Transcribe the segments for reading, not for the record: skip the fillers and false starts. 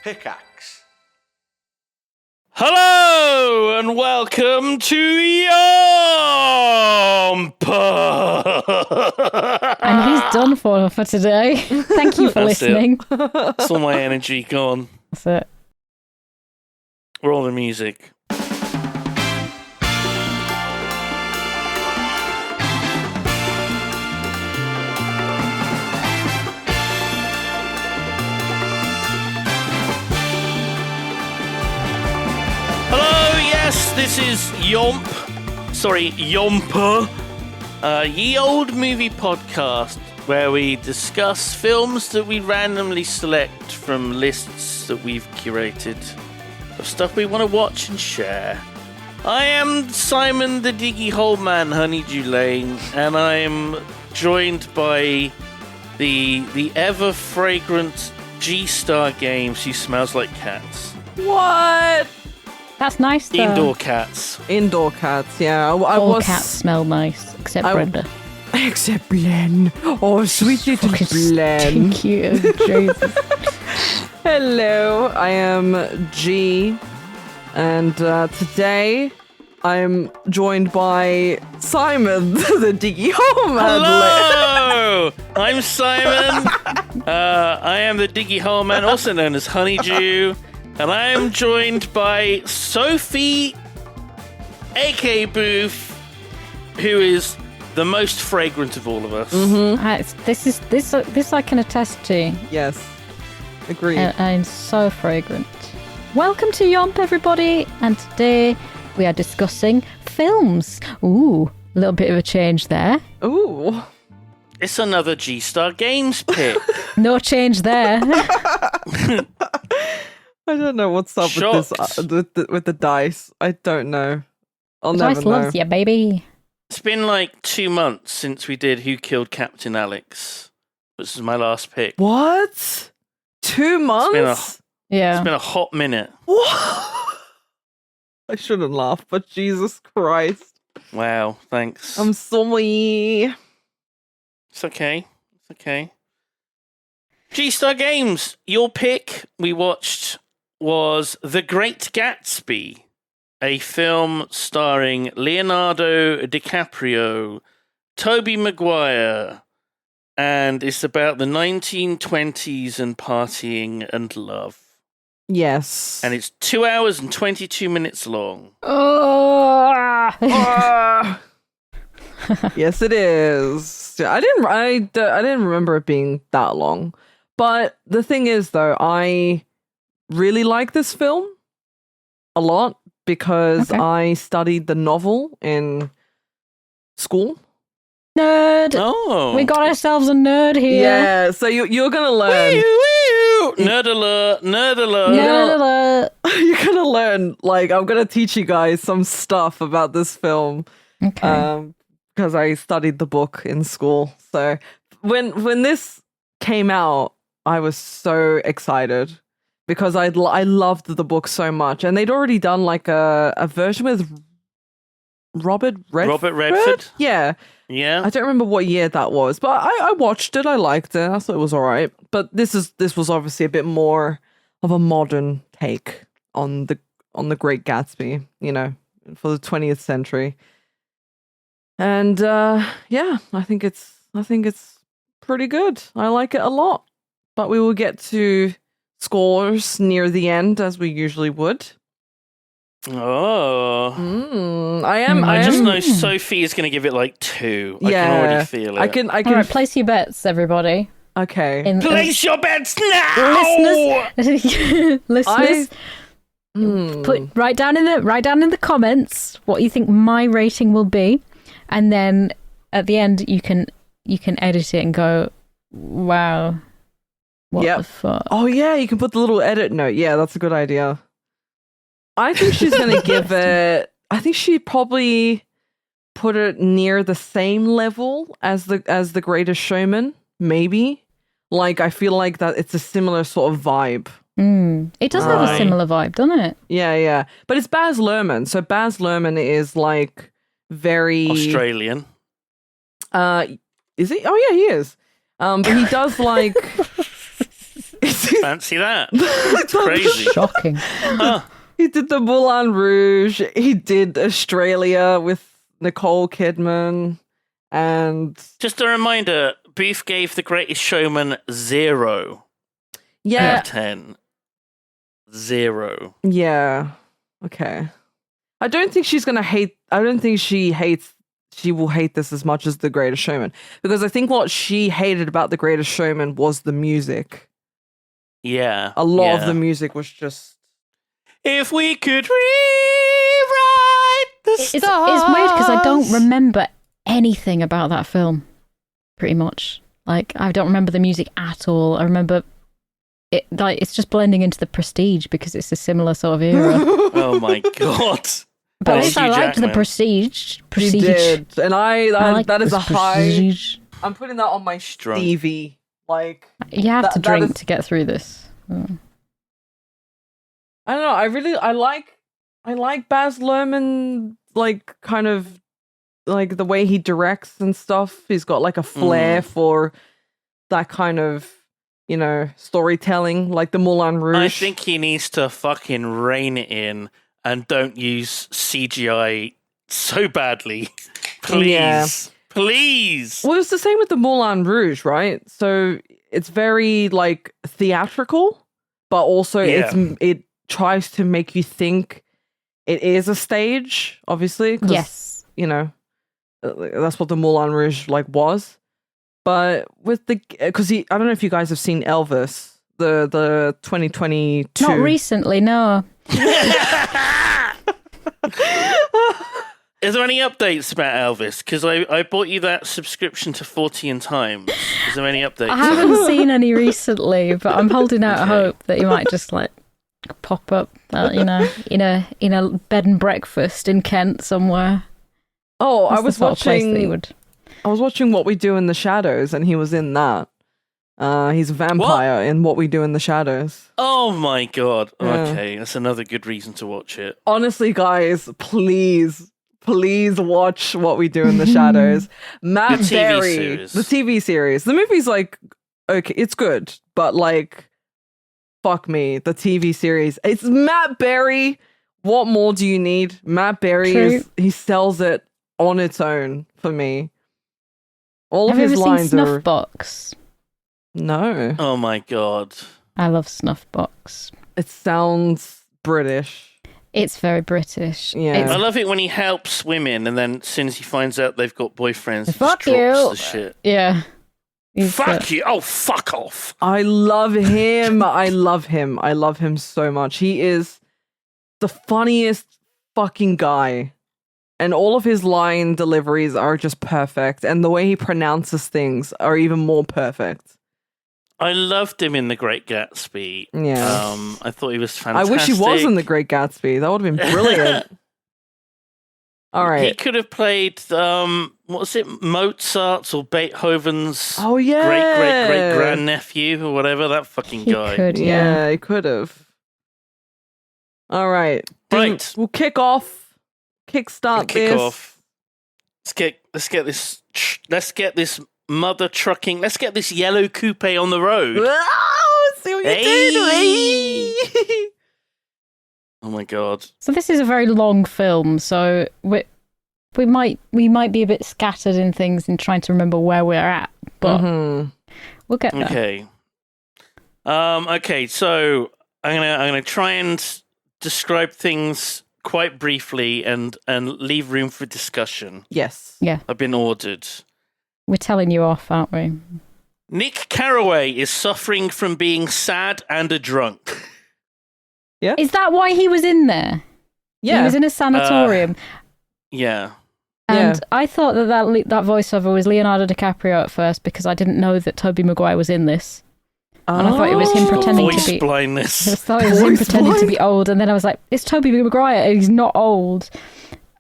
Pickaxe. Hello and welcome to YOMP! And he's done for today. Thank you for listening. It's all my energy gone. That's it. Roll the music. This is YOMP. Sorry, YOMPA. Ye Old Movie Podcast, where we discuss films that we randomly select from lists that we've curated of stuff we want to watch and share. I am Simon the Diggy Hole Man, Honeydew Lane, and I am joined by the ever fragrant G-Star Games who smells like cats. What? That's nice, though. Indoor cats. Indoor cats, yeah. All cats smell nice, except Brenda. Except Blen. Oh, sweet little Blen. Thank you, Jesus. Hello, I am G, and today I'm joined by Simon, the Diggy Hole Man. Hello! I'm Simon. I am the Diggy Hole Man, also known as Honeydew. And I am joined by Sophie, aka Booth, who is the most fragrant of all of us. Mm-hmm. This I can attest to. Yes, agreed. I'm so fragrant. Welcome to YOMP, everybody, and today we are discussing films. Ooh, a little bit of a change there. Ooh. It's another G-Star Games pick. No change there. I don't know what's up with this with the dice. I don't know. I'll never Dice know. loves you, baby. It's been like 2 months since we did Who Killed Captain Alex. This is my last pick. What? 2 months? Yeah. It's been a hot minute. What? I shouldn't laugh, but Jesus Christ. Wow, thanks. I'm sorry. It's okay. It's okay. G-Star Games, your pick we watched was The Great Gatsby, a film starring Leonardo DiCaprio, Tobey Maguire, and it's about the 1920s and partying and love. Yes. And it's 2 hours and 22 minutes long. Yes, it is. I didn't remember it being that long. But the thing is, though, I really like this film a lot because I studied the novel in school. Nerd. Oh. We got ourselves a nerd here. Yeah, so you're going to learn. Nerd alert, nerd alert. Nerd alert. You're going to learn, like, I'm going to teach you guys some stuff about this film. Okay. Because I studied the book in school. So when this came out, I was so excited because I loved the book so much, and they'd already done like a version with Robert Redford. Yeah. I don't remember what year that was, but I watched it. I liked it. I thought it was all right. But this was obviously a bit more of a modern take on the Great Gatsby, you know, for the 20th century. And yeah, I think it's pretty good. I like it a lot. But we will get to scores near the end, as we usually would. Oh. I just know Sophie is going to give it like 2. I can already feel it. I can. All right, place your bets, everybody. Okay. Place your bets now! Listeners, write down in the comments what you think my rating will be, and then at the end you can edit it and go, wow. What the fuck? Oh, yeah, you can put the little edit note. Yeah, that's a good idea. I think she's going to give it... I think she'd probably put it near the same level as the Greatest Showman, maybe. Like, I feel like that it's a similar sort of vibe. It does have a similar vibe, doesn't it? Yeah. But it's Baz Luhrmann. So Baz Luhrmann is, like, very... Australian. Is he? Oh, yeah, he is. But he does, like... Fancy that. It's crazy. Shocking. Huh. He did the Moulin Rouge. He did Australia with Nicole Kidman. And Just a reminder, Booth gave The Greatest Showman 0 out of 10. 0. Yeah. Okay. I don't think she's gonna hate. I don't think she will hate this as much as The Greatest Showman, because I think what she hated about The Greatest Showman was the music. Yeah. A lot of the music was just. If we could rewrite the It's weird because I don't remember anything about that film, pretty much. Like, I don't remember the music at all. I remember it, like, it's just blending into the Prestige because it's a similar sort of era. Oh my god. But at least I liked the Jackman. Prestige. She did, and I like that is a Prestige. high. I'm putting that on my Stevie. Like, You have to that drink is- to get through this. I don't know. I like Baz Luhrmann, like, kind of like the way he directs and stuff. He's got like a flair for that kind of, storytelling, like the Moulin Rouge. I think he needs to fucking rein it in and don't use CGI so badly. Please. Yeah. Please. Well, it's the same with the Moulin Rouge, right? So it's very like theatrical, but also it tries to make you think it is a stage, obviously. 'Cause, Yes. that's what the Moulin Rouge like was. But with because I don't know if you guys have seen Elvis, the 2022. Not recently, no. Is there any updates about Elvis? Because I bought you that subscription to 14 times. Is there any updates? I haven't seen any recently, but I'm holding out hope that you might just like pop up, in a bed and breakfast in Kent somewhere. Oh, That's I was the sort of place that watching. he would. I was watching What We Do in the Shadows, and he was in that. He's a vampire in What We Do in the Shadows. Oh my god. Yeah. Okay, that's another good reason to watch it. Honestly, guys, please watch What We Do in the Shadows. Matt The TV Berry, series. the TV series. The movie's like, okay, it's good, but like, fuck me, the TV series. It's Matt Berry. What more do you need? Matt Berry he sells it on its own for me. All Have of you his ever lines seen are Snuffbox? no. Oh my god. I love Snuffbox. It sounds British. It's very British. Yeah. It's- I love it when he helps women and then as soon as he finds out they've got boyfriends, he Fuck just drops you. the shit. yeah. He's, Fuck you! Oh, fuck off! I love him. I love him. I love him so much. He is the funniest fucking guy. And all of his line deliveries are just perfect. And the way he pronounces things are even more perfect. I loved him in The Great Gatsby. Yeah. I thought he was I fantastic. wish he was in The Great Gatsby. That would have been brilliant. All He right. could have played, what was it, Mozart's or Beethoven's Oh, yeah. great grandnephew or whatever, that fucking he guy. could, Yeah, he could have. All right. Right. We'll kick off. Kickstart Kick this. off. Let's get this mother trucking. Let's get this yellow coupe on the road. Oh, see what you did. Hey. Oh my god. So this is a very long film, so we might be a bit scattered in things in trying to remember where we're at, but we'll get there. Okay. Okay. So I'm gonna try and describe things quite briefly and leave room for discussion. Yes. Yeah, I've been ordered. we're telling you off, aren't we? Nick Carraway is suffering from being sad and a drunk. Is that why he was in there? Yeah. He was in a sanatorium. Yeah. And I thought that voiceover was Leonardo DiCaprio at first because I didn't know that Tobey Maguire was in this. And I thought it was him pretending Voice to be... blindness. I thought it was him Voice pretending to blind? be old, and then I was like, it's Tobey Maguire, and he's not old.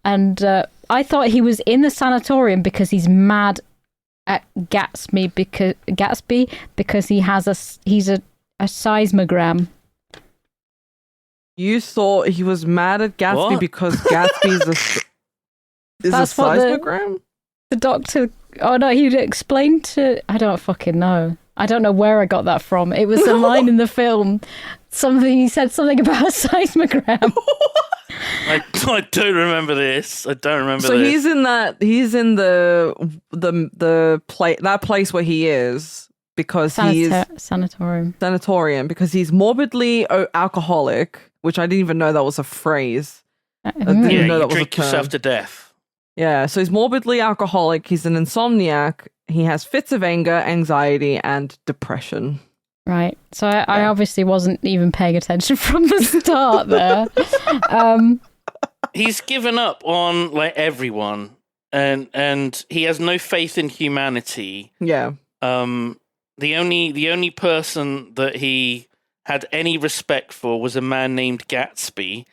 And I thought he was in the sanatorium because he's mad at Gatsby because he's a seismogram. You thought he was mad at Gatsby What? because Gatsby's is That's a what seismogram? The doctor Oh no, he'd explain to. I don't fucking know. I don't know where I got that from. It was a line in the film. He said something about a seismogram. I don't remember this. I don't remember. So this. he's in that. He's in that place where he is because he's sanatorium because he's morbidly alcoholic, which I didn't even know that was a phrase. I didn't even know that was a term. Drink yourself to death. Yeah, so he's morbidly alcoholic. He's an insomniac. He has fits of anger, anxiety, and depression. Right. So I obviously wasn't even paying attention from the start there. He's given up on like everyone, and he has no faith in humanity. Yeah. The only person that he had any respect for was a man named Gatsby,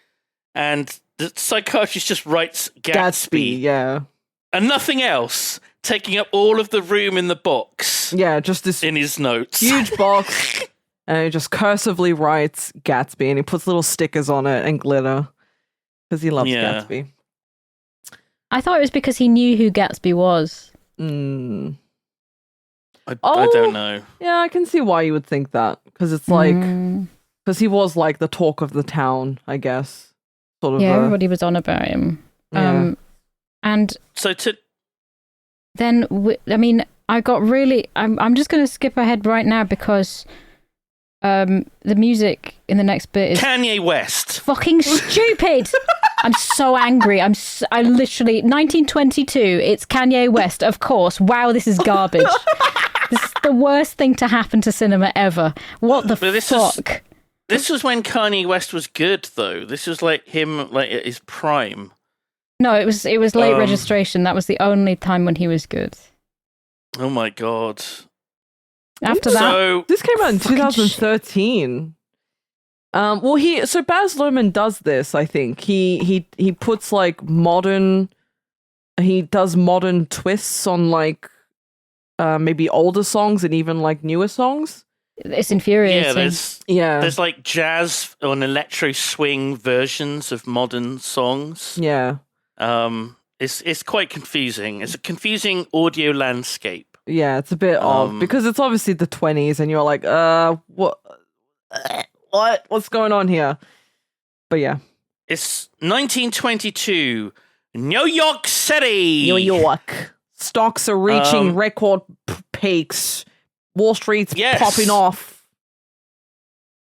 and the psychiatrist just writes Gatsby, yeah, and nothing else, taking up all of the room in the box. Yeah, just this in his notes, huge box, and he just cursively writes Gatsby, and he puts little stickers on it and glitter because he loves Gatsby. I thought it was because he knew who Gatsby was. I don't know. Yeah, I can see why you would think that because it's like because he was like the talk of the town, I guess. Sort of. Yeah, everybody was on about him. Yeah. And so then I mean, I got really. I'm just going to skip ahead right now because the music in the next bit is Kanye West. Fucking stupid. I'm so angry. I literally 1922. It's Kanye West, of course. Wow, this is garbage. This is the worst thing to happen to cinema ever. What the fuck? This was when Kanye West was good, though. This was like him, like at his prime. No, it was late registration. That was the only time when he was good. Oh my god! After that, this came out in 2013. Baz Luhrmann does this. I think he puts like he does modern twists on like maybe older songs and even like newer songs. It's infuriating. There's like jazz or electro swing versions of modern songs. Yeah. It's quite confusing. It's a confusing audio landscape. Yeah, it's a bit odd because it's obviously the 20s and you're like, what's going on here? But yeah. It's 1922, New York City. New York. Stocks are reaching record peaks. Wall Street's popping off.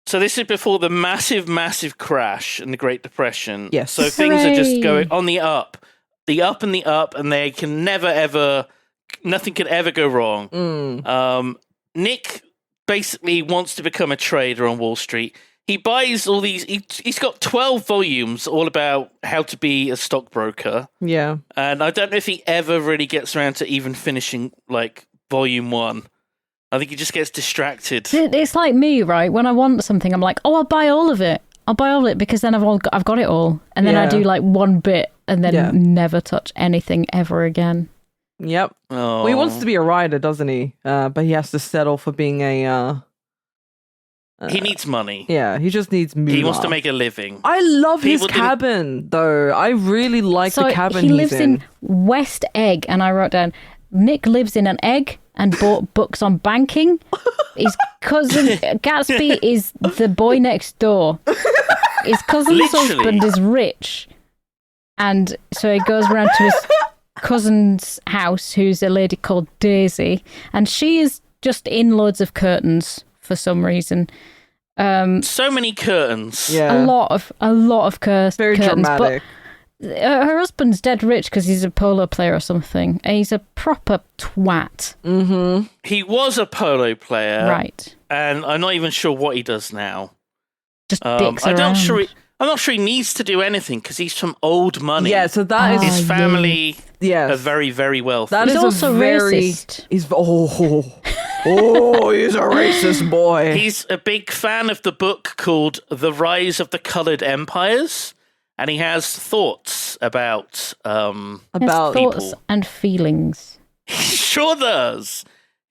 So this is before the massive crash and the Great Depression. Yes. So things are just going on the up, and they can nothing could ever go wrong. Nick basically wants to become a trader on Wall Street. He buys all these. He's got 12 volumes all about how to be a stockbroker. Yeah. And I don't know if he ever really gets around to even finishing like volume 1. I think he just gets distracted. It's like me, right? When I want something, I'm like, I'll buy all of it. I'll buy all of it because then I've got it all. And then I do like one bit and then never touch anything ever again. Yep. Oh. Well, he wants to be a writer, doesn't he? But he has to settle for being a... he needs money. Yeah, he just needs moolah. He wants to make a living. I love his cabin, though. I really like the cabin he lives lives in West Egg, and I wrote down, Nick lives in an egg and bought books on banking. His cousin Gatsby is the boy next door. His cousin's husband is rich, and so he goes around to his cousin's house, who's a lady called Daisy, and she is just in loads of curtains for some reason. So many curtains. Yeah, a lot of curtains. Very dramatic. But her husband's dead rich because he's a polo player or something. And he's a proper twat. Mm-hmm. He was a polo player, right? And I'm not even sure what he does now. Just dicks around. I'm not sure he needs to do anything because he's from old money. Yeah, so that is his family. Yes. Are very, very wealthy. He's also racist. He's he's a racist boy. He's a big fan of the book called The Rise of the Colored Empires, and he has thoughts about thoughts and feelings. He sure does.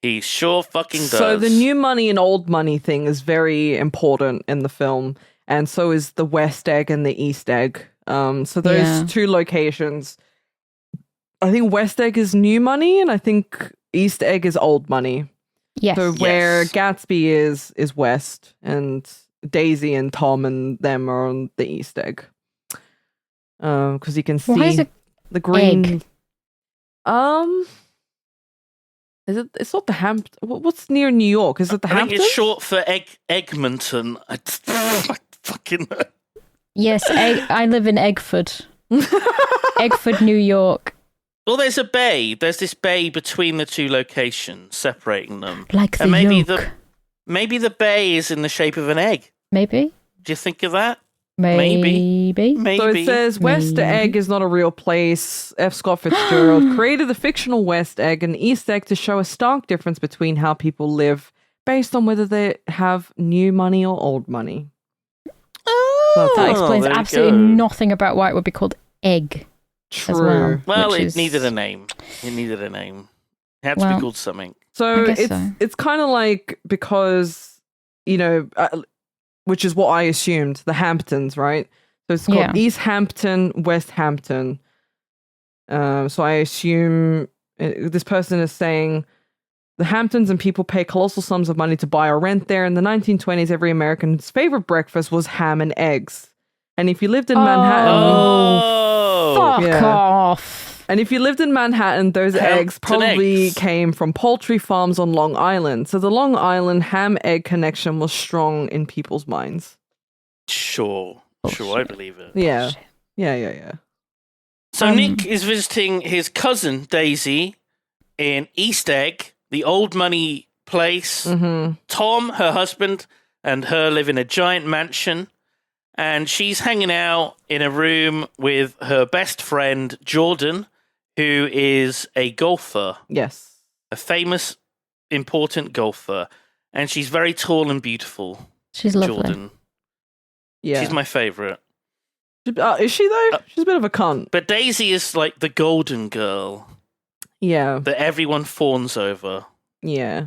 He sure fucking does. So the new money and old money thing is very important in the film, and so is the West Egg and the East Egg. So those two locations I think West Egg is new money, and I think East Egg is old money. Yes. So where Yes. Gatsby is West, and Daisy and Tom and them are on the East Egg. Because you can see Why is it the green. egg? Is it? It's not the What's near New York? Is it the I think Hamptons? it's short for Egmonton. I fucking. Yes, I live in Eggford. Eggford, New York. Well, there's a bay. There's this bay between the two locations, separating them. Like the And maybe yolk. maybe the bay is in the shape of an egg. Maybe. Do you think of that? Maybe. Maybe. So it says West Maybe. Egg is not a real place. F. Scott Fitzgerald created the fictional West Egg and East Egg to show a stark difference between how people live based on whether they have new money or old money. Oh, That explains there you absolutely go. nothing about why it would be called egg. True. Well, which it is- needed a name. It needed a name. It had to Well, be called something. So I guess it's so. it's kind of like because which is what I assumed, the Hamptons, right? So it's called Yeah. East Hampton, West Hampton. So I assume this person is saying the Hamptons and people pay colossal sums of money to buy or rent there. In the 1920s, every American's favorite breakfast was ham and eggs. And if you lived in Manhattan, Oh, Fuck yeah. off. and if you lived in Manhattan, those Hampton eggs probably eggs. came from poultry farms on Long Island. So the Long Island ham-egg connection was strong in people's minds. sure, I Bullshit. believe it. Yeah. Yeah. So Nick is visiting his cousin Daisy in East Egg, the old money place. Mm-hmm. Tom, her husband, and her live in a giant mansion. And she's hanging out in a room with her best friend, Jordan, who is a golfer, Yes. a famous, important golfer. And she's very tall and beautiful, She's lovely. Jordan. Yeah. She's my favourite. Is she though? She's a bit of a cunt. But Daisy is like the golden girl Yeah. that everyone fawns over. Yeah.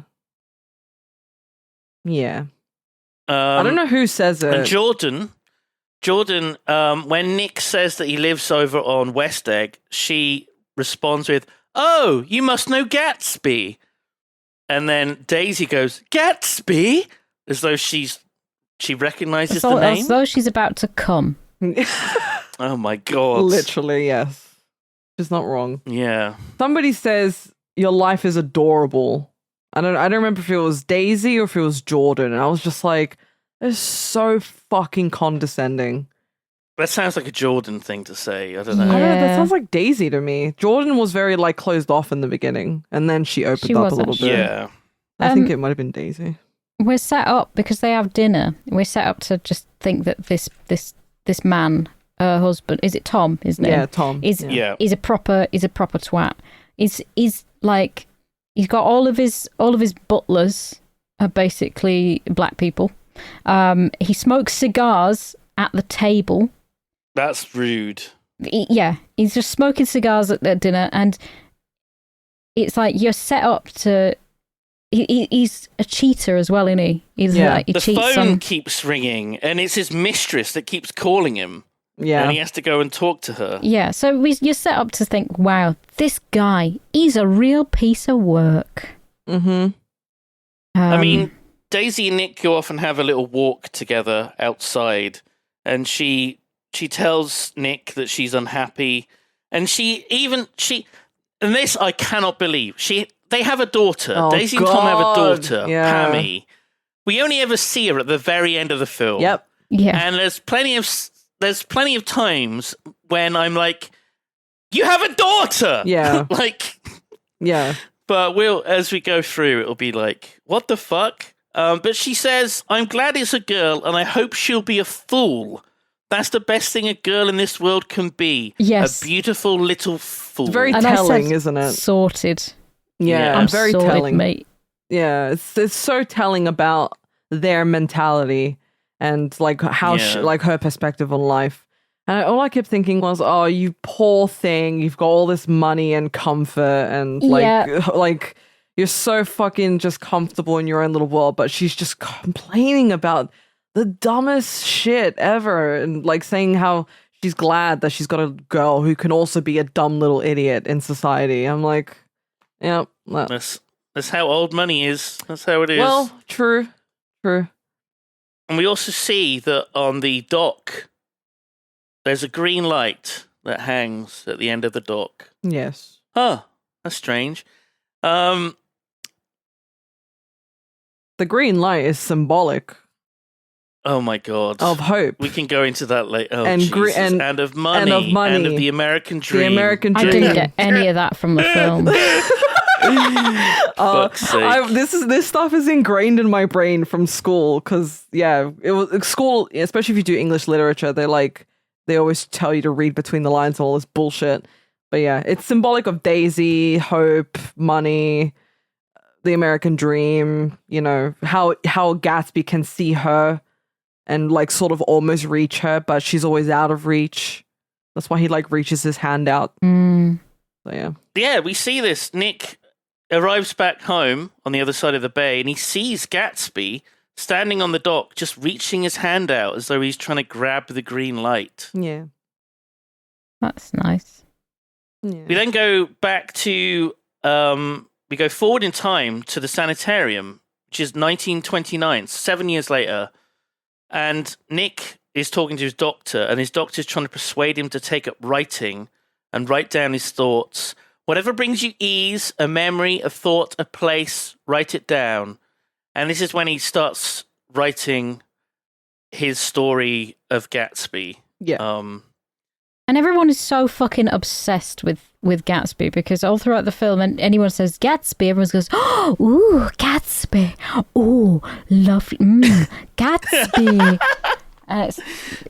I I don't know who says it. And Jordan, when Nick says that he lives over on West Egg, she responds with, "Oh, you must know Gatsby." And then Daisy goes, "Gatsby?" As though she recognizes the name. As though she's about to come. Oh my god. Literally, yes. She's not wrong. Yeah. Somebody says your life is adorable. I don't remember if it was Daisy or if it was Jordan. And I was just like, it's so fucking condescending. That sounds like a Jordan thing to say. I don't I know. don't know, that Yeah. sounds like Daisy to me. Jordan was very like closed off in the beginning, and then she opened She up was a little actually. bit. Yeah. I think Um, it might have been Daisy. We're set up because they have dinner. We're set up to just think that this man, her husband, is it Tom? His name Yeah, Tom. is Yeah. is a proper twat. He's like he's got all of his butlers are basically black people. He smokes cigars at the table. That's rude. He's just smoking cigars at dinner, and it's like you're set up to. He's a cheater as well, isn't he? He's Yeah. like he The cheats phone on. keeps ringing, and it's his mistress that keeps calling him, Yeah. and he has to go and talk to her. Yeah, so you're set up to think, wow, this guy, he's a real piece of work. Mm-hmm. I mean, Daisy and Nick go off and have a little walk together outside, and she tells Nick that she's unhappy, and and this I cannot believe. They have a daughter. Oh, Daisy and Tom have a God. daughter, Yeah. Pammy. We only ever see her at the very end of the film. Yep. yeah, And there's plenty of times when I'm like, you have a daughter. Yeah. like, Yeah. but as we go through, it'll be like, what the fuck? But she says, I'm glad it's a girl and I hope she'll be a fool. That's the best thing a girl in this world can be. Yes. A beautiful little fool. It's very And I telling, said, isn't it? sorted. Yeah. I'm very sorted, telling. mate. Yeah, it's so telling about their mentality and like how Yeah. like her perspective on life. And all I kept thinking was, "Oh, you poor thing! You've got all this money and comfort, and like Yeah. like you're so fucking just comfortable in your own little world." But she's just complaining about the dumbest shit ever, and like saying how she's glad that she's got a girl who can also be a dumb little idiot in society. I'm like, yeah. That's how old money is. That's how it is. Well, true. And we also see that on the dock, there's a green light that hangs at the end of the dock. Yes. Huh. That's strange. The green light is symbolic Oh my god. of hope. We can go into that later. Oh, And Jesus. and of money. and of money. And of the American dream. The American I dream. didn't get any of that from the film. Fuck's sake. This stuff is ingrained in my brain from school because it was school, especially if you do English literature. They always tell you to read between the lines and all this bullshit. But yeah, it's symbolic of Daisy, hope, money, the American dream. You know how Gatsby can see her and like sort of almost reach her, but she's always out of reach. That's why he like reaches his hand out. Mm. So yeah. Yeah, we see this. Nick arrives back home on the other side of the bay and he sees Gatsby standing on the dock, just reaching his hand out as though he's trying to grab the green light. Yeah. That's nice. Yeah. We then go back to, we go forward in time to the sanitarium, which is 1929, 7 years later. And Nick is talking to his doctor, and his doctor's trying to persuade him to take up writing and write down his thoughts. Whatever brings you ease, a memory, a thought, a place, write it down. And this is when he starts writing his story of Gatsby. Yeah. And everyone is so fucking obsessed with Gatsby because all throughout the film, and anyone says Gatsby, everyone goes, "Oh, ooh, Gatsby, oh, lovely, Gatsby."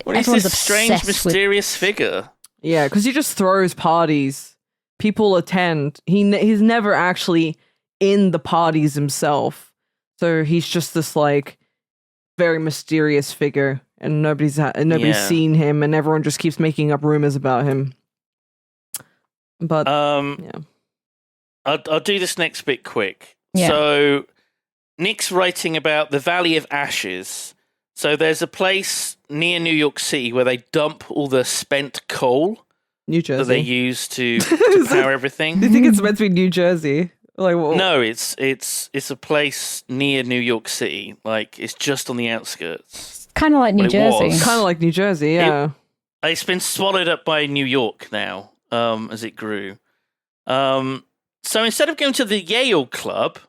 Well, he's this strange, mysterious figure. Yeah, because he just throws parties. People attend. He's never actually in the parties himself. So he's just this like very mysterious figure, and nobody's seen him, and everyone just keeps making up rumors about him. But yeah, I'll do this next bit quick. Yeah. So Nick's writing about the Valley of Ashes. So there's a place near New York City where they dump all the spent coal New Jersey that they use to power everything. Do you think it's meant to be New Jersey? Like, what? No, it's a place near New York City. Like, it's just on the outskirts. Kind of like New Well, it Jersey. was. Kind of like New Jersey, yeah. It's been swallowed up by New York now, as it grew. So instead of going to the Yale Club,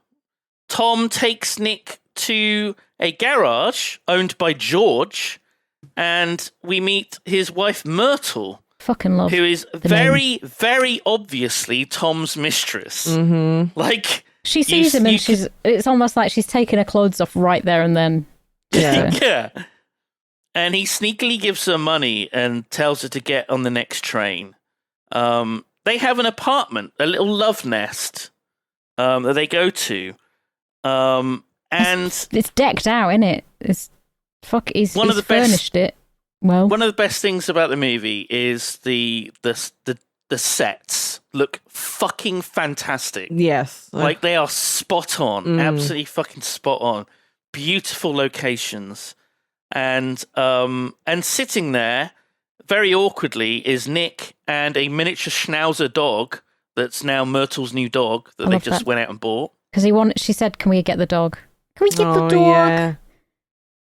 Tom takes Nick to a garage owned by George, and we meet his wife Myrtle, Fucking love. who is very, very obviously Tom's mistress. Mm-hmm. Like, She sees him and it's almost like she's taking her clothes off right there and then. Yeah. yeah. And he sneakily gives her money and tells her to get on the next train. They have an apartment, a little love nest that they go to. And it's decked out, isn't it? He's furnished it. Well, one of the best things about the movie is the sets look fucking fantastic. Yes. Like they are spot on, absolutely fucking spot on. Beautiful locations. And sitting there very awkwardly is Nick and a miniature schnauzer dog that's now Myrtle's new dog that they just went out and bought. Because she said, "Can we get the dog? Can we get the dog?" Yeah.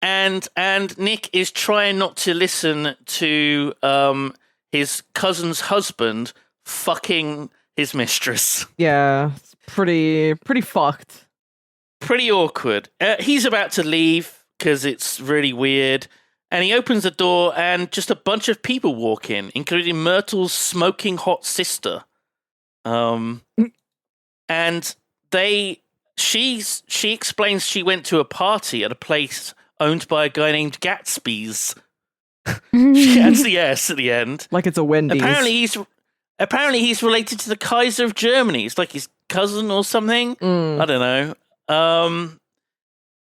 And Nick is trying not to listen to his cousin's husband fucking his mistress. Yeah. It's pretty fucked. Pretty awkward. He's about to leave because it's really weird. And he opens the door and just a bunch of people walk in, including Myrtle's smoking hot sister. And she explains she went to a party at a place owned by a guy named Gatsby's. She adds the S at the end. Like it's a Wendy's. Apparently he's related to the Kaiser of Germany. It's like his cousin or something. I don't know.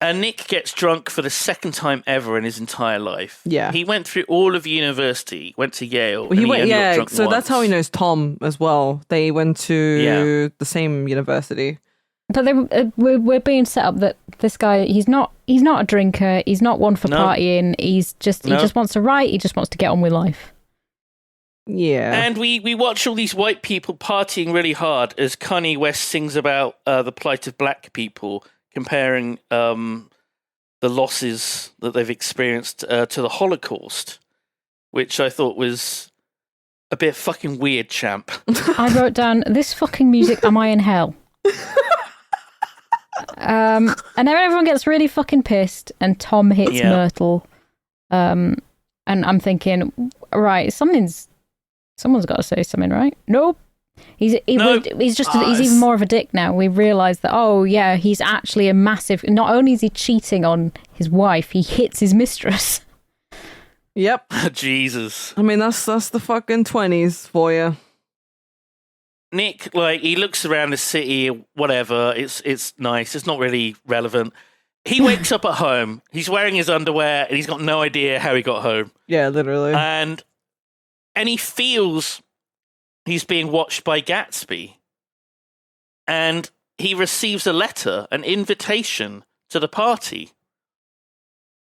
And Nick gets drunk for the second time ever in his entire life. Yeah. He went through all of university, went to Yale. He went, only got drunk so once. that's how he knows Tom as well. They went to the same university. But we're being set up that this guy, he's not a drinker. He's not one for partying. He just wants to write. He just wants to get on with life. Yeah. And we watch all these white people partying really hard as Kanye West sings about the plight of black people, comparing the losses that they've experienced to the Holocaust, which I thought was a bit fucking weird, champ. I wrote down, this fucking music, am I in hell? And then everyone gets really fucking pissed, and Tom hits Myrtle. And I'm thinking, right, someone's got to say something, right? Nope. He's even more of a dick now. We realise that, oh yeah, he's actually a massive. Not only is he cheating on his wife, he hits his mistress. Yep. Jesus. I mean, that's the fucking 20s for you. Nick, like, he looks around the city, whatever. It's nice. It's not really relevant. He wakes up at home. He's wearing his underwear, and he's got no idea how he got home. Yeah, literally. And he feels he's being watched by Gatsby. And he receives a letter, an invitation to the party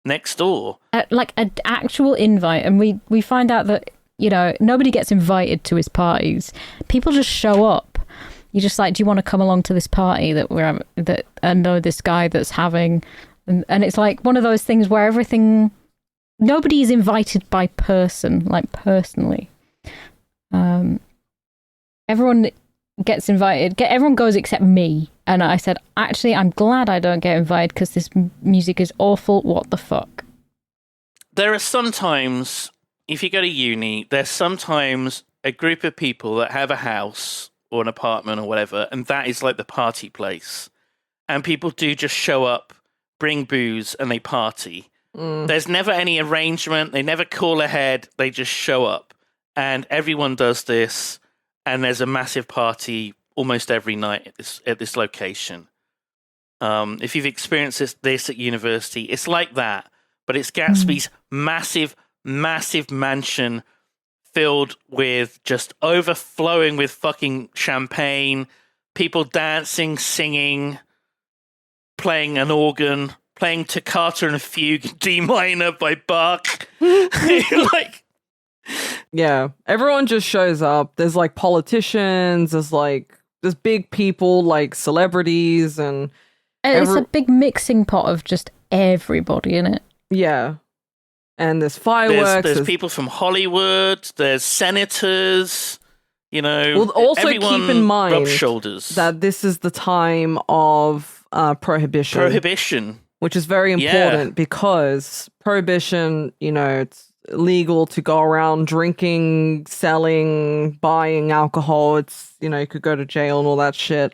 next door. Like an actual invite. And we find out that, you know, nobody gets invited to his parties. People just show up. You're just like, do you want to come along to this party that we're having, that I know this guy that's having? And it's like one of those things where nobody is invited by person, like personally. Everyone gets invited. Everyone goes except me. And I said, actually, I'm glad I don't get invited because this music is awful. What the fuck? There are sometimes, if you go to uni, there's sometimes a group of people that have a house or an apartment or whatever, and that is like the party place. And people do just show up, bring booze, and they party. There's never any arrangement. They never call ahead. They just show up. And everyone does this, and there's a massive party almost every night at this location. If you've experienced this at university, it's like that, but it's Gatsby's massive, massive mansion filled with just overflowing with fucking champagne, people dancing, singing, playing an organ, playing Toccata and a Fugue in D minor by Bach. Like, yeah, everyone just shows up. There's like politicians, there's big people like celebrities, and it's a big mixing pot of just everybody in it. Yeah. And there's fireworks. There's people from Hollywood. There's senators. You know, well, also keep in mind rubs shoulders. that this is the time of prohibition, which is very important because prohibition, you know, it's illegal to go around drinking, selling, buying alcohol. It's, you know, you could go to jail and all that shit.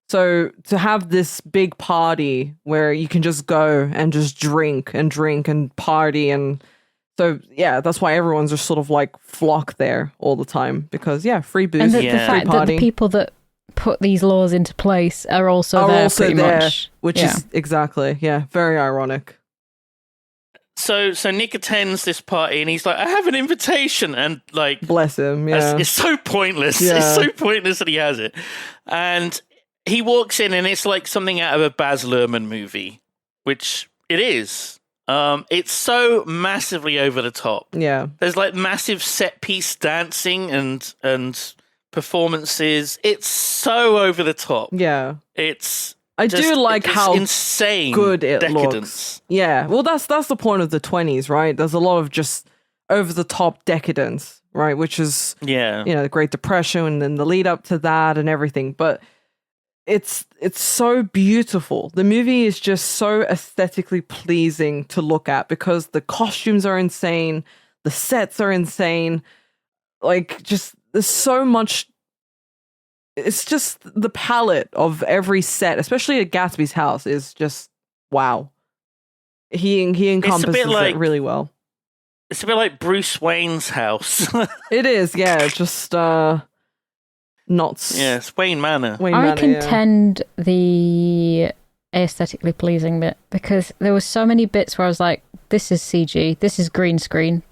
So to have this big party where you can just go and just drink and party, and so that's why everyone's just sort of like flock there all the time because free booze, and the free fact party. that the people that put these laws into place are also there, pretty much, which is exactly very ironic. So Nick attends this party and he's like, I have an invitation, and like, bless him. It's so pointless. Yeah. It's so pointless that he has it, and he walks in and it's like something out of a Baz Luhrmann movie, which it is. It's so massively over the top. Yeah. There's like massive set piece dancing and performances. It's so over the top. Yeah. I do like how insane good it decadence looks. Yeah. Well, that's the point of the 20s, right? There's a lot of just over the top decadence, right? Which is the Great Depression and then the lead up to that and everything. But it's so beautiful. The movie is just so aesthetically pleasing to look at because the costumes are insane, the sets are insane. Like, just there's so much. It's just the palette of every set, especially at Gatsby's house, is just wow. He encompasses it really well. It's a bit like Bruce Wayne's house. It is, yeah. Just it's Wayne Manor. I contend the aesthetically pleasing bit because there were so many bits where I was like, "This is CG. This is green screen.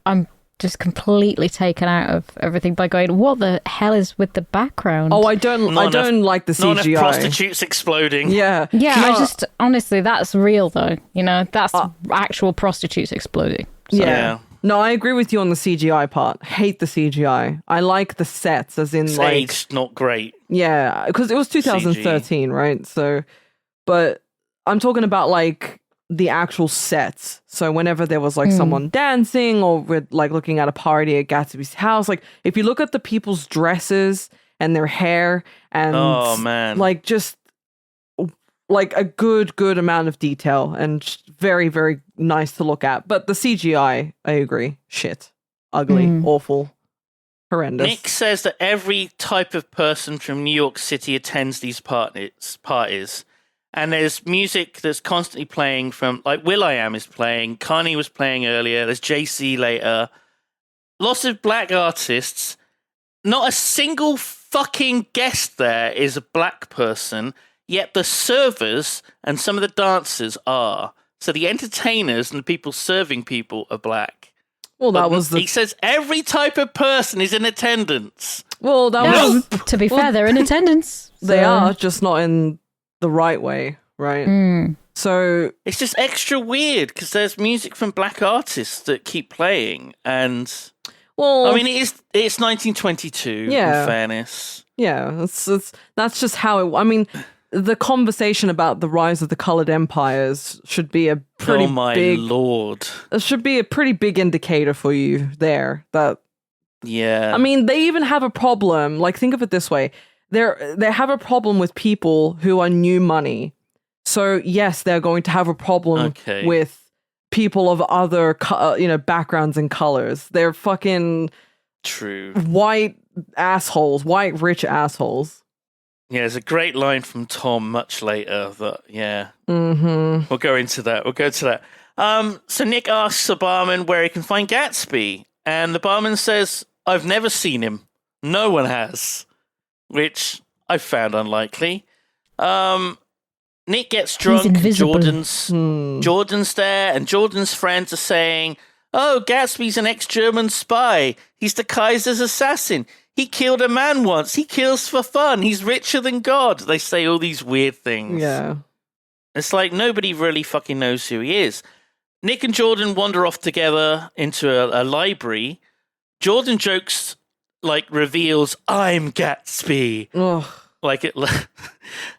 I'm just completely taken out of everything by going, what the hell is with the background? Oh, I don't like the CGI. Not enough prostitutes exploding. Yeah. I just honestly, that's real though. You know, that's actual prostitutes exploding. So. Yeah. No, I agree with you on the CGI part. Hate the CGI. I like the sets, as in like aged not great. Yeah, because it was 2013, right? So, but I'm talking about like the actual sets. So whenever there was like someone dancing or we're like looking at a party at Gatsby's house, like if you look at the people's dresses and their hair and oh man, like just like a good amount of detail and very, very nice to look at. But the CGI, I agree. Shit. Ugly. Awful. Horrendous. Nick says that every type of person from New York City attends these parties. And there's music that's constantly playing from, like will.i.am is playing, Kanye was playing earlier, there's JC later. Lots of black artists. Not a single fucking guest there is a black person. Yet the servers and some of the dancers are. So the entertainers and the people serving people are black. Well, that was He says every type of person is in attendance. Well, that was... To be fair, they're in attendance. So. They are, just not in the right way, right? So... It's just extra weird because there's music from black artists that keep playing. And... Well... I mean, it's 1922, in fairness. Yeah, that's just how it... I mean... The conversation about the rise of the colored empires should be a pretty big... Oh my lord. It should be a pretty big indicator for you there. That... Yeah. I mean, they even have a problem. Like, think of it this way. They have a problem with people who are new money. So, yes, they're going to have a problem with people of other, backgrounds and colors. They're fucking... True. White rich assholes. Yeah, there's a great line from Tom much later that, We'll go into that. So Nick asks the barman where he can find Gatsby, and the barman says, I've never seen him. No one has, which I found unlikely. Nick gets drunk, Jordan's there, and Jordan's friends are saying, oh, Gatsby's an ex-German spy. He's the Kaiser's assassin. He killed a man once. He kills for fun. He's richer than God. They say all these weird things. Yeah. It's like nobody really fucking knows who he is. Nick and Jordan wander off together into a library. Jordan jokes, reveals, I'm Gatsby. Ugh.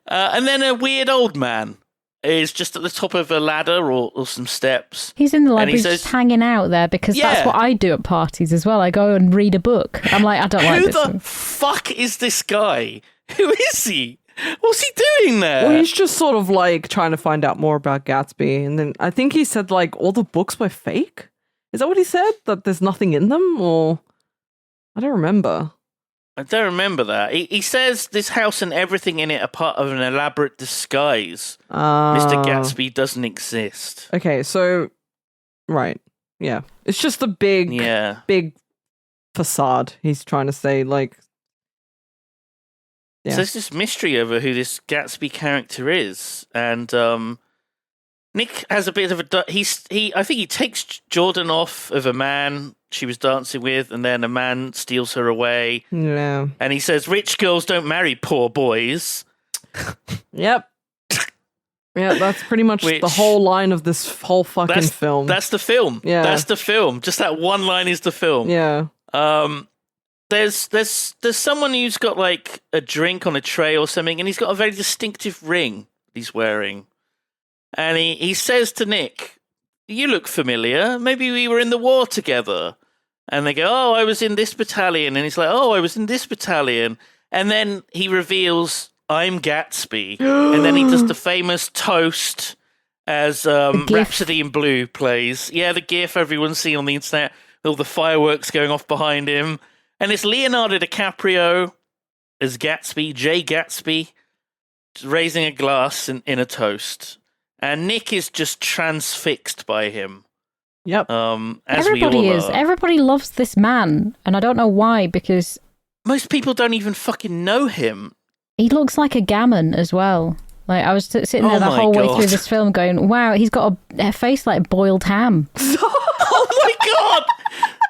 And then a weird old man is just at the top of a ladder or some steps. He's in the library just hanging out there because that's what I do at parties as well. I go and read a book. I'm like, I don't like this. Who the fuck is this guy? Who is he? What's he doing there? Well, he's just sort of trying to find out more about Gatsby. And then I think he said all the books were fake. Is that what he said? That there's nothing in them? Or I don't remember. I don't remember that. He says this house and everything in it are part of an elaborate disguise. Mr. Gatsby doesn't exist. Okay, so... Right. Yeah. It's just a big facade, he's trying to say, Yeah. So there's this mystery over who this Gatsby character is. And Nick has a bit of a... I think he takes Jordan off of a man she was dancing with, and then a man steals her away. Yeah. And he says, rich girls don't marry poor boys. Yep. Yeah, that's pretty much the whole line of this whole fucking film. That's the film. Yeah. That's the film. Just that one line is the film. Yeah. There's someone who's got a drink on a tray or something, and he's got a very distinctive ring he's wearing. And he says to Nick, you look familiar. Maybe we were in the war together. And they go, oh, I was in this battalion. And he's like, oh, I was in this battalion. And then he reveals, I'm Gatsby. And then he does the famous toast as Rhapsody in Blue plays. Yeah, the gif everyone's seen on the internet. All the fireworks going off behind him. And it's Leonardo DiCaprio as Gatsby, Jay Gatsby, raising a glass in a toast. And Nick is just transfixed by him. Yep. As everybody we all is. Are. Everybody loves this man, and I don't know why, because... Most people don't even fucking know him. He looks like a gammon as well. I was sitting there the whole way through this film going, wow, he's got a face like boiled ham. Oh my God!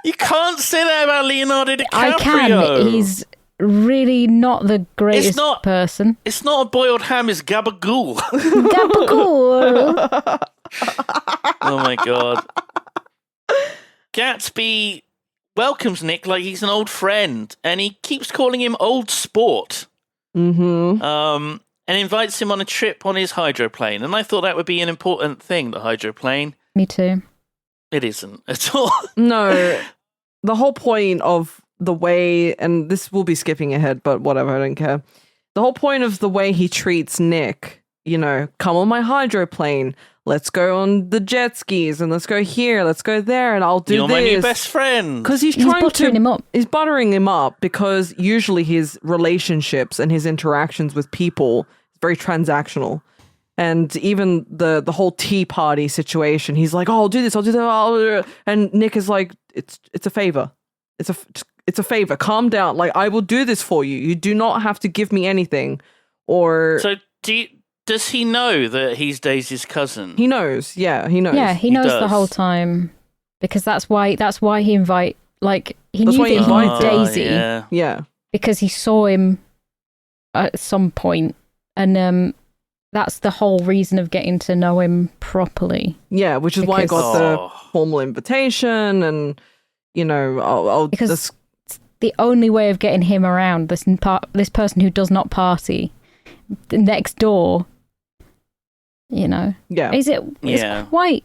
You can't say that about Leonardo DiCaprio. I can. He's really not the greatest person. It's not a boiled ham, it's gabagool. Gabagool! Oh my God. Gatsby welcomes Nick like he's an old friend, and he keeps calling him Old Sport. Mm-hmm. And invites him on a trip on his hydroplane. And I thought that would be an important thing, the hydroplane. Me too. It isn't at all. No, the whole point of the way, and this will be skipping ahead, but whatever, I don't care. The whole point of the way he treats Nick, come on my hydroplane, let's go on the jet skis, and let's go here, let's go there, and I'll do You're this. my new best friend. Because he's buttering him up. He's buttering him up because usually his relationships and his interactions with people is very transactional. And even the whole tea party situation, he's like, "Oh, I'll do this, I'll do that," and Nick is like, "It's a favor. It's a favor. Calm down. Like, I will do this for you. You do not have to give me anything." Or so does he know that he's Daisy's cousin? He knows. Yeah, he knows. Yeah, he knows the does. whole time because that's why he That's knew why he that he invited knew Daisy Yeah. because he saw him at some point, and that's the whole reason of getting to know him properly. Yeah, which is why I got the formal invitation, and Because this, it's the only way of getting him around this person who does not party next door. yeah, It's quite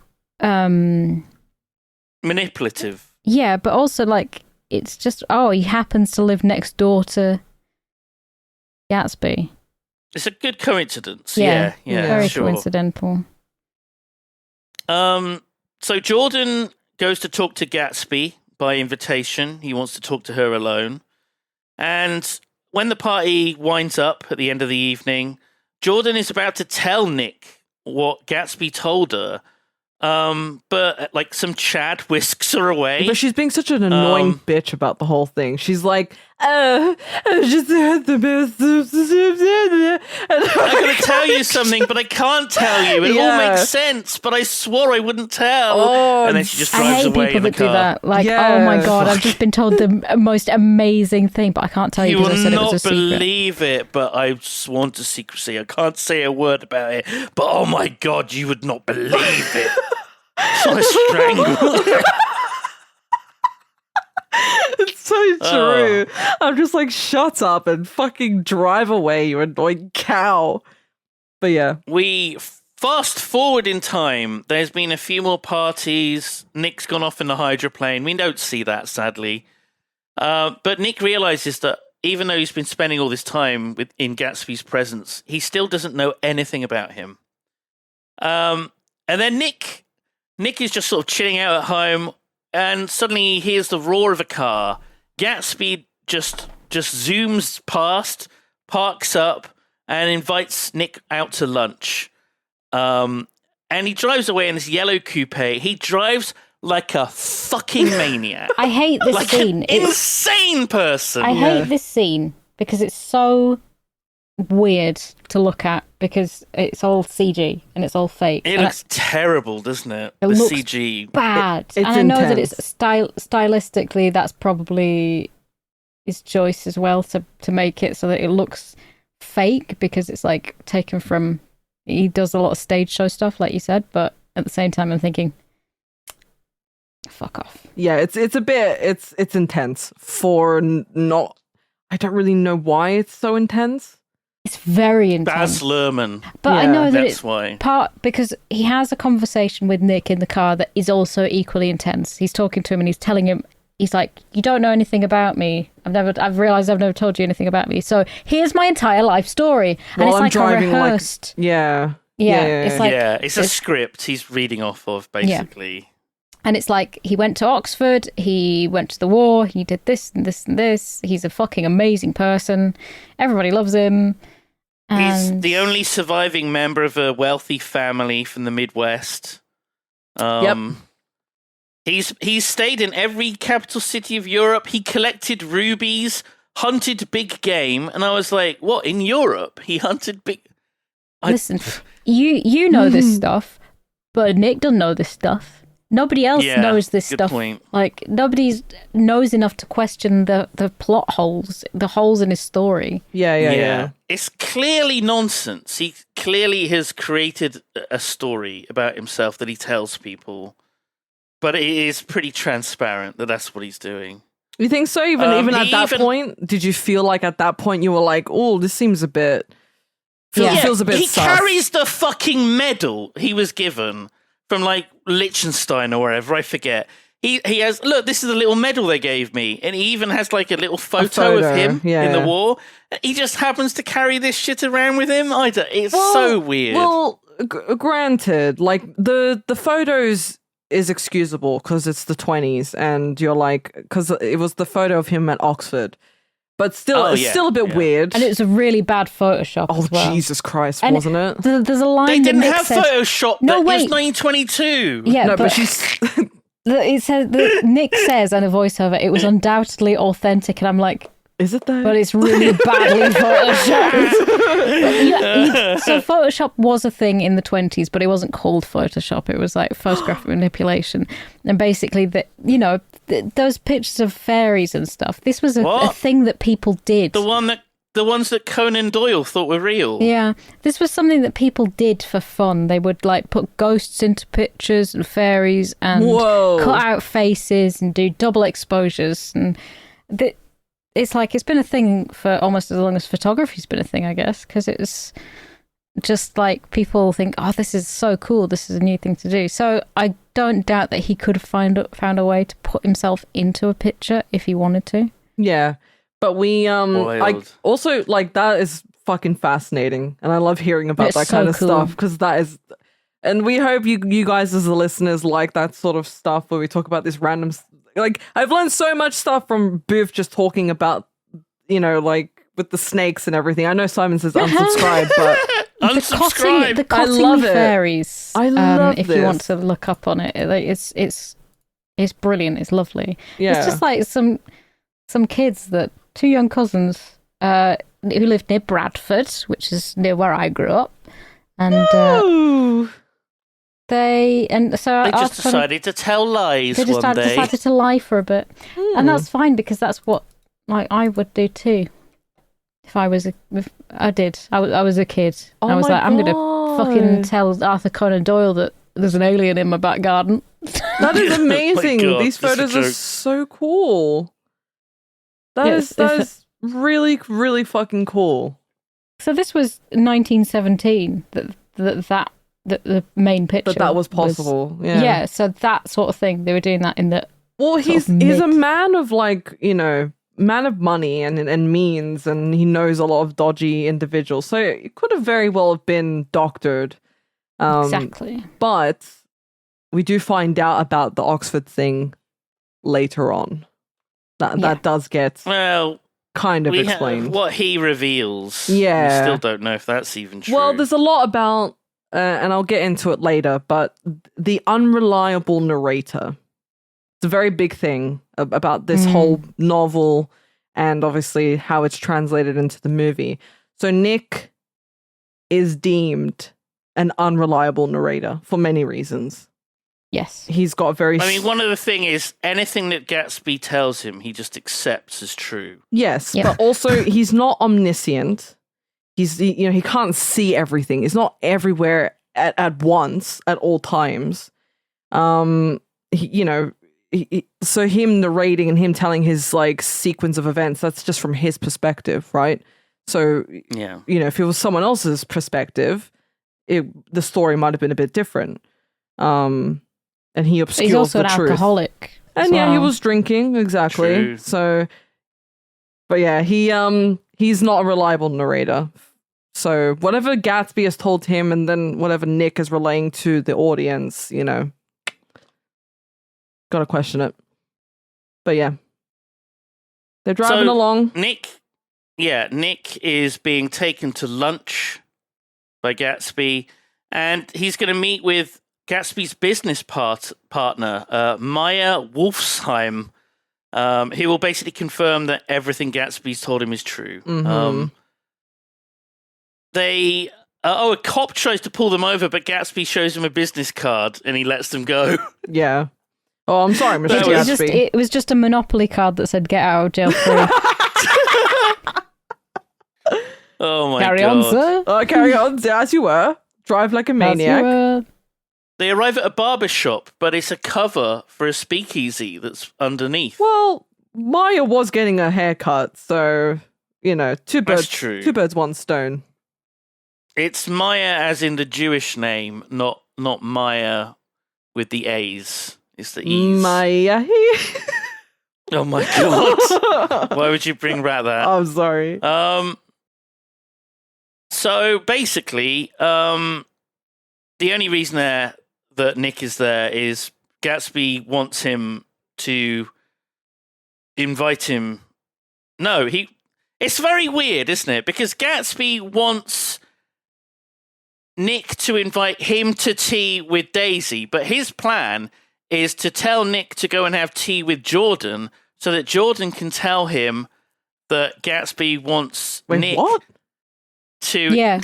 manipulative. yeah, but also like it's just he happens to live next door to Gatsby. It's a good coincidence. Yeah, Yeah, very sure. coincidental. So Jordan goes to talk to Gatsby by invitation. He wants to talk to her alone. And when the party winds up at the end of the evening, Jordan is about to tell Nick what Gatsby told her. But like some Chad whisks her away. but she's being such an annoying bitch about the whole thing. She's like, I just had the best. I'm going to tell you something, but I can't tell you. It all makes sense, but I swore I wouldn't tell. And then she just I drives hate away people in the that do car. that. Like, Yeah, oh my god, I've fuck. just been told the most amazing thing, but I can't tell you You because I will said it was a not secret. believe it, but I've sworn to secrecy. I can't say a word about it, but oh my god, you would not believe it. So I strangled. It's so true. I'm just like, shut up and fucking drive away, you annoying cow. But yeah. We fast forward in time. There's been a few more parties. Nick's gone off in the hydroplane. We don't see that, sadly. But Nick realizes that even though he's been spending all this time in Gatsby's presence, he still doesn't know anything about him. And then Nick is just sort of chilling out at home, and suddenly he hears the roar of a car. Gatsby just zooms past, parks up, and invites Nick out to lunch. And he drives away in this yellow coupe. He drives like a fucking maniac. I hate this like scene. an insane person. I hate this scene because it's so weird to look at because it's all CG and it's all fake. It And looks terrible, doesn't it? It The looks CG. bad. It's and I know that it's intense. stylistically that's probably his choice as well to make it so that it looks fake because it's like taken from he does a lot of stage show stuff like you said, but at the same time I'm thinking fuck off. Yeah, it's a bit, it's intense for not, I don't really know why it's so intense. It's very intense. Baz Luhrmann. But I Yeah, know that That's it's why. part because he has a conversation with Nick in the car that is also equally intense. He's talking to him and he's telling him, he's like, "You don't know anything about me. I've realized I've never told you anything about me. So here's my entire life story." And While it's I'm like driving, a like, rehearsed. Yeah. It's like, It's a script he's reading off of, basically. and it's like he went to Oxford, he went to the war, he did this and this and this. He's a fucking amazing person. Everybody loves him. He's And the only surviving member of a wealthy family from the Midwest. Yep. He's stayed in every capital city of Europe. He collected rubies, hunted big game, and I was like, "What, in Europe? He hunted big." listen, you know this stuff, but Nick doesn't know this stuff. Nobody else knows this good stuff. point. Like nobody knows enough to question the plot holes, the holes in his story. Yeah. It's clearly nonsense. He clearly has created a story about himself that he tells people. but it is pretty transparent that that's what he's doing. You think so? Even at that point, did you feel like at that point you were like, "Oh, this seems a bit feels a bit." He sus. carries the fucking medal he was given from like Liechtenstein or wherever, I forget. He has, look, this is the little medal they gave me, and he even has like a little photo of him in the war. He just happens to carry this shit around with him. It's so weird. Well, granted, like the photos is excusable because it's the 20s, and you're like, because it was the photo of him at Oxford. But still, it's still a bit weird. And it was a really bad Photoshop as well. Jesus Christ, and wasn't it? There's a line they didn't have said, Photoshop. No, it wait. was 1922. Yeah, no, but she's... It says Nick says on a voiceover, it was undoubtedly authentic, and I'm like, is it though? But it's really badly photoshopped. So Photoshop was a thing in the 20s, but it wasn't called Photoshop. It was like photographic manipulation, and basically those pictures of fairies and stuff. This was a thing that people did. The ones that Conan Doyle thought were real. Yeah, this was something that people did for fun. They would like put ghosts into pictures and fairies and cut out faces and do double exposures. And it's like it's been a thing for almost as long as photography's been a thing, I guess, because it's just like people think, oh, this is so cool. This is a new thing to do. So I don't doubt that he could have found a way to put himself into a picture if he wanted to. Yeah. But we like also like that is fucking fascinating, and I love hearing about that kind of stuff because that is, and we hope you guys as the listeners like that sort of stuff where we talk about this random like I've learned so much stuff from Booth just talking about like with the snakes and everything. I know Simon says unsubscribe, but unsubscribe. The cotton fairies. I love if this. You want to look up on it, it's brilliant. It's lovely. Yeah. It's just like some kids that. Two young cousins who lived near Bradford, which is near where I grew up, and they just decided to tell lies. They just decided to lie for a bit, and that's fine because that's what like I would do too. If I was I was a kid. I was like, I'm gonna fucking tell Arthur Conan Doyle that there's an alien in my back garden. That is amazing. Oh my God, these photos are so cool. That is really, really fucking cool. So this was 1917 that the main picture. But that was possible. Yeah, so that sort of thing. They were doing that in the. Well, he's a man of like, man of money and means, and he knows a lot of dodgy individuals. So it could have very well have been doctored. Exactly. But we do find out about the Oxford thing later on. That does get kind of explained. What he reveals. Yeah. We still don't know if that's even true. Well, there's a lot about, and I'll get into it later, but the unreliable narrator. It's a very big thing about this whole novel and obviously how it's translated into the movie. So Nick is deemed an unreliable narrator for many reasons. Yes. He's got very... I mean, one of the things is anything that Gatsby tells him, he just accepts as true. Yes, but also he's not omniscient. He can't see everything. He's not everywhere at once, at all times. So him narrating and him telling his like sequence of events, that's just from his perspective, right? So, if it was someone else's perspective, the story might have been a bit different. And he obscures the truth. He's also an alcoholic. And he was drinking, exactly. True. So, but yeah, he's not a reliable narrator. So whatever Gatsby has told him and then whatever Nick is relaying to the audience, gotta question it. But yeah. They're driving along. Nick is being taken to lunch by Gatsby, and he's going to meet with Gatsby's business partner, Maya Wolfsheim, who will basically confirm that everything Gatsby's told him is true. Mm-hmm. A cop tries to pull them over, but Gatsby shows him a business card and he lets them go. Yeah. Oh, I'm sorry, Mr. Gatsby. It was just a Monopoly card that said "Get out of jail free." Oh my God! Carry on, sir. Carry on as you were. Drive like a maniac. They arrive at a barber shop, but it's a cover for a speakeasy that's underneath. Well, Maya was getting a haircut, so, you know, two birds, one stone. It's Maya as in the Jewish name, not Maya with the A's. It's the E's. Maya. Oh my god. Why would you bring back that? I'm sorry. So basically, the only reason that Nick is there is Gatsby wants him to invite him. No, it's very weird, isn't it? Because Gatsby wants Nick to invite him to tea with Daisy, but his plan is to tell Nick to go and have tea with Jordan so that Jordan can tell him that Gatsby wants Nick to... Yeah.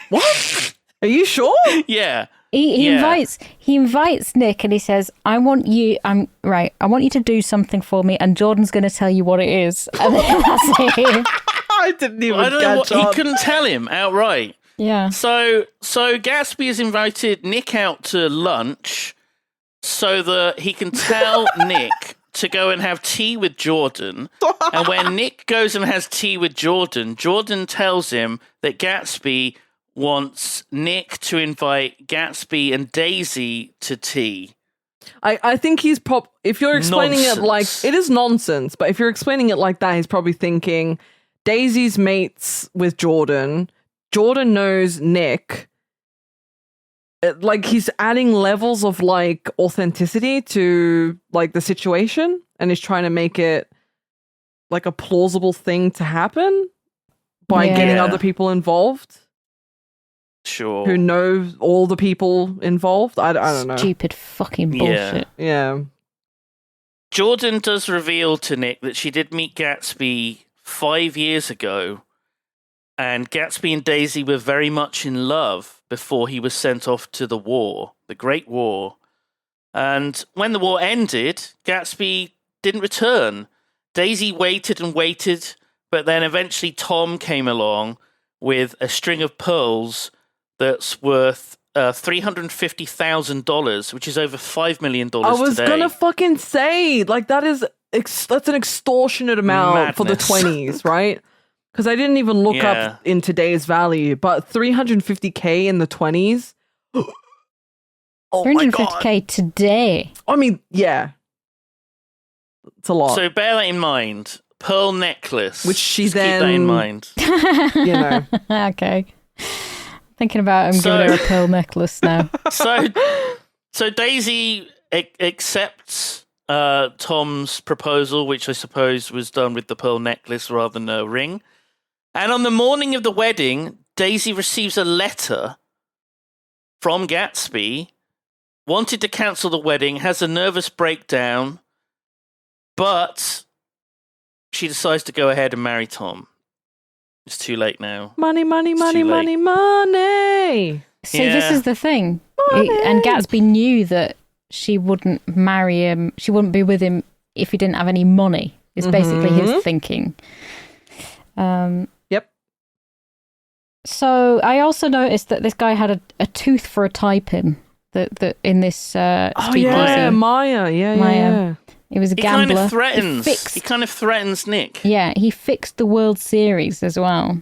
What? Are you sure? Yeah. He invites Nick and he says, I want you to do something for me and Jordan's going to tell you what it is. And then that's it. I didn't even catch on. He couldn't tell him outright. Yeah. So Gatsby has invited Nick out to lunch so that he can tell Nick to go and have tea with Jordan. And when Nick goes and has tea with Jordan, Jordan tells him that Gatsby wants Nick to invite Gatsby and Daisy to tea. I think he's if you're explaining it like it is nonsense, but if you're explaining it like that, he's probably thinking Daisy's mates with Jordan. Jordan knows Nick. Like he's adding levels of like authenticity to like the situation, and he's trying to make it like a plausible thing to happen by getting other people involved. Sure. Who know all the people involved. I don't know. Stupid fucking bullshit. Yeah. Jordan does reveal to Nick that she did meet Gatsby 5 years ago, and Gatsby and Daisy were very much in love before he was sent off to the war, the Great War. And when the war ended, Gatsby didn't return. Daisy waited and waited, but then eventually Tom came along with a string of pearls that's worth $350,000, which is over $5 million today. I was gonna fucking say, like, that's an extortionate amount for the 20s, right? Because I didn't even look up in today's value, but $350K in the 20s. Oh my god, $350K today. I mean, yeah, it's a lot. So bear that in mind. Pearl necklace, which she just then keep that in mind. You know. Okay. Thinking about giving her a pearl necklace now. So Daisy accepts Tom's proposal, which I suppose was done with the pearl necklace rather than a ring. And on the morning of the wedding, Daisy receives a letter from Gatsby, wanted to cancel the wedding, has a nervous breakdown, but she decides to go ahead and marry Tom. It's too late now. Money, money, money, money, money. See, this is the thing. And Gatsby knew that she wouldn't marry him. She wouldn't be with him if he didn't have any money. It's basically his thinking. Yep. So I also noticed that this guy had a tooth for a tie-pin that in this street Maya. Yeah. He was a gambler. He kind of threatens Nick. Yeah, he fixed the World Series as well.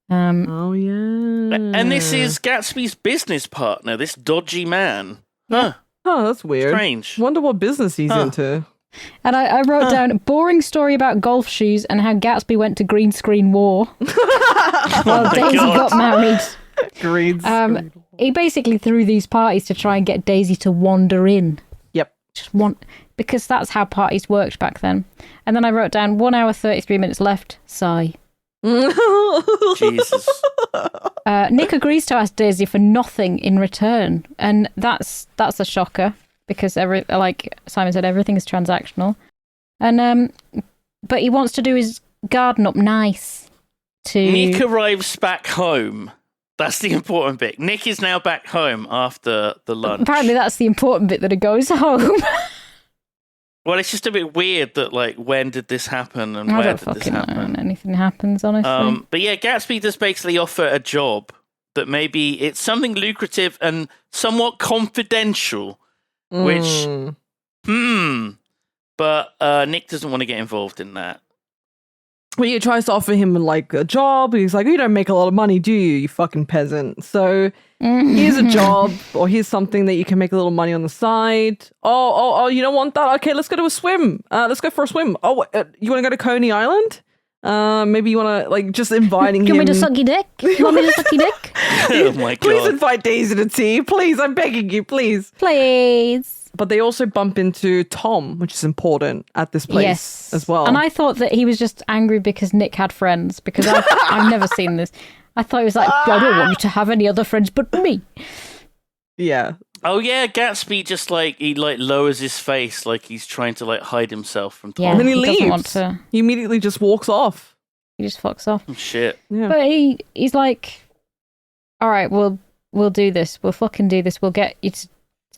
Oh, yeah. And this is Gatsby's business partner, this dodgy man. Huh. Oh, that's weird. Strange. Wonder what business he's into. And I wrote down, boring story about golf shoes and how Gatsby went to green screen war while Daisy got married. Green screen. He basically threw these parties to try and get Daisy to wander in. Yep. Because that's how parties worked back then. And then I wrote down 1 hour 33 minutes left. Sigh. Jesus. Nick agrees to ask Daisy for nothing in return, and that's a shocker because like Simon said, everything is transactional. And but he wants to do his garden up nice. Nick arrives back home. That's the important bit. Nick is now back home after the lunch. Apparently, that's the important bit, that he goes home. Well, it's just a bit weird that, like, when did this happen and where did this happen? Anything happens, honestly. But yeah, Gatsby does basically offer a job that maybe it's something lucrative and somewhat confidential, which, but Nick doesn't want to get involved in that. Well, he tries to offer him like a job. He's like, you don't make a lot of money, do you fucking peasant? So here's a job, or here's something that you can make a little money on the side. Oh, you don't want that? Okay, let's go to a swim. Let's go for a swim. Oh, you want to go to Coney Island? Maybe you want to, like, just inviting him. You want me to suck your dick? You want me to suck your dick? Oh my God. Please invite Daisy to tea. Please, I'm begging you, please. Please. But they also bump into Tom, which is important at this place as well. And I thought that he was just angry because Nick had friends, because I've never seen this. I thought he was like, I don't want you to have any other friends but me. Yeah. Oh yeah, Gatsby just he lowers his face like he's trying to hide himself from Tom. Yeah, And then he doesn't leaves. want to. He immediately just walks off. He just fucks off. Oh, shit. Yeah. But he's like, all right, we'll do this. We'll fucking do this. We'll get you to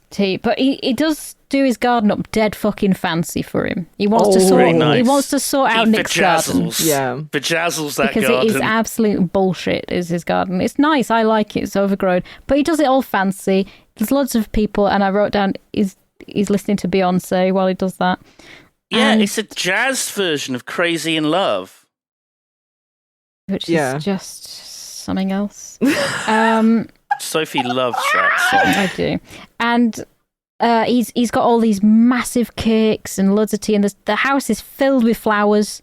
tea. But he does do his garden up dead fucking fancy for him. He wants to sort. Nice. He wants to sort out Nick's garden. Yeah. Bejazzles that because garden. it is absolute bullshit. Is his garden? It's nice. I like it. It's overgrown, but he does it all fancy. There's lots of people, and I wrote down he's listening to Beyonce while he does that. Yeah, it's a jazz version of Crazy in Love. Which is just something else. Sophie loves that song. I do. And he's got all these massive cakes and loads of tea, and the house is filled with flowers.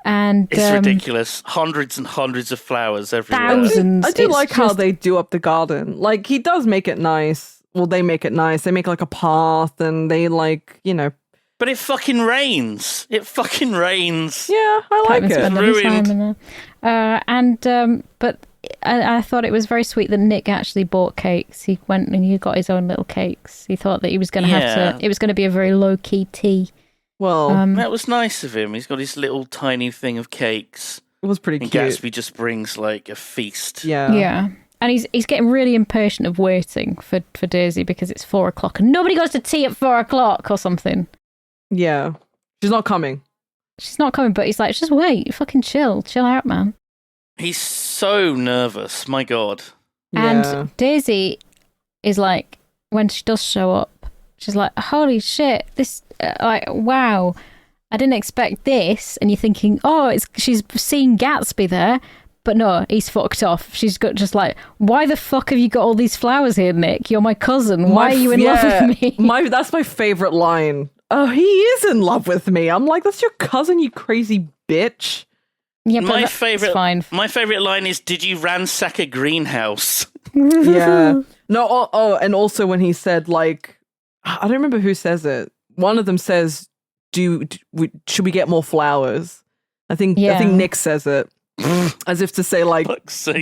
And it's ridiculous. Hundreds and hundreds of flowers everywhere. Thousands. I do like how they do up the garden. Like, he does make it nice. Well, they make it nice. They make like a path, and they But it fucking rains. It fucking rains. Yeah, I like it. Spend any time in there. But I thought it was very sweet that Nick actually bought cakes. He went and he got his own little cakes. He thought that he was going to have to. It was going to be a very low key tea. Well, that was nice of him. He's got his little tiny thing of cakes. It was pretty cute. And Gatsby just brings like a feast. Yeah. Yeah. And he's getting really impatient of waiting for Daisy because it's 4:00 and nobody goes to tea at 4:00 or something. Yeah. She's not coming. She's not coming, but he's like, just wait, fucking chill out, man. He's so nervous. My God. And Daisy is like, when she does show up, she's like, holy shit, this, wow, I didn't expect this. And you're thinking, she's seeing Gatsby there. But no, he's fucked off. She's got just like, why the fuck have you got all these flowers here, Nick? You're my cousin. Why are you in love with me? That's my favorite line. Oh, he is in love with me. I'm like, that's your cousin, you crazy bitch. Yeah, but my favorite line is, did you ransack a greenhouse? Yeah. No, and also when he said, like, I don't remember who says it. One of them says, should we get more flowers? I think Nick says it. As if to say, like,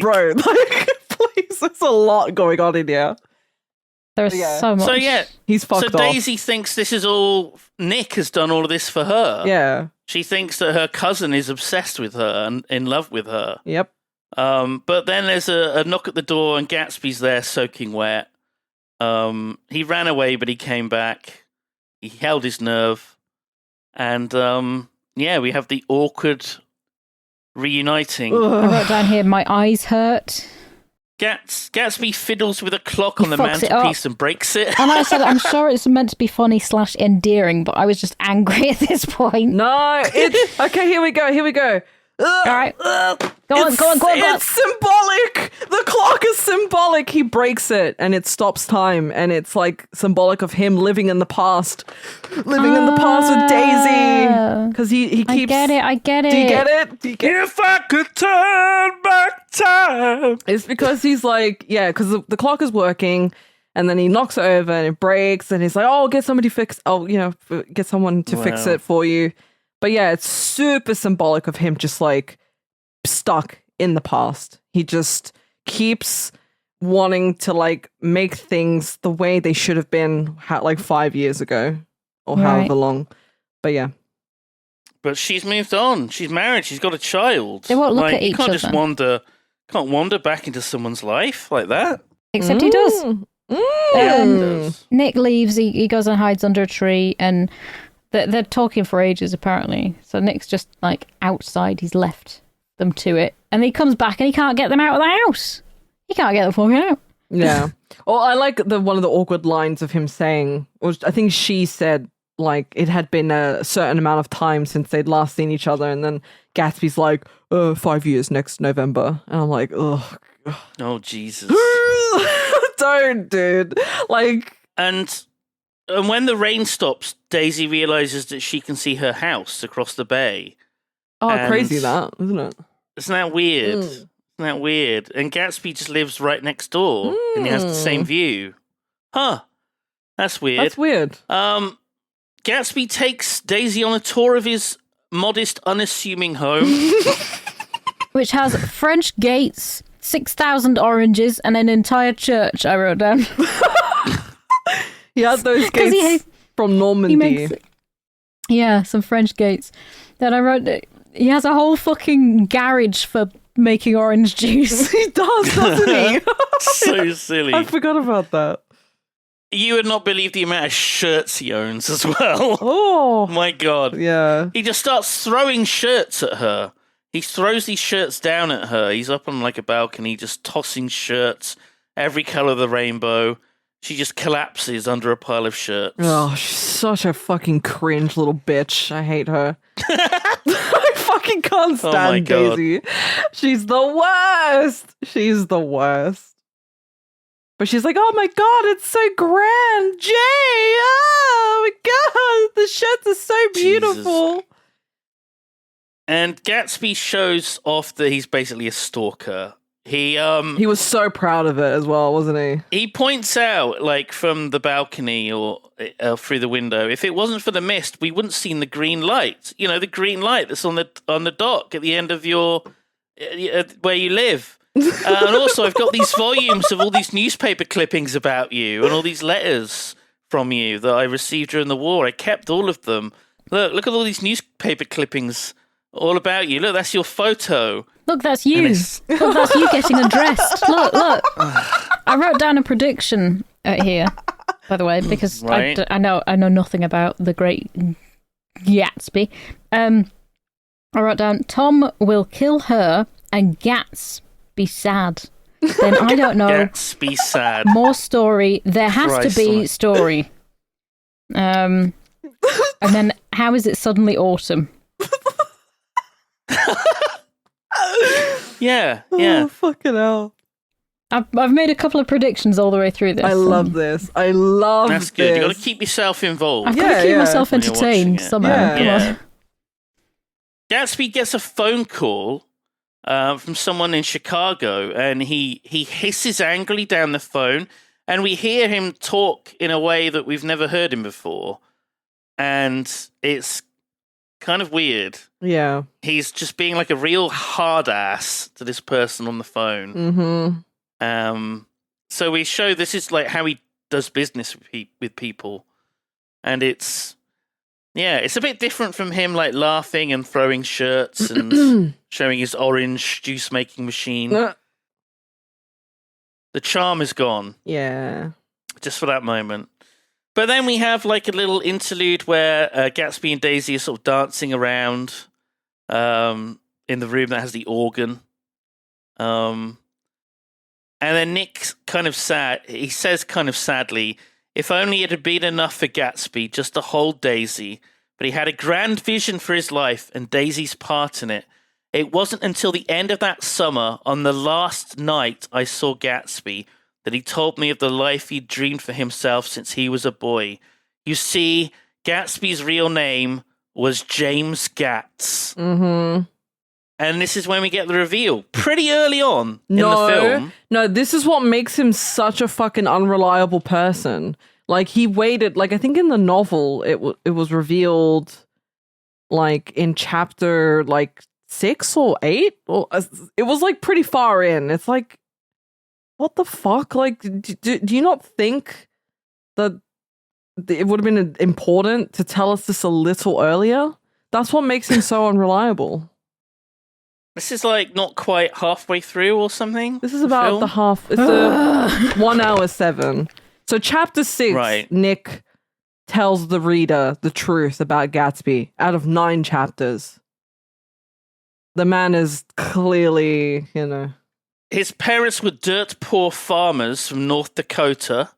bro, like, please, there's a lot going on in here. There's so much. So yeah, he's fucked off. So Daisy thinks this is all, Nick has done all of this for her. Yeah. She thinks that her cousin is obsessed with her and in love with her. Yep. But then there's a knock at the door and Gatsby's there soaking wet. He ran away, but he came back. He held his nerve. And we have the awkward reuniting. I wrote down here, my eyes hurt. Gatsby fiddles with a clock on the mantelpiece and breaks it. And I said, I'm sure it's meant to be funny / endearing, but I was just angry at this point. No, okay, here we go. All right. Go on. It's symbolic. The clock is symbolic. He breaks it and it stops time. And it's like symbolic of him living in the past. Living in the past with Daisy. Because he keeps... I get it. Do you get it? If I could turn back time. It's because he's like, because the clock is working. And then he knocks it over and it breaks. And he's like, get someone to fix it for you. But yeah, it's super symbolic of him just like stuck in the past. He just keeps wanting to like make things the way they should have been like 5 years ago or however long. But yeah. But she's moved on. She's married. She's got a child. They won't look at each other. Can't wander back into someone's life like that. Except he does. Nick leaves. He goes and hides under a tree and... They're talking for ages, apparently. So Nick's just, like, outside. He's left them to it. And he comes back and he can't get them out of the house. He can't get them fucking out. Yeah. Well, I like one of the awkward lines of him saying, or I think she said, like, it had been a certain amount of time since they'd last seen each other, and then Gatsby's like, 5 years next November. And I'm like, ugh. Oh, Jesus. Don't, dude. Like... And when the rain stops, Daisy realizes that she can see her house across the bay. Oh, And crazy that, isn't it? Isn't that weird? Isn't that weird? And Gatsby just lives right next door, and he has the same view. Huh. That's weird. That's weird. Gatsby takes Daisy on a tour of his modest, unassuming home. Which has French gates, 6,000 oranges, and an entire church, I wrote down. He has those gates from Normandy. Yeah, some French gates. Then I wrote that he has a whole fucking garage for making orange juice. He does, doesn't he? So silly. I forgot about that. You would not believe the amount of shirts he owns as well. Oh. My God. Yeah. He just starts throwing shirts at her. He throws these shirts down at her. He's up on like a balcony just tossing shirts, every colour of the rainbow. She just collapses under a pile of shirts. Oh, she's such a fucking cringe little bitch. I hate her. I fucking can't stand Daisy. She's the worst. She's the worst. But she's like, oh my God, it's so grand. Jay, oh my God, the shirts are so beautiful. Jesus. And Gatsby shows off that he's basically a stalker. He was so proud of it as well, wasn't he? He points out, like, from the balcony or through the window, if it wasn't for the mist, we wouldn't have seen the green light. You know, the green light that's on the dock at the end of your where you live. And also, I've got these volumes of all these newspaper clippings about you and all these letters from you that I received during the war. I kept all of them. Look at all these newspaper clippings all about you. Look, that's your photo. Look, that's you. Look, that's you getting undressed. Look. I wrote down a prediction here, by the way, because right. I know nothing about the great Gatsby. I wrote down, Tom will kill her and Gats be sad. Then I don't know. Gats be sad. More story. There has to be story. And then how is it suddenly autumn? Yeah. Oh, fucking hell. I've made a couple of predictions all the way through this. I love this. I love That's good. You got to keep yourself involved. I've got to keep myself when you're entertained watching it. somehow. Yeah. Gatsby gets a phone call from someone in Chicago, and he hisses angrily down the phone, and we hear him talk in a way that we've never heard him before, and it's kind of weird. Yeah. He's just being like a real hard ass to this person on the phone. Mm-hmm. So we show this is like how he does business with people, and it's a bit different from him like laughing and throwing shirts and showing his orange juice making machine. The charm is gone. Yeah. Just for that moment. But then we have like a little interlude where Gatsby and Daisy are sort of dancing around in the room that has the organ. And then Nick's kind of sad. He says kind of sadly, if only it had been enough for Gatsby just to hold Daisy, but he had a grand vision for his life and Daisy's part in it. It wasn't until the end of that summer, on the last night I saw Gatsby, that he told me of the life he'd dreamed for himself since he was a boy. You see, Gatsby's real name was James Gats. Mm-hmm. And this is when we get the reveal, pretty early on in the film. No, this is what makes him such a fucking unreliable person. Like, he waited, like, I think in the novel, it was revealed, like, in chapter, like, 6 or 8? Or, it was, like, pretty far in. It's like, what the fuck? Like, do you not think that it would have been important to tell us this a little earlier? That's what makes him so unreliable. This is like not quite halfway through or something. This is about the half. It's a 1 hour 7. So chapter 6, right. Nick tells the reader the truth about Gatsby out of 9 chapters. The man is clearly, his parents were dirt poor farmers from North Dakota.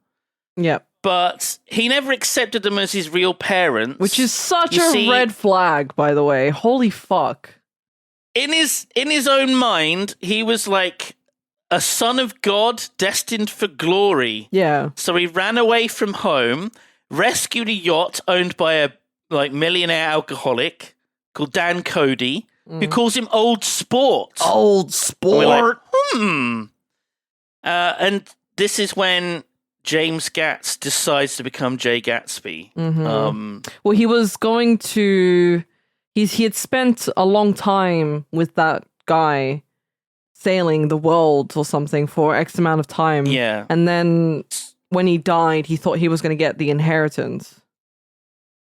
Yep. But he never accepted them as his real parents. Which is such a red flag, by the way. Holy fuck. In his own mind, he was like a son of God destined for glory. Yeah. So he ran away from home, rescued a yacht owned by a millionaire alcoholic called Dan Cody, who calls him Old Sport. Old Sport. And this is when James Gatz decides to become Jay Gatsby. Well, he was going to... He had spent a long time with that guy sailing the world or something for X amount of time. Yeah. And then when he died, he thought he was going to get the inheritance.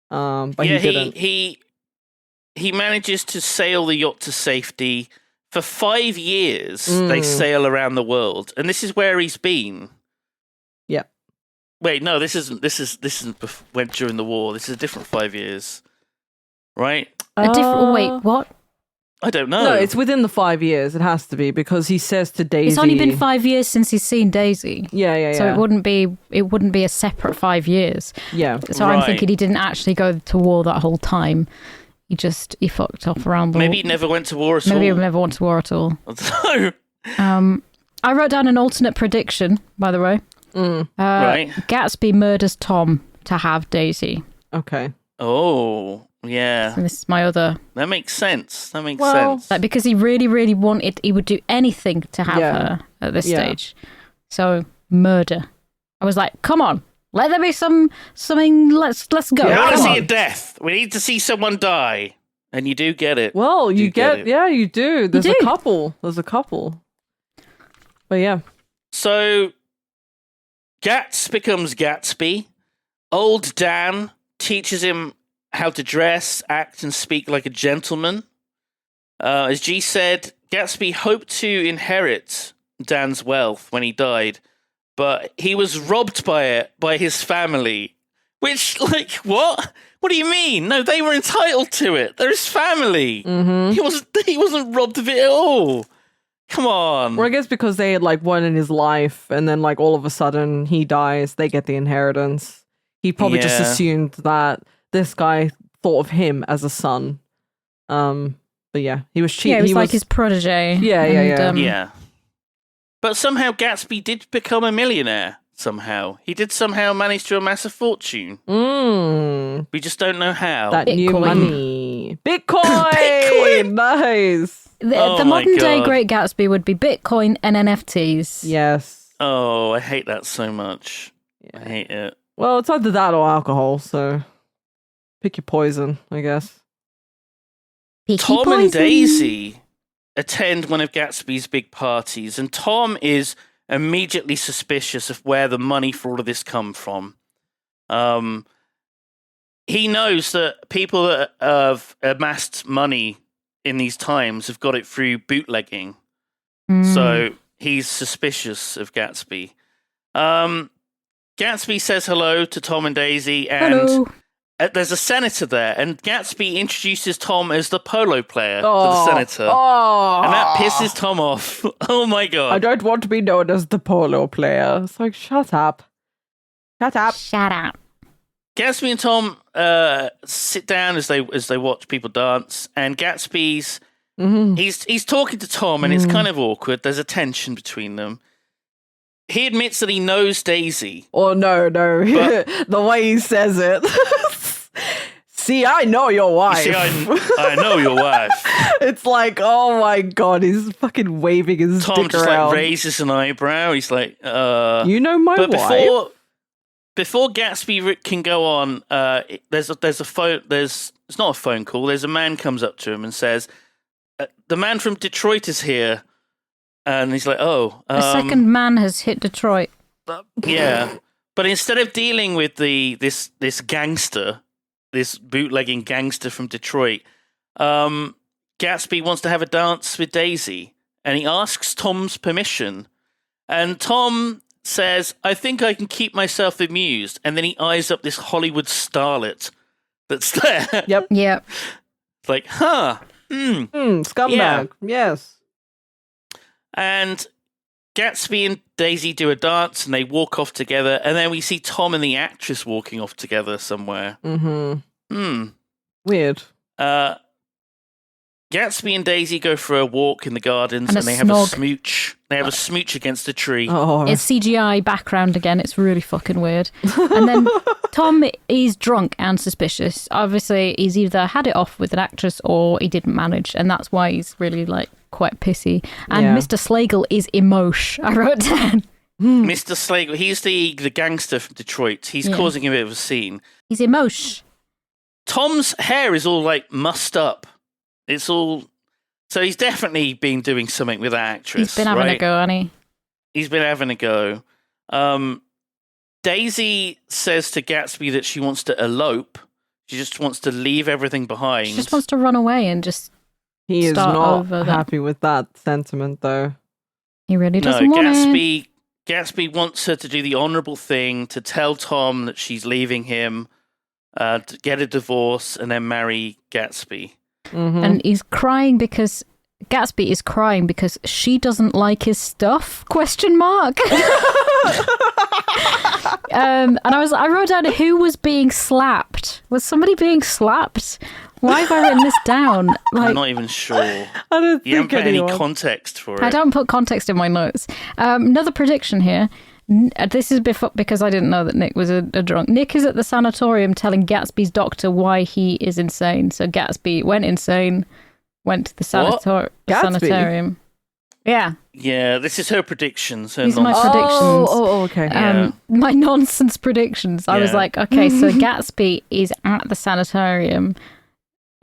But he didn't. He manages to sail the yacht to safety. For 5 years, they sail around the world. And this is where he's been. Yeah. Wait, no, this isn't went during the war. This is a different 5 years. Right? Wait, what? I don't know. No, it's within the 5 years. It has to be because he says to Daisy. It's only been 5 years since he's seen Daisy. Yeah. So it wouldn't be a separate 5 years. Yeah. So I'm thinking he didn't actually go to war that whole time. He fucked off around the Maybe he never went to war at all. Maybe he never went to war at all. No. I wrote down an alternate prediction, by the way. Right. Gatsby murders Tom to have Daisy. Okay. Oh, yeah. And this is my other... That makes sense. Sense. Like, because he really, really wanted... He would do anything to have her at this stage. So, murder. I was like, come on. Let there be something... Let's go. I want to Come see on. a death. We need to see someone die. And you do get it. Well, you get it. yeah, you do. There's do. a couple. But yeah. So, Gats becomes Gatsby. Old Dan teaches him how to dress, act, and speak like a gentleman. As G said, Gatsby hoped to inherit Dan's wealth when he died, but he was robbed by his family. Which, like, what? What do you mean? No, they were entitled to it. They're his family. He wasn't robbed of it at all. Come on. Well, I guess because they had like won in his life, and then like all of a sudden he dies, they get the inheritance. He probably just assumed that this guy thought of him as a son. But yeah, he was cheap. Yeah, he was like his protege. Yeah. But somehow Gatsby did become a millionaire. Somehow. He did somehow manage to amass a fortune. We just don't know how. That Bitcoin. new money. Bitcoin! Nice! The modern day Great Gatsby would be Bitcoin and NFTs. Yes. Oh, I hate that so much. I hate it. Well, it's either that or alcohol, so pick your poison, I guess. Tom and Daisy attend one of Gatsby's big parties, and Tom is immediately suspicious of where the money for all of this come from. He knows that people that have amassed money in these times have got it through bootlegging. So he's suspicious of Gatsby. Gatsby says hello to Tom and Daisy, and there's a senator there, and Gatsby introduces Tom as the polo player to the senator. And that pisses Tom off. Oh my god. I don't want to be known as the polo player. It's like, shut up. Shut up. Shut up. Gatsby and Tom sit down as they watch people dance, and Gatsby's he's talking to Tom, and it's kind of awkward. There's a tension between them. He admits that he knows Daisy. Oh, no. The way he says it. See, I know your wife. You see, I know your wife. It's like, oh my god, he's fucking waving his Tom dick just around. like raises an eyebrow. He's like, you know my wife. Before Gatsby can go on, there's a phone. It's not a phone call. There's a man comes up to him and says, "The man from Detroit is here," and he's like, "Oh, a second man has hit Detroit." Yeah, but instead of dealing with this gangster, this bootlegging gangster from Detroit, Gatsby wants to have a dance with Daisy, and he asks Tom's permission, and Tom says, "I think I can keep myself amused," and then he eyes up this Hollywood starlet that's there. Yep. It's like, scumbag. Yeah. Yes. And Gatsby and Daisy do a dance and they walk off together, and then we see Tom and the actress walking off together somewhere. Weird. Gatsby and Daisy go for a walk in the gardens and they have a smooch. They have a smooch against a tree. Oh. It's CGI background again. It's really fucking weird. And then Tom is drunk and suspicious. Obviously, he's either had it off with an actress or he didn't manage, and that's why he's really like quite pissy. And Mr. Slagle is emosh. I wrote down. Mr. Slagle, he's the gangster from Detroit. He's causing a bit of a scene. He's emosh. Tom's hair is all like mussed up. It's all... So he's definitely been doing something with that actress. He's been having a go, hasn't he? He's been having a go. Daisy says to Gatsby that she wants to elope. She just wants to leave everything behind. She just wants to run away and just He is start not over happy with that sentiment, though. He really doesn't want it. Gatsby wants her to do the honourable thing, to tell Tom that she's leaving him, to get a divorce, and then marry Gatsby. And he's crying because Gatsby is crying because she doesn't like his stuff? ? And I wrote down who was being slapped. Was somebody being slapped? Why have I written this down? Like, I'm not even sure. I don't You haven't think put any anyone. context for it. I don't put context in my notes. Another prediction here. This is because I didn't know that Nick was a drunk. Nick is at the sanatorium telling Gatsby's doctor why he is insane. So Gatsby went insane, went to the sanitarium. Yeah. Yeah, this is her predictions. These are my predictions. Oh, okay. My nonsense predictions. I was like, okay, so Gatsby is at the sanitarium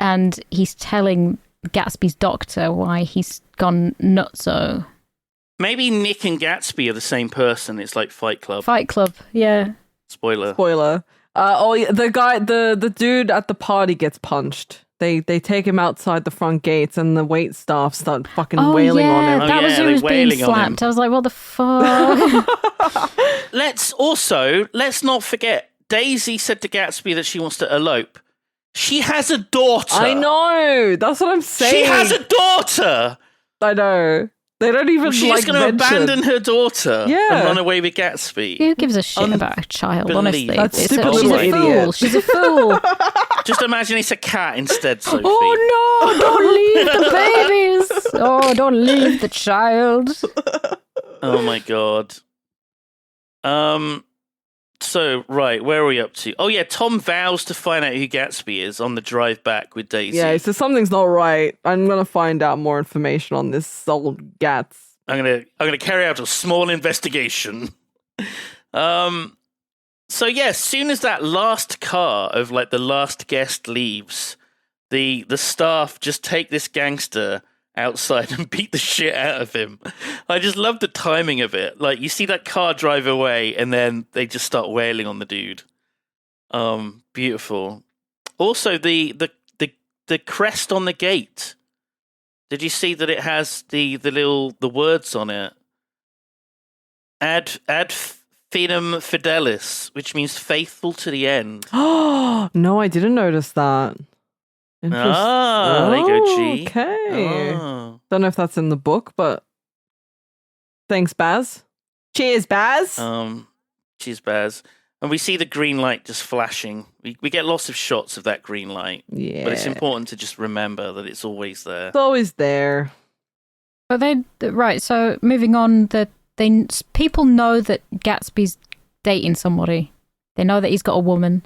and he's telling Gatsby's doctor why he's gone nutso. Maybe Nick and Gatsby are the same person. It's like Fight Club. Fight Club, yeah. Spoiler. The dude at the party gets punched. They take him outside the front gates, and the wait staff start fucking wailing on him. That was who was being slapped. I was like, what the fuck? Let's not forget, Daisy said to Gatsby that she wants to elope. She has a daughter. I know. That's what I'm saying. She has a daughter. I know. They don't even She's going to abandon her daughter and run away with Gatsby. Who gives a shit about a child, honestly? That stupid She's little a fool. idiot. She's a fool. Just imagine it's a cat instead, Sophie. Oh no, don't leave the babies. Oh, don't leave the child. Oh my god. So, right, where are we up to? Oh yeah, Tom vows to find out who Gatsby is on the drive back with Daisy. Yeah, so something's not right. I'm gonna find out more information on this old Gats. I'm gonna carry out a small investigation. So yeah, as soon as that last car of like the last guest leaves, the staff just take this gangster outside and beat the shit out of him. I just love the timing of it. Like, you see that car drive away and then they just start wailing on the dude. Beautiful. Also, the crest on the gate. Did you see that it has the words on it? Ad finem fidelis, which means faithful to the end. Oh no, I didn't notice that. There you go, G. Okay. Don't know if that's in the book, but thanks, Baz. Cheers, Baz. Cheers, Baz. And we see the green light just flashing. We get lots of shots of that green light. Yeah. But it's important to just remember that it's always there. It's always there. But right, so moving on, people know that Gatsby's dating somebody. They know that he's got a woman.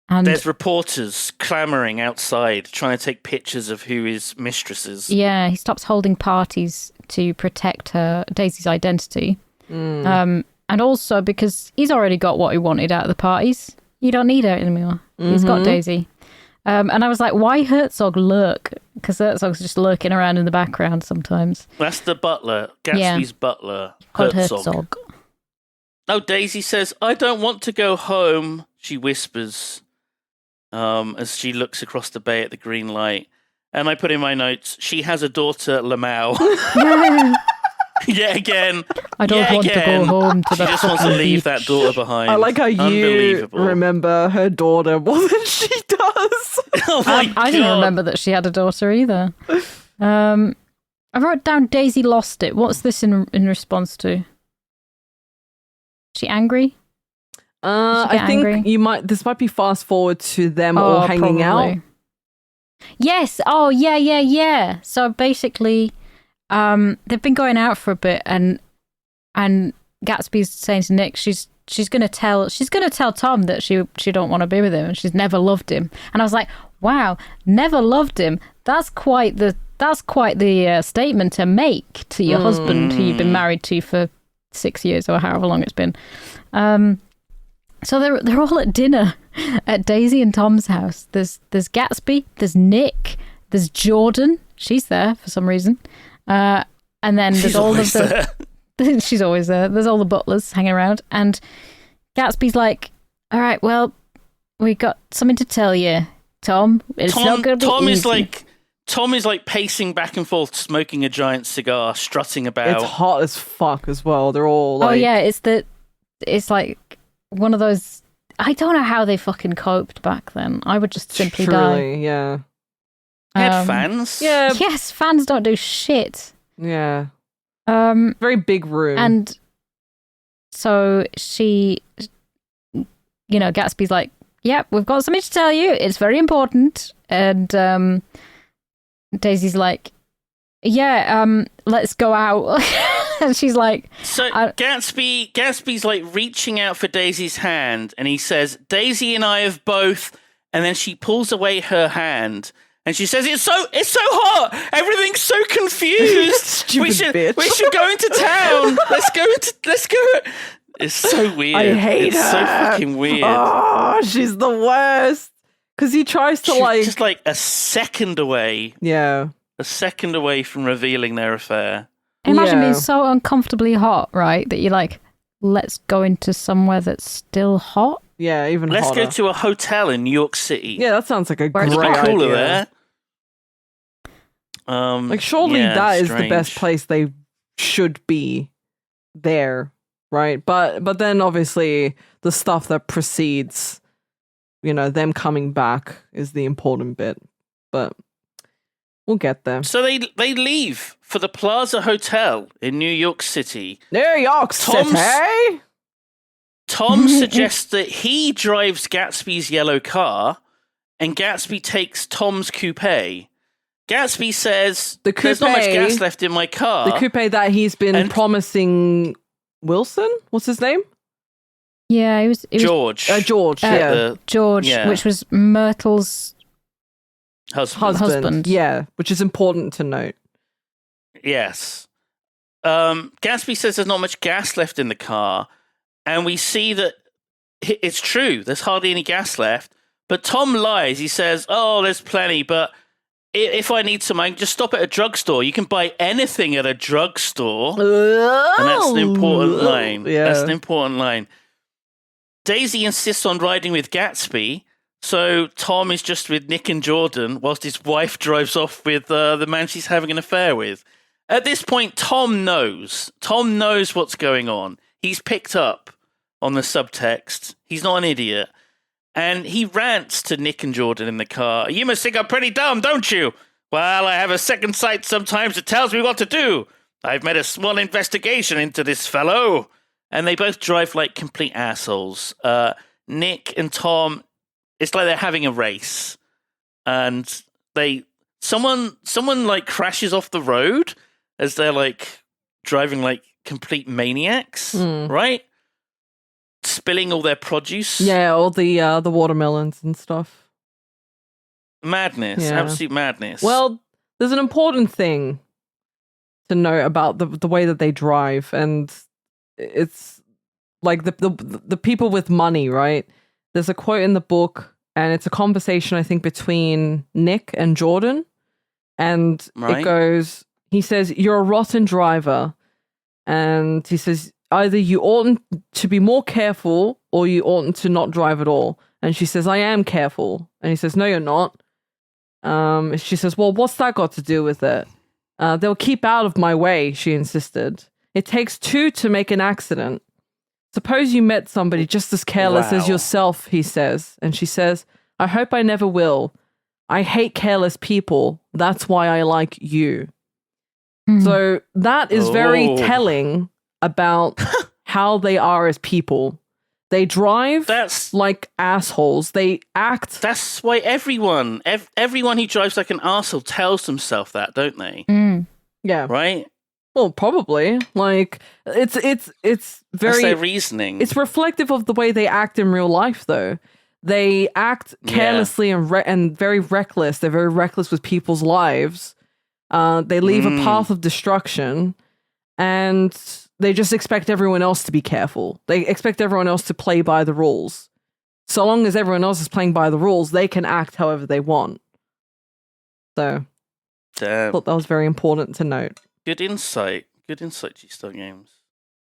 And there's reporters clamoring outside, trying to take pictures of who his mistress is. Yeah, he stops holding parties to protect Daisy's identity. And also because he's already got what he wanted out of the parties. You don't need her anymore. He's got Daisy. And I was like, why Herzog lurk? Because Herzog's just lurking around in the background sometimes. That's the butler, Gatsby's butler, Herzog. Oh, Daisy says, I don't want to go home, she whispers. As she looks across the bay at the green light. And I put in my notes, she has a daughter, Lamau. Yet again. I don't want to go home to the She just wants to leave that daughter behind. I like how you remember her daughter more than she does. Oh my God. I didn't remember that she had a daughter either. I wrote down Daisy lost it. What's this in response to? Is she angry? I think angry? This might be fast forward to them all hanging out. Yes. Oh, yeah. So basically, they've been going out for a bit, and Gatsby's saying to Nick, she's gonna tell Tom that she don't want to be with him, and she's never loved him. And I was like, wow, never loved him. That's quite the statement to make to your husband who you've been married to for 6 years or however long it's been. So they're all at dinner at Daisy and Tom's house. There's Gatsby, there's Nick, there's Jordan. She's there for some reason. And then there's all of the she's always there. There's all the butlers hanging around, and Gatsby's like, "All right, well, we got something to tell you, Tom. It's not going to be easy." Tom is like pacing back and forth, smoking a giant cigar, strutting about. It's hot as fuck as well. They're all like, oh yeah, it's like one of those. I don't know how they fucking coped back then. I would just simply die. Yeah. They had fans. Yeah. Yes, fans don't do shit. Yeah. Very big room. And so Gatsby's like, "Yep, we've got something to tell you. It's very important." And Daisy's like, "Yeah, let's go out." And she's like, so Gatsby's like reaching out for Daisy's hand, and he says, "Daisy and I have both," and then she pulls away her hand. And she says, it's so hot. Everything's so confused. we should go into town. Let's go. It's so weird. I hate her. It's so fucking weird. Oh, she's the worst. Because he tries to she's just like a second away. Yeah. A second away from revealing their affair. Imagine being so uncomfortably hot, right? That you're like, let's go into somewhere that's still hot. Yeah, even Let's hotter. go to a hotel in New York City. Yeah, that sounds like a great cooler idea. There. Surely that is strange. the best place they should be there, right? But then obviously the stuff that precedes, them coming back is the important bit. But we'll get there. So they leave for the Plaza Hotel in New York City. New York City. Tom suggests that he drives Gatsby's yellow car, and Gatsby takes Tom's coupe. Gatsby says, "There's not much gas left in my car." The coupe that he's been promising Wilson? What's his name? Yeah, it was George. George, George, which was Myrtle's husband. Yeah, which is important to note. Yes. Gatsby says there's not much gas left in the car, and we see that it's true. There's hardly any gas left. But Tom lies. He says, "Oh, there's plenty, but if I need some, I can just stop at a drugstore. You can buy anything at a drugstore." And that's an important line. Yeah. That's an important line. Daisy insists on riding with Gatsby, so Tom is just with Nick and Jordan, whilst his wife drives off with the man she's having an affair with. At this point, Tom knows. Tom knows what's going on. He's picked up on the subtext. He's not an idiot. And he rants to Nick and Jordan in the car. "You must think I'm pretty dumb, don't you? Well, I have a second sight sometimes that tells me what to do. I've made a small investigation into this fellow." And they both drive like complete assholes. Nick and Tom, it's like they're having a race. And someone like crashes off the road as they're like driving like complete maniacs, right? Spilling all their produce. Yeah, all the watermelons and stuff. Madness, absolute madness. Well, there's an important thing to note about the way that they drive, and it's like the people with money, right? There's a quote in the book, and it's a conversation, I think, between Nick and Jordan, and it goes, he says, "You're a rotten driver," and he says, "Either you oughtn't to be more careful or you oughtn't to not drive at all." And she says, "I am careful." And he says, "No, you're not." She says, "Well, what's that got to do with it?" "They'll keep out of my way," she insisted. "It takes two to make an accident. Suppose you met somebody just as careless as yourself," he says. And she says, "I hope I never will. I hate careless people. That's why I like you." So that is very Oh. telling about how they are as people. They drive like assholes. They act. That's why everyone who drives like an arsehole tells themselves that, don't they? Yeah. Right? Well, probably. Like it's That's very their reasoning. It's reflective of the way they act in real life, though. They act carelessly and very reckless. They're very reckless with people's lives. They leave a path of destruction, and they just expect everyone else to be careful. They expect everyone else to play by the rules. So long as everyone else is playing by the rules, they can act however they want. So, I thought that was very important to note. Good insight. Good insight, G-Star Games.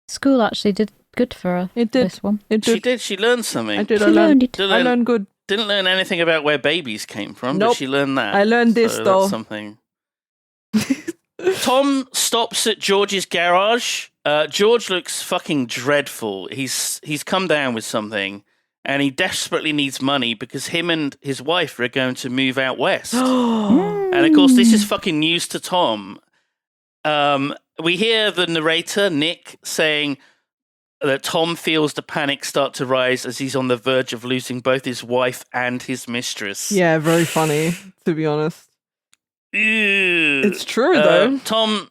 School actually did good for her. It did. This one. It did. She did. She learned something. I did. She learned it. I learned good. Didn't learn anything about where babies came from, Nope. but she learned that. I learned this, So though. That's something. Tom stops at George's garage. George looks fucking dreadful. He's come down with something, and he desperately needs money because him and his wife are going to move out west. And of course, this is fucking news to Tom. We hear the narrator, Nick, saying that Tom feels the panic start to rise as he's on the verge of losing both his wife and his mistress. Yeah, very funny, to be honest. Ew. It's true, though. Tom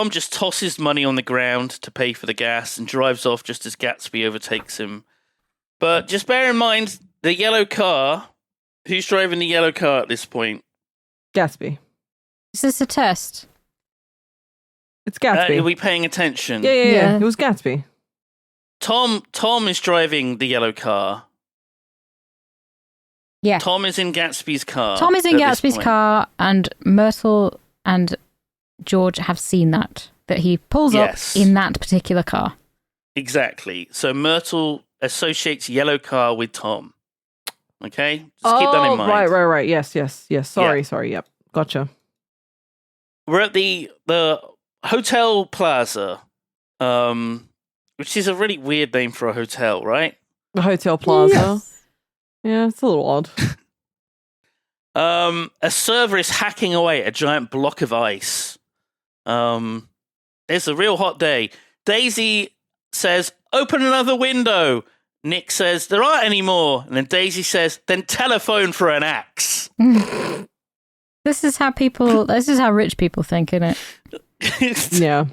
just tosses money on the ground to pay for the gas and drives off just as Gatsby overtakes him. But just bear in mind, the yellow car, who's driving the yellow car at this point? Gatsby. Is this a test? It's Gatsby. Are we paying attention? Yeah. It was Gatsby. Tom is driving the yellow car. Yeah. Tom is in Gatsby's car. Tom is in at this Gatsby's point. car, and Myrtle and George have seen that he pulls Yes. up in that particular car. Exactly. So Myrtle associates yellow car with Tom. Okay? Just keep that in mind. Right. Yes. Sorry. Yep. Gotcha. We're at the Hotel Plaza, which is a really weird name for a hotel, right? The Hotel Plaza. Yes. Yeah, it's a little odd. A server is hacking away at a giant block of ice. It's a real hot day. Daisy says, "Open another window." Nick says, "There aren't any more." And then Daisy says, "Then telephone for an axe." This is how rich people think, isn't it? Yeah.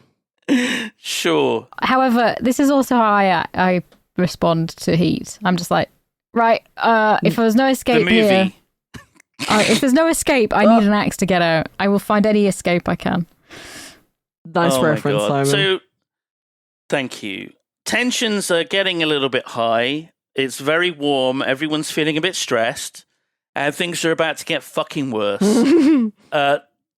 Sure. However, this is also how I respond to heat. I'm just like, right, if there was no The escape movie. here, if there's no escape, I need an axe to get out. I will find any escape I can. Nice Oh my reference, God. Simon. So, thank you. Tensions are getting a little bit high. It's very warm. Everyone's feeling a bit stressed. And things are about to get fucking worse.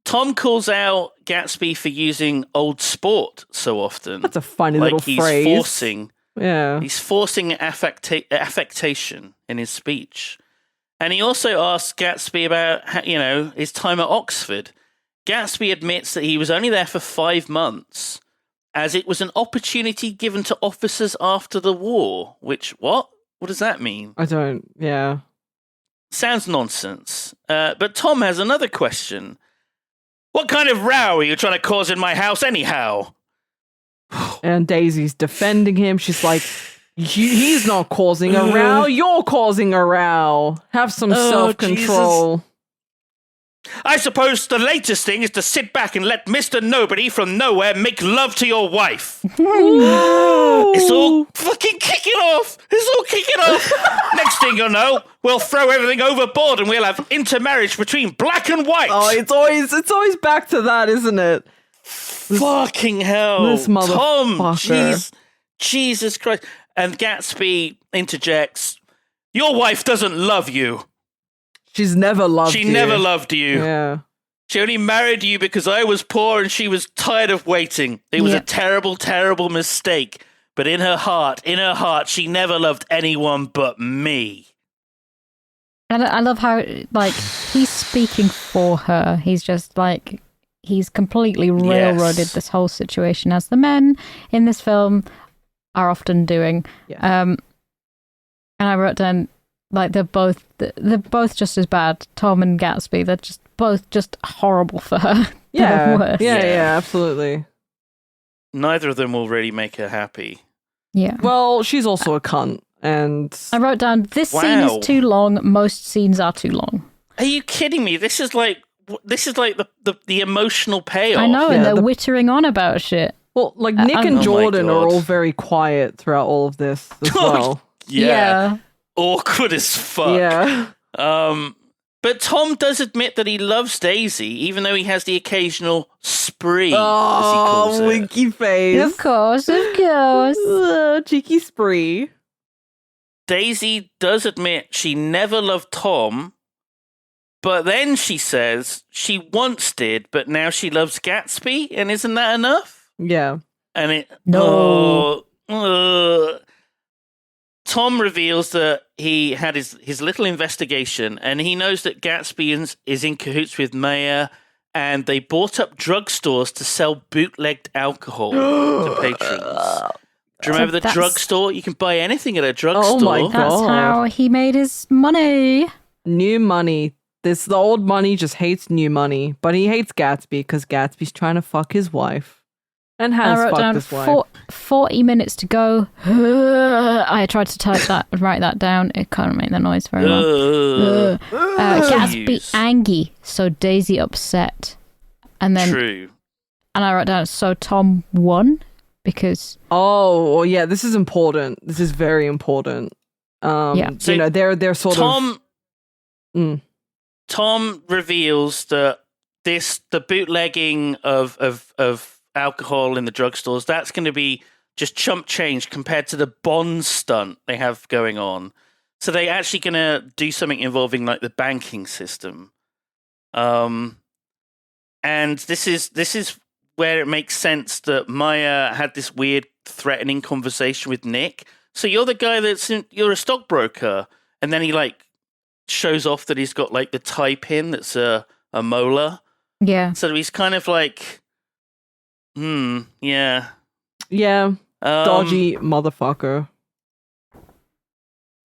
Tom calls out Gatsby for using old sport so often. That's a funny like little he's phrase. He's forcing affectation in his speech. And he also asks Gatsby about, his time at Oxford. Gatsby admits that he was only there for 5 months, as it was an opportunity given to officers after the war. Which, what? What does that mean? Yeah. Sounds nonsense. But Tom has another question. What kind of row are you trying to cause in my house anyhow? And Daisy's defending him. She's like, he's not causing a row. You're causing a row. Have some self-control. I suppose the latest thing is to sit back and let Mr. Nobody from nowhere make love to your wife. It's all fucking kicking off. Next thing you'll know, we'll throw everything overboard and we'll have intermarriage between black and white. Oh, it's always back to that, isn't it? Fucking hell. This motherfucker. Tom, Jesus Christ. And Gatsby interjects, your wife doesn't love you. She's never loved you. She never loved you. Yeah. She only married you because I was poor and she was tired of waiting. It was a terrible, terrible mistake. But in her heart, she never loved anyone but me. And I love how, he's speaking for her. He's just he's completely railroaded this whole situation, as the men in this film are often doing. Yes. And I wrote down, they're both just as bad. Tom and Gatsby, they're just both just horrible for her. Yeah, worse. yeah, absolutely. Neither of them will really make her happy. Yeah. Well, she's also a cunt, and I wrote down, this scene is too long. Most scenes are too long. Are you kidding me? This is like the emotional payoff. I know, and Yeah, they're wittering on about shit. well, like Nick and Oh my Jordan are God. all very quiet throughout all of this as well. Yeah. Awkward as fuck. Yeah. But Tom does admit that he loves Daisy, even though he has the occasional spree, as he Oh, calls it. winky face. Of course. Cheeky spree. Daisy does admit she never loved Tom, but then she says she once did, but now she loves Gatsby, and isn't that enough? Yeah. And it No. Tom reveals that he had his little investigation, and he knows that Gatsby is in cahoots with Maya, and they bought up drugstores to sell bootlegged alcohol to patrons. Do you remember the that's- drugstore? You can buy anything at a drugstore. Oh my That's God. how he made his money. New money. The old money just hates new money, but he hates Gatsby because Gatsby's trying to fuck his wife. And I has wrote fucked down his wife. 40 minutes to go. I tried to write that down. It can't make the noise very well. Gatsby Use. angry, so Daisy upset. And then, True. and I wrote down, so Tom won because Oh, well, yeah, this is important. This is very important. Yeah. So you know, they're sort Tom of. Mm. Tom reveals that the bootlegging of alcohol in the drugstores, that's going to be just chump change compared to the Bond stunt they have going on. So they're actually going to do something involving like the banking system. And this is where it makes sense that Maya had this weird threatening conversation with Nick. So you're the guy you're a stockbroker, and then he like shows off that he's got like the tie pin that's a molar. yeah, So he's kind of like, yeah. Yeah, dodgy motherfucker.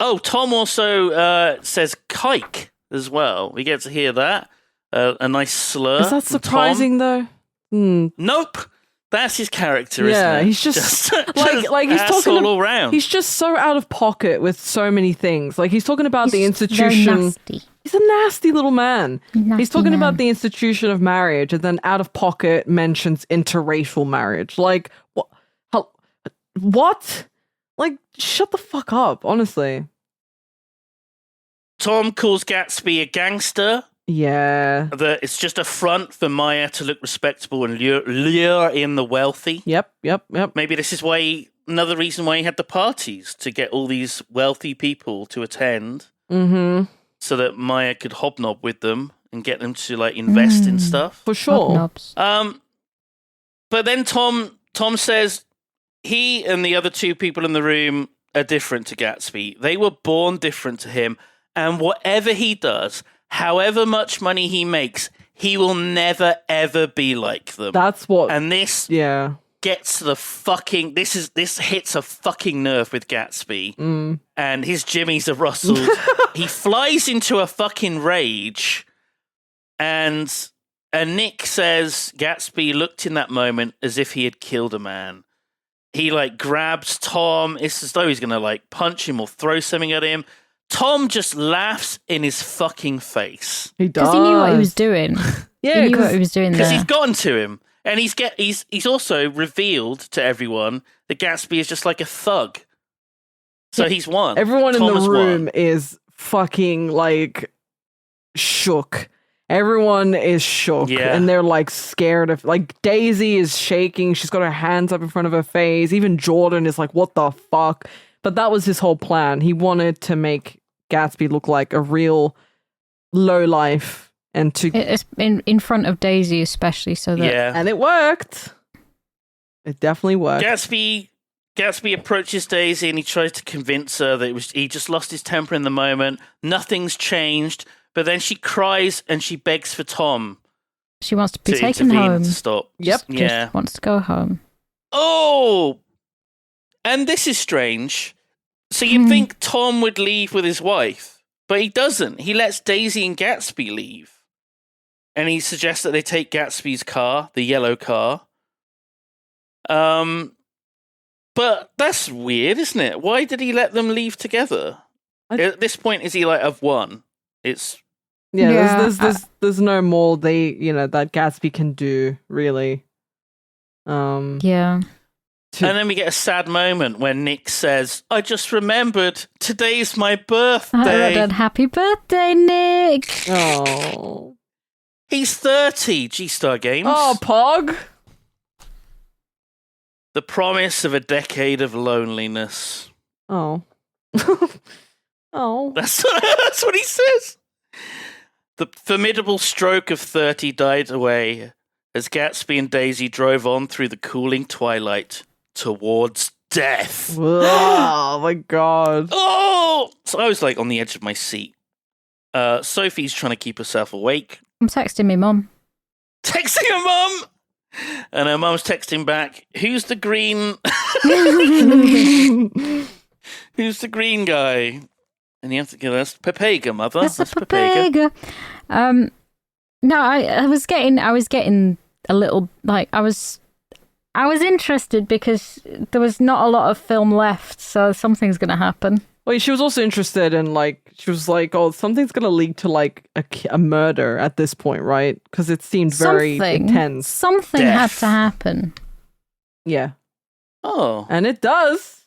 Oh, Tom also says kike as well. We get to hear that. A nice slur. Is that from surprising though? Hmm. Tom. Nope. That's his character, Yeah, isn't it? he's just like he's asshole talking all round. He's just so out of pocket with so many things. Like he's talking about the Very institution. nasty. He's a nasty little man. Nasty He's talking man. about the institution of marriage, and then out of pocket mentions interracial marriage. Like what? What? Like shut the fuck up, honestly. Tom calls Gatsby a gangster. Yeah. That it's just a front for Maya to look respectable and lure in the wealthy. Yep. Maybe this is another reason why he had the parties, to get all these wealthy people to attend, so that Maya could hobnob with them and get them to like invest in stuff. For sure. Hobnobs. But then Tom says he and the other two people in the room are different to Gatsby. They were born different to him, and whatever he does, however much money he makes, he will never ever be like them. That's what. And this gets to the fucking. This hits a fucking nerve with Gatsby, and his jimmies are rustled. He flies into a fucking rage, and Nick says Gatsby looked in that moment as if he had killed a man. He like grabs Tom. It's as though he's gonna like punch him or throw something at him. Tom just laughs in his fucking face. He does. Because he knew what he was doing. Yeah, he knew what he was doing Because there. he's gotten to him. And he's also revealed to everyone that Gatsby is just like a thug. So he's won. Everyone Tom in the has room won. is fucking like shook. Everyone is shook, Yeah. and they're like scared of. Like Daisy is shaking. She's got her hands up in front of her face. Even Jordan is like, "What the fuck?" But that was his whole plan. He wanted to make Gatsby look like a real lowlife, and to It's in front of Daisy, especially, so that Yeah. and it worked. It definitely worked. Gatsby approaches Daisy and he tries to convince her that he just lost his temper in the moment. Nothing's changed. But then she cries and she begs for Tom she wants to be to taken intervene home. to stop. Yep. Yeah. Just wants to go home. Oh! And this is strange. So you'd think Tom would leave with his wife, but he doesn't. He lets Daisy and Gatsby leave. and he suggests that they take Gatsby's car, the yellow car. But that's weird, isn't it? Why did he let them leave together? At this point, is he like, I've won? It's there's no more that Gatsby can do, really. Yeah. And then we get a sad moment when Nick says, I just remembered, today's my birthday. Happy birthday, Nick. Oh. He's 30, G-Star Games. Oh, Pog. The promise of a decade of loneliness. Oh. Oh. That's what he says. The formidable stroke of 30 died away as Gatsby and Daisy drove on through the cooling twilight towards death. Oh my god. Oh! So I was like on the edge of my seat. Sophie's trying to keep herself awake. I'm texting me mum. Texting her mum! And her mum's texting back, who's the green... Who's the green guy? And you have to give us Pepega, mother. That's Pepega. No, I was getting a little like I was interested because there was not a lot of film left, so something's gonna happen. Well, she was also interested in she was like, oh, something's gonna lead to like a murder at this point, right? Because it seemed very intense. Something had to happen. Yeah. Oh. And it does.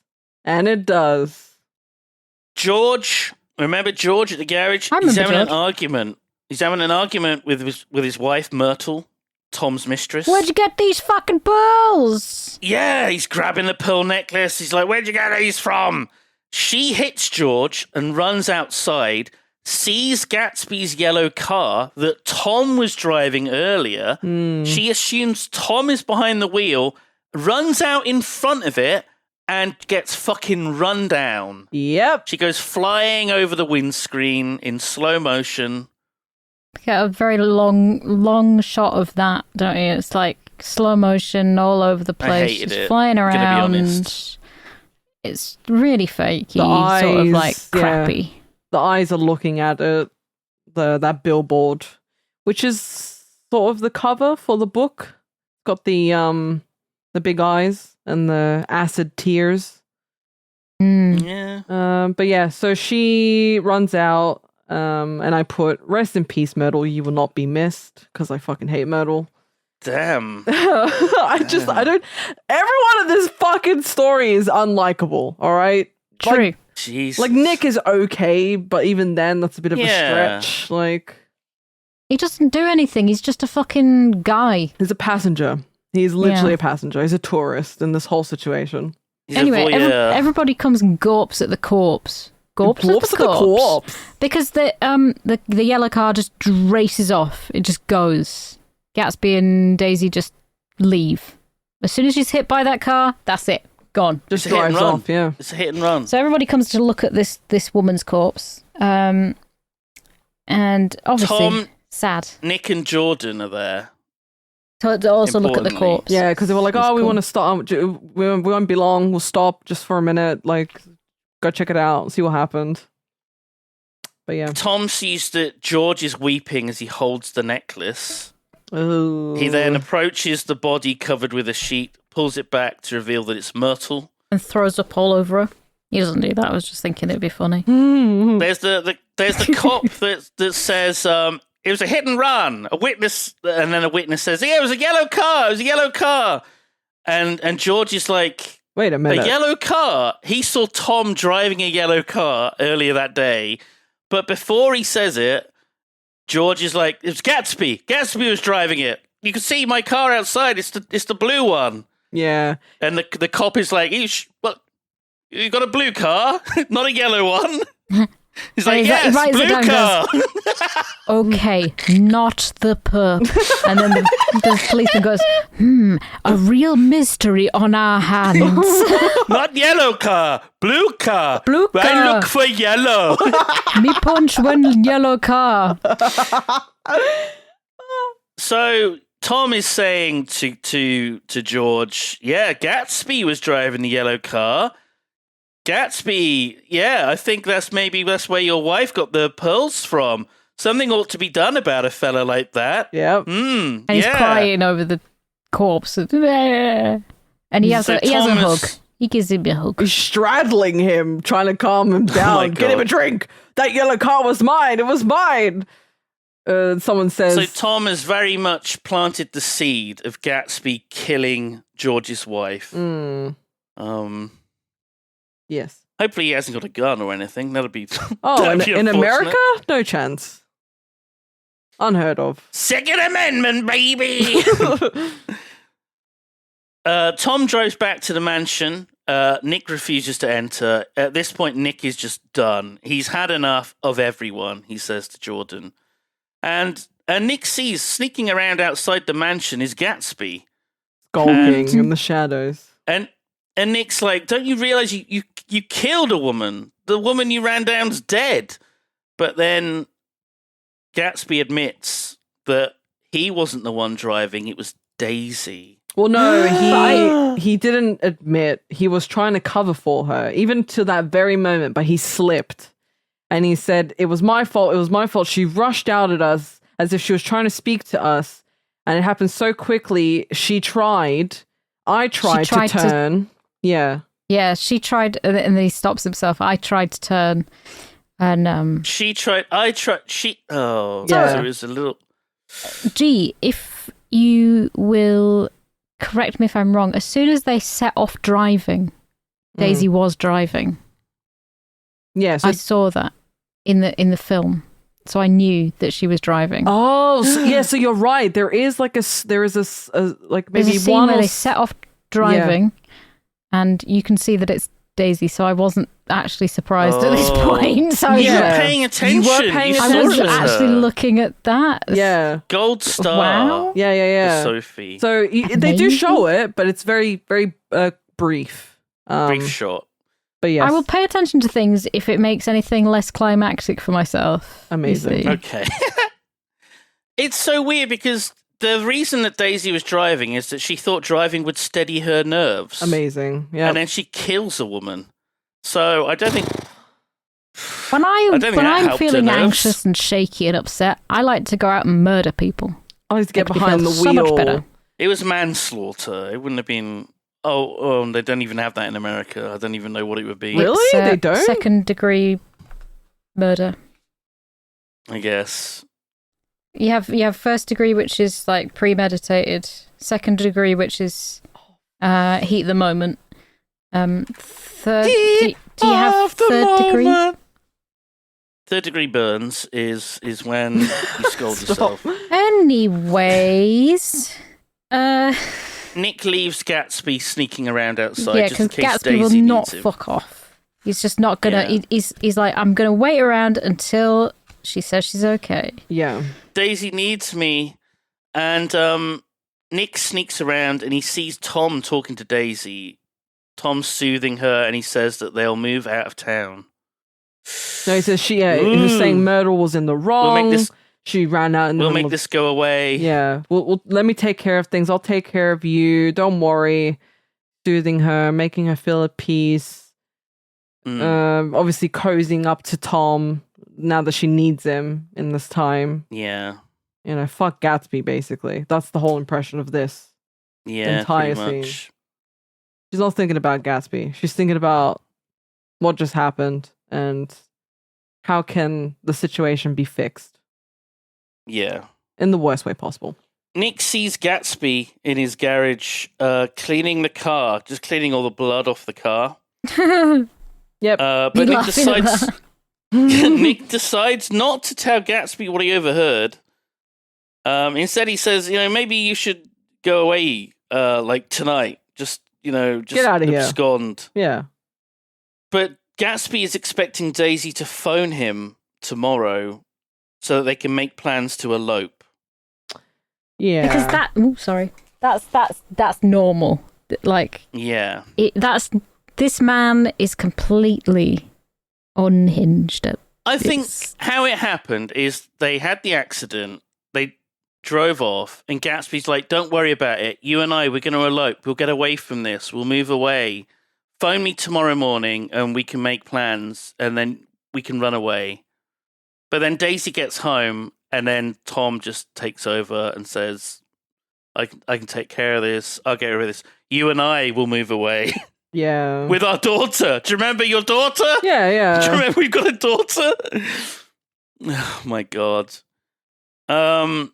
George, remember George at the garage? I remember George. An argument. He's having an argument with his wife, Myrtle, Tom's mistress. Where'd you get these fucking pearls? Yeah, he's grabbing the pearl necklace. He's like, where'd you get these from? She hits George and runs outside, sees Gatsby's yellow car that Tom was driving earlier. She assumes Tom is behind the wheel, runs out in front of it, and gets fucking run down. Yep. She goes flying over the windscreen in slow motion. Get a very long shot of that, don't you? It's like slow motion all over the place. I hated it. Flying around. Gonna be honest. It's really fakey, The sort of like eyes, crappy. The eyes are looking at it, that billboard, which is sort of the cover for the book. Got the big eyes and the acid tears. Yeah. But yeah, so she runs out, and I put rest in peace, Myrtle. You will not be missed, because I fucking hate Myrtle. Damn. I don't. Everyone in this fucking story is unlikable. All right. True. Jeez. Like Nick is okay, but even then, that's a bit of a stretch. Like he doesn't do anything. He's just a fucking guy. he's a passenger. He's literally a passenger. He's a tourist in this whole situation. He's Anyway, everybody comes and gawps at the corpse. Gawps at the corpse. Because the yellow car just races off. It just goes. Gatsby and Daisy just leave. As soon as she's hit by that car, that's it. Gone. Just It's a hit and drives run. off, yeah. It's a hit and run. So everybody comes to look at this woman's corpse. And obviously, Tom, sad. Nick and Jordan are there. To also look at the Importantly. corpse. Yeah, because they were like, It's oh, we cool. want to stop. We won't be long. We'll stop just for a minute. Like, go check it out. See what happened. But yeah. Tom sees that George is weeping as he holds the necklace. Ooh. He then approaches the body covered with a sheet, pulls it back to reveal that it's Myrtle. And throws up all over her. He doesn't do that. I was just thinking it'd be funny. There's the cop that says it was a hit and run. A witness, and then a witness says, "Yeah, it was a yellow car. It was a yellow car." And George is like, Wait a minute. "A yellow car." He saw Tom driving a yellow car earlier that day, but before he says it, George is like, "It was Gatsby. Gatsby was driving it. You can see my car outside. It's the blue one." Yeah. And the cop is like, "What? You got a blue car, not a yellow one?" He's like, "Yes, blue car." Okay, not the perp. And then the policeman goes, a real mystery on our hands. Not yellow car, blue car. Blue car. I look for yellow. Me punch one yellow car. So Tom is saying to George, "Yeah, Gatsby was driving the yellow car. Gatsby, yeah, I think that's where your wife got the pearls from. Something ought to be done about a fella like that. Yep. And he's crying over the corpse. And he has a hug. He gives him a hug. He's straddling him, trying to calm him down. Get him a drink. That yellow car was mine. It was mine. Someone says... So Tom has very much planted the seed of Gatsby killing George's wife. Yes. Hopefully he hasn't got a gun or anything. That'd be in America? No chance. Unheard of. Second Amendment, baby! Tom drives back to the mansion. Nick refuses to enter. At this point, Nick is just done. He's had enough of everyone, he says to Jordan. And Nick sees sneaking around outside the mansion is Gatsby. Skulking in the shadows. And Nick's like, don't you realize you killed a woman? The woman you ran down's dead. But then Gatsby admits that he wasn't the one driving, it was Daisy. Well, no, he didn't admit. He was trying to cover for her, even to that very moment, but he slipped. And he said, it was my fault, it was my fault. She rushed out at us as if she was trying to speak to us. And it happened so quickly, I tried to turn. Yeah. Yeah, she tried, and then he stops himself. I tried to turn. And she tried. I tried. She. Oh, yeah. There is a little. Gee, if you will correct me if I'm wrong. As soon as they set off driving, Daisy was driving. Yes, I saw that in the film, so I knew that she was driving. Oh, so you're right. There is like maybe There's a scene one where they set off driving, and you can see that it's Daisy. So I wasn't actually surprised at this point. So you were paying attention. I was actually looking at that. Yeah, gold star. Wow. Yeah. Sophie. So they do show it, but it's very, very brief. Brief shot. But yes. I will pay attention to things if it makes anything less climactic for myself. Amazing. Okay. It's so weird because the reason that Daisy was driving is that she thought driving would steady her nerves. Amazing. Yeah. And then she kills a woman. So I don't think... When I'm feeling anxious and shaky and upset, I like to go out and murder people. I like to get behind the wheel. So much better. It was manslaughter. It wouldn't have been... Oh, they don't even have that in America. I don't even know what it would be. Really? They don't? Second-degree murder. I guess. You have first degree, which is like premeditated. Second degree, which is heat the moment. Third. Do you have third degree? Third degree burns is when you scold yourself. Anyways, Nick leaves Gatsby sneaking around outside. Yeah, because Gatsby will not fuck off. He's just not gonna. Yeah. He's like, I'm gonna wait around until she says she's okay. Yeah. Daisy needs me, and Nick sneaks around and he sees Tom talking to Daisy. Tom's soothing her, and he says that they'll move out of town. No, he says he was saying Myrtle was in the wrong. She ran out. We'll make this go away. Yeah. We'll let me take care of things. I'll take care of you. Don't worry. Soothing her, making her feel at peace. Obviously cozying up to Tom now that she needs him in this time. Yeah. You know, fuck Gatsby, basically. That's the whole impression of this entire scene. She's not thinking about Gatsby. She's thinking about what just happened and how can the situation be fixed. Yeah. In the worst way possible. Nick sees Gatsby in his garage cleaning the car, just cleaning all the blood off the car. Yep. But Nick decides not to tell Gatsby what he overheard. Instead, he says, maybe you should go away like tonight. Just get out of here. Abscond. Yeah. But Gatsby is expecting Daisy to phone him tomorrow so that they can make plans to elope. Yeah. Because that's normal. Like, yeah. This man is completely unhinged. I think how it happened is they had the accident, they drove off, and Gatsby's like, don't worry about it. You and I, we're going to elope. We'll get away from this. We'll move away. Phone me tomorrow morning and we can make plans and then we can run away. But then Daisy gets home, and then Tom just takes over and says, I can take care of this. I'll get rid of this. You and I will move away Yeah. with our daughter. Do you remember your daughter? Yeah. Do you remember we've got a daughter? Oh, my God. Gatsby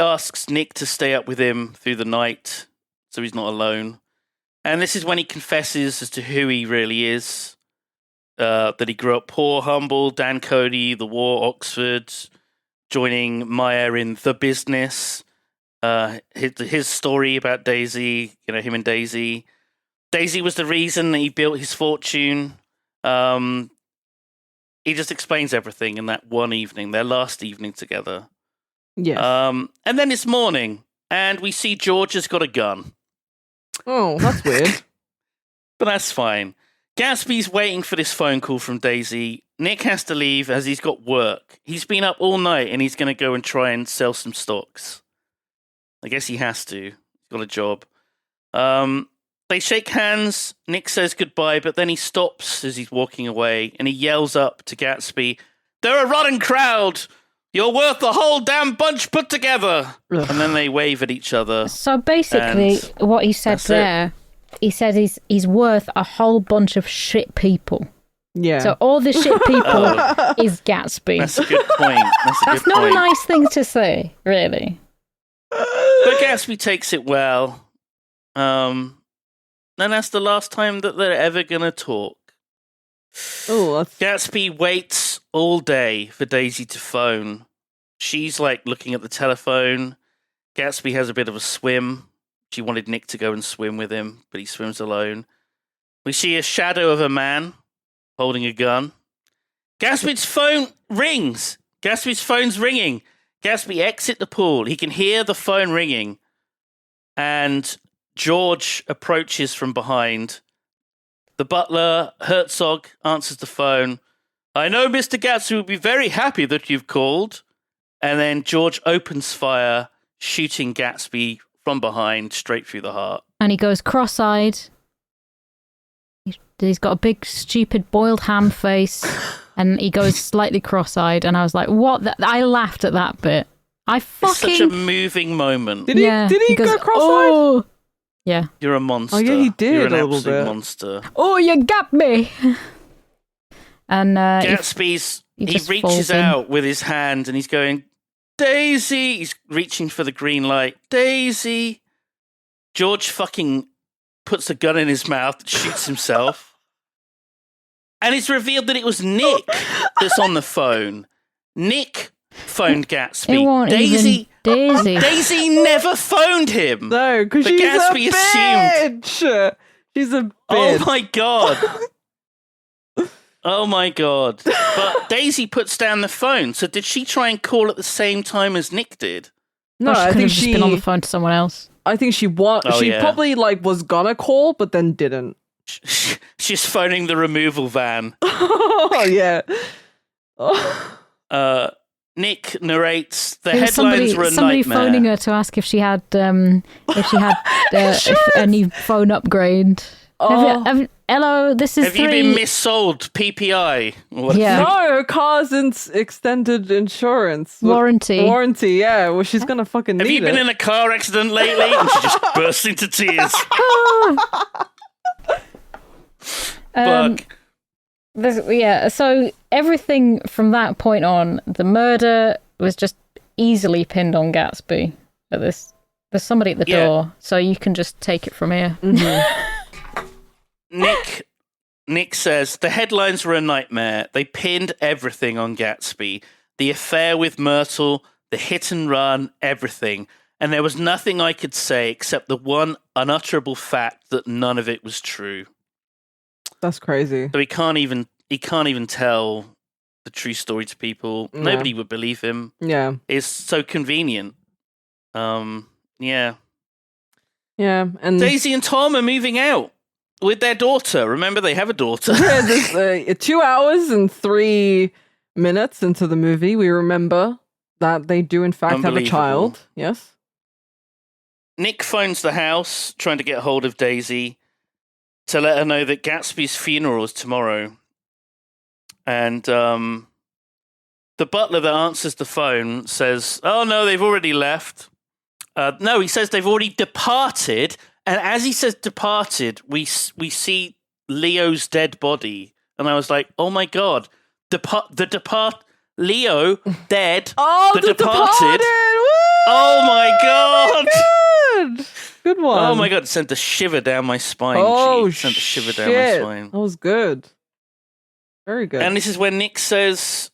asks Nick to stay up with him through the night so he's not alone. And this is when he confesses as to who he really is. That he grew up poor, humble, Dan Cody, the war, Oxford, joining Meyer in The Business. His story about Daisy, him and Daisy. Daisy was the reason that he built his fortune. He just explains everything in that one evening, their last evening together. Yes. And then it's morning, and we see George has got a gun. Oh, that's weird. But that's fine. Gatsby's waiting for this phone call from Daisy. Nick has to leave as he's got work. He's been up all night, and he's going to go and try and sell some stocks. I guess he has to. He's got a job. They shake hands. Nick says goodbye, but then he stops as he's walking away, and he yells up to Gatsby, "They're a rotten crowd! You're worth the whole damn bunch put together!" Ugh. And then they wave at each other. So basically, what he said there, he said he's worth a whole bunch of shit people. Yeah. So all the shit people is Gatsby. That's a good point. That's not a nice thing to say, really. But Gatsby takes it well. And that's the last time that they're ever going to talk. Oh, Gatsby waits all day for Daisy to phone. She's looking at the telephone. Gatsby has a bit of a swim. She wanted Nick to go and swim with him, but he swims alone. We see a shadow of a man holding a gun. Gatsby's phone rings. Gatsby's phone's ringing. Gatsby exits the pool. He can hear the phone ringing. And George approaches from behind. The butler, Herzog, answers the phone. "I know Mr. Gatsby will be very happy that you've called." And then George opens fire, shooting Gatsby from behind, straight through the heart. And he goes cross-eyed. He's got a big, stupid, boiled ham face. And he goes slightly cross-eyed. And I was like, what? I laughed at that bit. It's such a moving moment. Did he goes, go cross-eyed? Oh. Yeah. You're a monster. Oh, yeah, he did You're an a little absolute bit. monster. Oh, you got me! And Gatsby's he just reaches falls in. out with his hand and he's going, "Daisy!" He's reaching for the green light. "Daisy!" George fucking puts a gun in his mouth, shoots himself. And it's revealed that it was Nick that's on the phone. Nick phoned Gatsby. It wasn't Daisy even Daisy. Daisy never phoned him. No, because But she's Gatsby a bitch. She's a bitch. Oh my god. Oh my god. But Daisy puts down the phone. So did she try and call at the same time as Nick did? No, She I could think have just been on the phone to someone else. I think she Oh, she yeah. probably was gonna call, but then didn't. She's phoning the removal van. Oh yeah. Oh. Nick narrates the It was headlines were a somebody nightmare. phoning her to ask if she had if a new phone upgrade. Hello, this is Have you 3. been missold PPI? Or whatever? Yeah. No, car's extended insurance Warranty. Warranty, yeah. Well, she's gonna fucking Have need you been it. in a car accident lately? And she just bursts into tears. Fuck. So everything from that point on, the murder was just easily pinned on Gatsby. There's somebody at the door, so you can just take it from here. Nick says the headlines were a nightmare. They pinned everything on Gatsby. The affair with Myrtle, the hit and run, everything. And there was nothing I could say except the one unutterable fact that none of it was true. That's crazy. So he can't even tell the true story to people. No. Nobody would believe him. Yeah. It's so convenient. Yeah. Yeah. And Daisy and Tom are moving out with their daughter. Remember, they have a daughter. this, 2 hours and 3 minutes into the movie, we remember that they do in fact have a Unbelievable. child. Yes. Nick phones the house trying to get hold of Daisy to let her know that Gatsby's funeral is tomorrow. And the butler that answers the phone says, "Oh no, they've already left." No, he says they've already departed. And as he says departed, we see Leo's dead body, and I was like, "Oh my god, Leo dead." Oh, the Departed. Oh my god. Good one. Oh my god, it sent a shiver down my spine. Oh, sent a shiver shit. down my spine. That was good. Very good. And this is when Nick says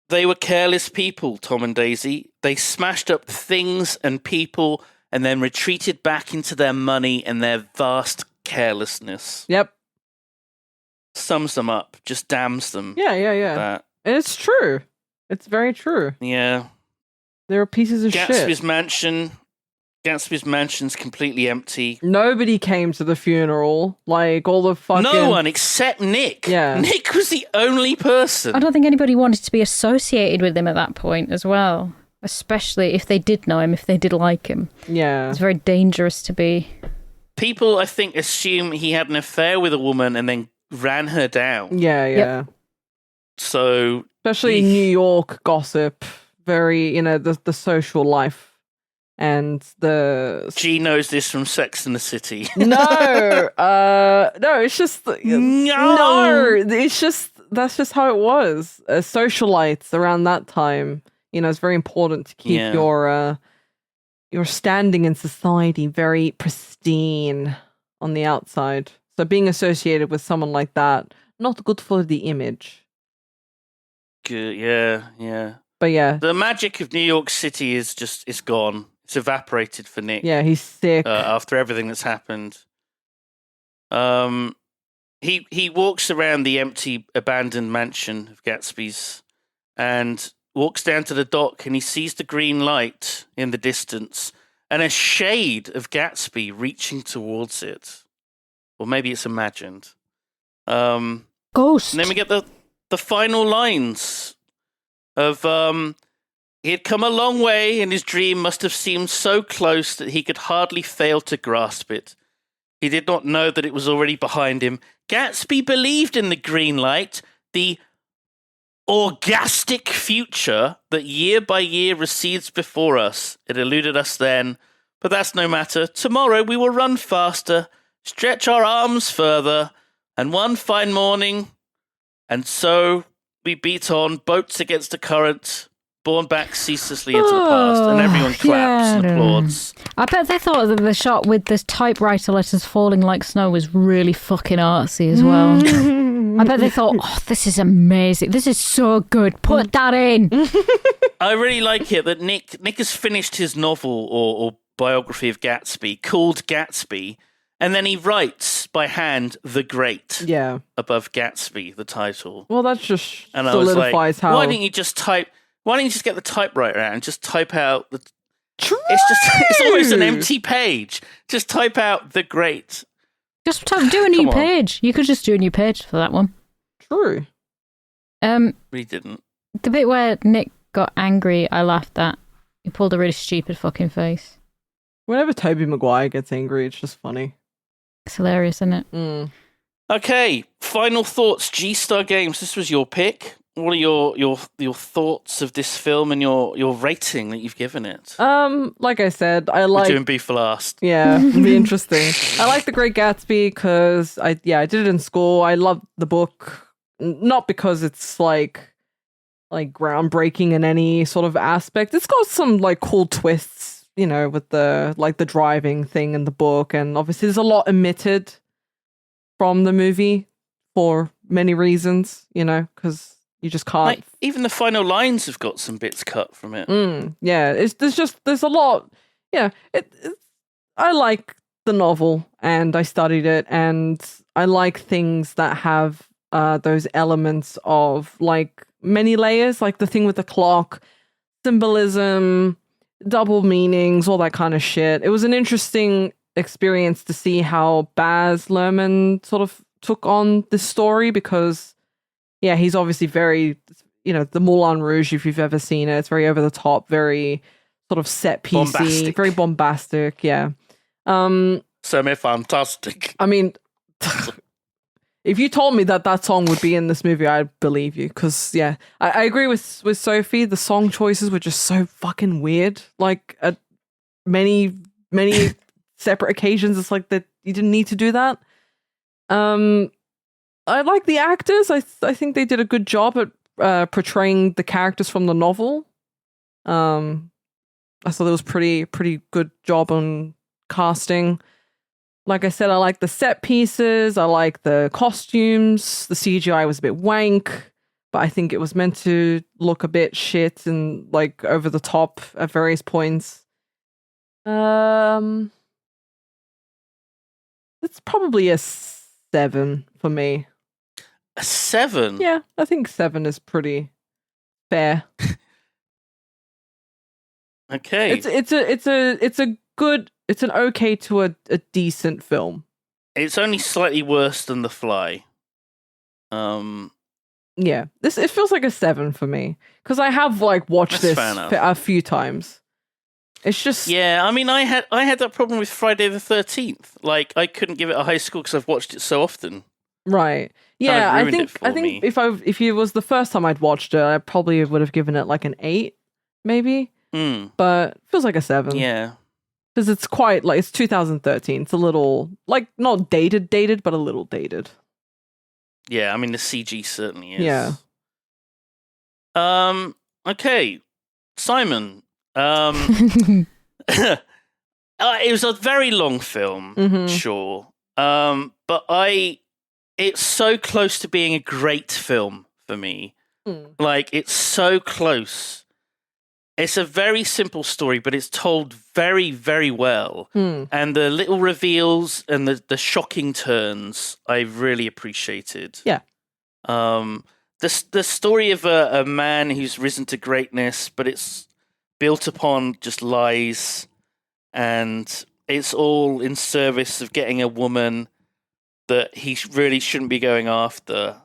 they were careless people, Tom and Daisy. They smashed up things and people and then retreated back into their money and their vast carelessness. Yep. Sums them up, just damns them. Yeah. That. And it's true. It's very true. Yeah. They're pieces of Gatsby's shit. Gatsby's mansion's completely empty. Nobody came to the funeral. Like, all the fucking... No one except Nick. Yeah. Nick was the only person. I don't think anybody wanted to be associated with him at that point as well. Especially if they did know him, if they did like him. Yeah. It's very dangerous to be. People, I think, assume he had an affair with a woman and then ran her down. Yeah. Yep. So... Especially New York gossip. Very, the social life. And the... G knows this from Sex and the City. No, it's just... No, it's just... That's just how it was. Socialites around that time, it's very important to keep your standing in society very pristine on the outside. So being associated with someone like that, not good for the image. Good, yeah. But yeah. The magic of New York City is gone. It's evaporated for Nick. Yeah, he's sick. After everything that's happened. He walks around the empty, abandoned mansion of Gatsby's and walks down to the dock, and he sees the green light in the distance and a shade of Gatsby reaching towards it. Or maybe it's imagined. Ghost. And then we get the final lines of... He had come a long way, and his dream must have seemed so close that he could hardly fail to grasp it. He did not know that it was already behind him. Gatsby believed in the green light, the orgastic future that year by year recedes before us. It eluded us then, but that's no matter. Tomorrow we will run faster, stretch our arms further, and one fine morning, and so we beat on, boats against the current, borne back ceaselessly into the past, and everyone claps and applauds. I bet they thought that the shot with the typewriter letters falling like snow was really fucking artsy as well. I bet they thought, oh, this is amazing. This is so good. Put that in. I really like it that Nick has finished his novel or biography of Gatsby, called Gatsby, and then he writes by hand The Great above Gatsby, the title. Well, that just and solidifies I was like, how... Why didn't you just get the typewriter out and just type out the... True! It's almost an empty page. Just type out The Great. Just do a new page. You could just do a new page for that one. True. We didn't. The bit where Nick got angry, I laughed at. He pulled a really stupid fucking face. Whenever Tobey Maguire gets angry, it's just funny. It's hilarious, isn't it? Mm. Okay, final thoughts. G-Star Games, this was your pick. What are your thoughts of this film and your rating that you've given it? Like I said, I like... We're doing B for last. Yeah, it'll be interesting. I like The Great Gatsby because I did it in school. I love the book, not because it's like groundbreaking in any sort of aspect. It's got some like cool twists, with the driving thing in the book, and obviously there's a lot omitted from the movie for many reasons, because you just can't. Like, even the final lines have got some bits cut from it. Yeah, there's a lot. Yeah, I like the novel, and I studied it, and I like things that have those elements of like many layers, like the thing with the clock, symbolism, double meanings, all that kind of shit. It was an interesting experience to see how Baz Luhrmann sort of took on this story, because he's obviously very, the Moulin Rouge, if you've ever seen it, it's very over the top, very sort of set piecey, very bombastic. Yeah. Semi-fantastic. I mean, If you told me that song would be in this movie, I'd believe you. Because, yeah, I agree with Sophie. The song choices were just so fucking weird. Like, at many separate occasions, it's like that you didn't need to do that. I like the actors. I think they did a good job at portraying the characters from the novel. I thought it was pretty good job on casting. Like I said, I like the set pieces. I like the costumes. The CGI was a bit wank, but I think it was meant to look a bit shit and like over the top at various points. It's probably a 7 for me. A 7? Yeah, I think 7 is pretty fair. Okay. It's an okay to a decent film. It's only slightly worse than The Fly. Yeah, it feels like a 7 for me because I have like watched this a few times. It's just I mean, I had that problem with Friday the 13th. Like, I couldn't give it a high score because I've watched it so often. Right. Yeah, I think if it was the first time I'd watched it, I probably would have given it like an 8, maybe. But it feels like a 7. Yeah. Because it's quite like it's 2013. It's a little like not dated, but a little dated. Yeah, I mean the CG certainly is. Yeah. Okay, Simon. It was a very long film, sure. But it's so close to being a great film for me. Like, it's so close. It's a very simple story, but it's told very, very well. And the little reveals and the shocking turns, I really appreciated. Yeah. The story of a man who's risen to greatness, but it's built upon just lies, and it's all in service of getting a woman that he really shouldn't be going after.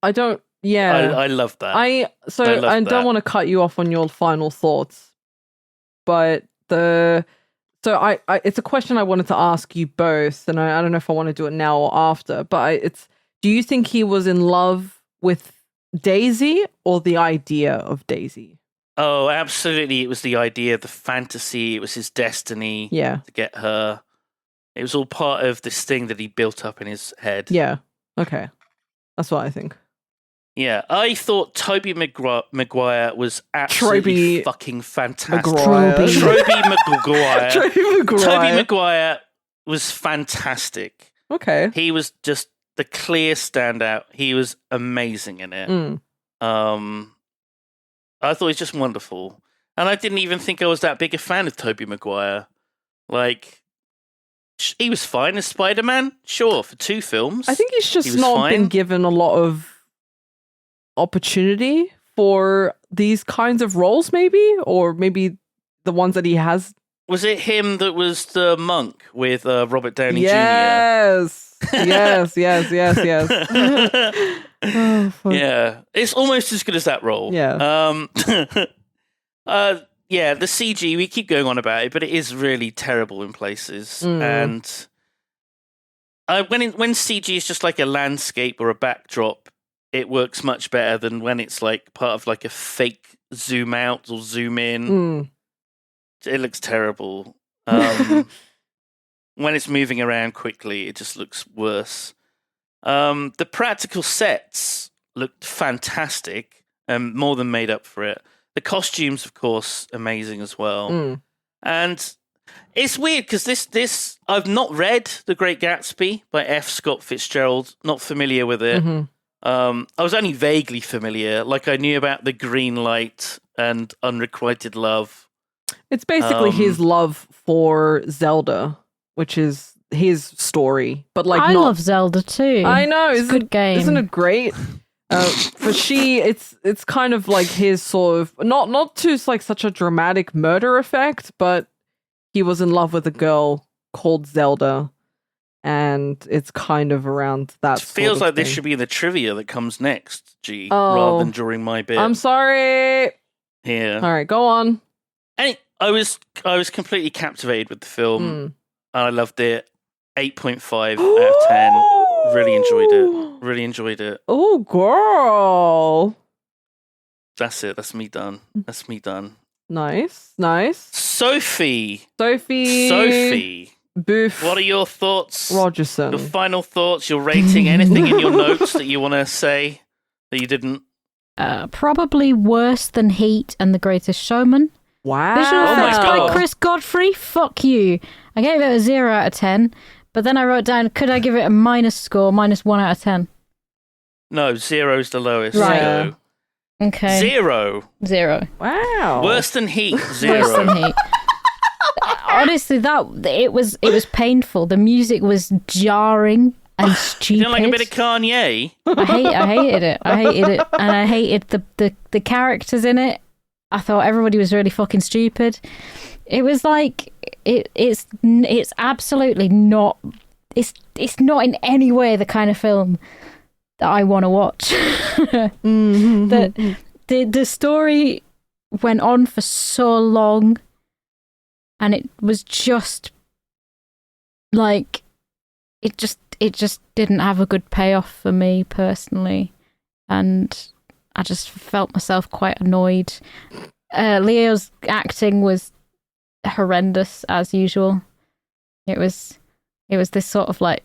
I love that. I don't want to cut you off on your final thoughts, but it's a question I wanted to ask you both, and I don't know if I want to do it now or after, but do you think he was in love with Daisy or the idea of Daisy? Oh, absolutely. It was the idea, the fantasy. It was his destiny to get her. It was all part of this thing that he built up in his head. Yeah. Okay. That's what I think. Yeah, I thought Tobey Maguire was absolutely fucking fantastic. Tobey Maguire. Tobey Maguire was fantastic. Okay. He was just the clear standout. He was amazing in it. I thought he was just wonderful. And I didn't even think I was that big a fan of Tobey Maguire. Like, he was fine as Spider-Man, sure, for 2 films. I think he's just not been given a lot of opportunity for these kinds of roles, maybe, or maybe the ones that he has. Was it him that was the monk with Robert Downey Jr.? Yes. Oh, fuck. Yeah, it's almost as good as that role. Yeah. Yeah, the CG, we keep going on about it, but it is really terrible in places. And when CG is just like a landscape or a backdrop, it works much better than when it's like part of like a fake zoom out or zoom in. It looks terrible. When it's moving around quickly, it just looks worse. The practical sets looked fantastic and more than made up for it. The costumes, of course, amazing as well. And it's weird because this I've not read The Great Gatsby by F. Scott Fitzgerald. Not familiar with it. I was only vaguely familiar. Like, I knew about The Green Light and Unrequited Love. It's basically his love for Zelda, which is his story. But like, I love Zelda too. I know, it's a good game. Isn't it great? For it's kind of like his sort of not to like such a dramatic murder effect, but he was in love with a girl called Zelda, and it's kind of around that. It feels like thing. This should be the trivia that comes next, rather than during my bit. I'm sorry. Here. All right, go on. And I was completely captivated with the film. I loved it. 8.5 out of 10. Really enjoyed it. Really enjoyed it. Oh, girl. That's it. That's me done. That's me done. Nice. Sophie. Booth. What are your thoughts? Rogerson. Your final thoughts, your rating, anything in your notes that you want to say that you didn't? Probably worse than Heat and The Greatest Showman. Wow. Visual Oh my effects by God. Chris Godfrey. Fuck you. I gave it a 0 out of 10, but then I wrote down, could I give it a minus score, -1 out of 10? No, 0's the lowest. Right. So. Okay. 0. 0. Wow. Worse than Heat. 0. Worse than Heat. Honestly, it was painful. The music was jarring and stupid. You don't like a bit of Kanye? I hated it, and I hated the characters in it. I thought everybody was really fucking stupid. It was like it's absolutely not. It's not in any way the kind of film that I want to watch. The story went on for so long, and it was just like it just didn't have a good payoff for me personally, and I just felt myself quite annoyed. Leo's acting was horrendous as usual. It was this sort of like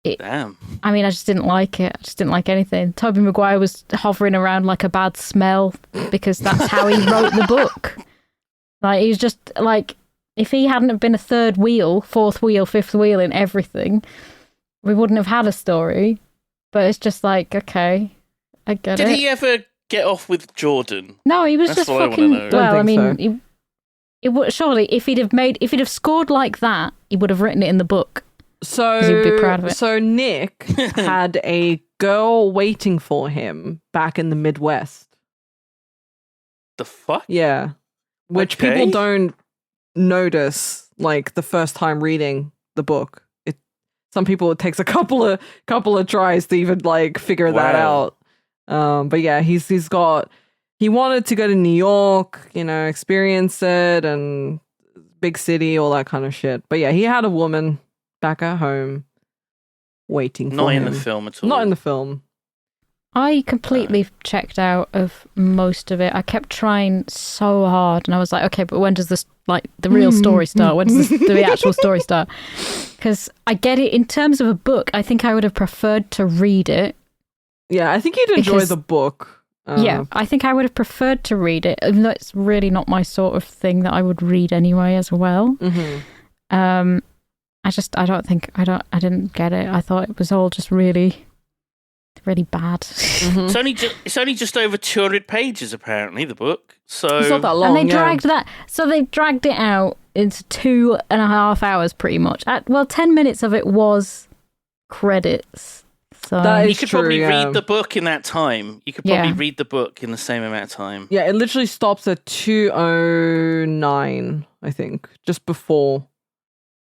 Damn. I mean, I just didn't like it. I just didn't like anything. Tobey Maguire was hovering around like a bad smell because that's how he wrote the book. Like, he was just like, if he hadn't have been a third wheel, fourth wheel, fifth wheel in everything, we wouldn't have had a story. But it's just like, okay, I get it. Did he ever get off with Jordan? No, he was That's just what I wanna fucking. know. Well, I Don't mean, surely if he'd have scored like that, he would have written it in the book. So, He'd be proud of it. so Nick had a girl waiting for him back in the Midwest. The fuck? Yeah. Which Okay. people don't notice, like, the first time reading the book. Some people, it takes a couple of tries to even, like, figure that Wow. out. But yeah, he wanted to go to New York, experience it, and big city, all that kind of shit. But yeah, he had a woman back at home waiting for Not him. in the film at all. Not in the film. I completely checked out of most of it. I kept trying so hard, and I was like, okay, but when does this, like, the real story start? When does the actual story start? Because I get it, in terms of a book, I think I would have preferred to read it. Yeah, I think you'd enjoy Because- the book. Yeah, I think I would have preferred to read it, even though it's really not my sort of thing that I would read anyway as well. Mm-hmm. I didn't get it. I thought it was all just really, really bad. Mm-hmm. It's only just over 200 pages, apparently, the book. So It's not that long. And they yeah. dragged it out into 2.5 hours pretty much. 10 minutes of it was credits. So That you is could true, probably yeah. read the book in that time. You could probably read the book in the same amount of time. Yeah, it literally stops at 2:09, I think, just before.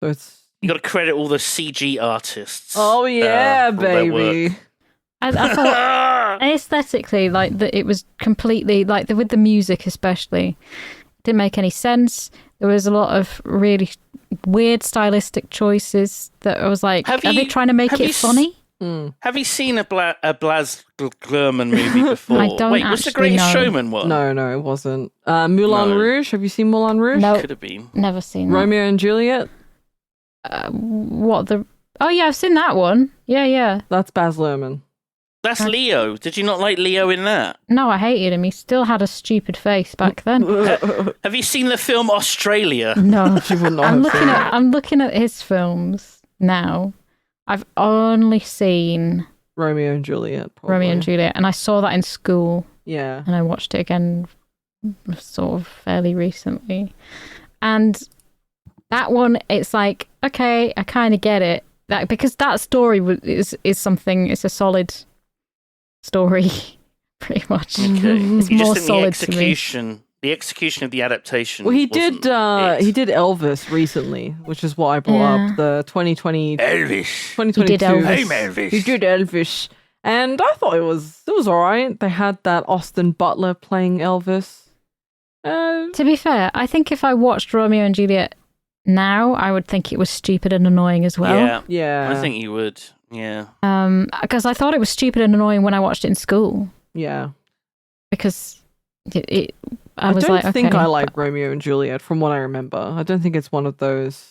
So it's. You got to credit all the CG artists. Oh yeah, for their baby. work. I thought aesthetically, like, that it was completely, like, with the music especially, it didn't make any sense. There was a lot of really weird stylistic choices that I was like, are they trying to make it funny? Have you seen a Blas Luhrmann movie before? I don't Wait, what's the actually Greatest know. Showman one? No, it wasn't. Moulin No. Rouge. Have you seen Moulin Rouge? No, Could have been. never seen that. Romeo and Juliet. Oh yeah, I've seen that one. Yeah. That's Baz Luhrmann. That's Leo. Did you not like Leo in that? No, I hated him. He still had a stupid face back then. Have you seen the film Australia? No, She would not I'm have seen it. looking at his films now. I've only seen Romeo and Juliet. Probably. Romeo and Juliet, and I saw that in school, Yeah. and I watched it again sort of fairly recently. And that one, it's like, okay, I kind of get it. That, because that story is something, it's a solid story, pretty much. Okay. It's You more just think solid to me. the execution of the adaptation. Well, he wasn't did. it. He did Elvis recently, which is what I brought Yeah. up. The 2020, Elvis. 2022. He did Elvis. Hey, Elvis. He did Elvis, and I thought it was all right. They had that Austin Butler playing Elvis. To be fair, I think if I watched Romeo and Juliet now, I would think it was stupid and annoying as well. Yeah, Yeah, I think you would. Yeah. Because I thought it was stupid and annoying when I watched it in school. Yeah. Because I I was don't like, think okay, I like Romeo and Juliet from what I remember. I don't think it's one of those.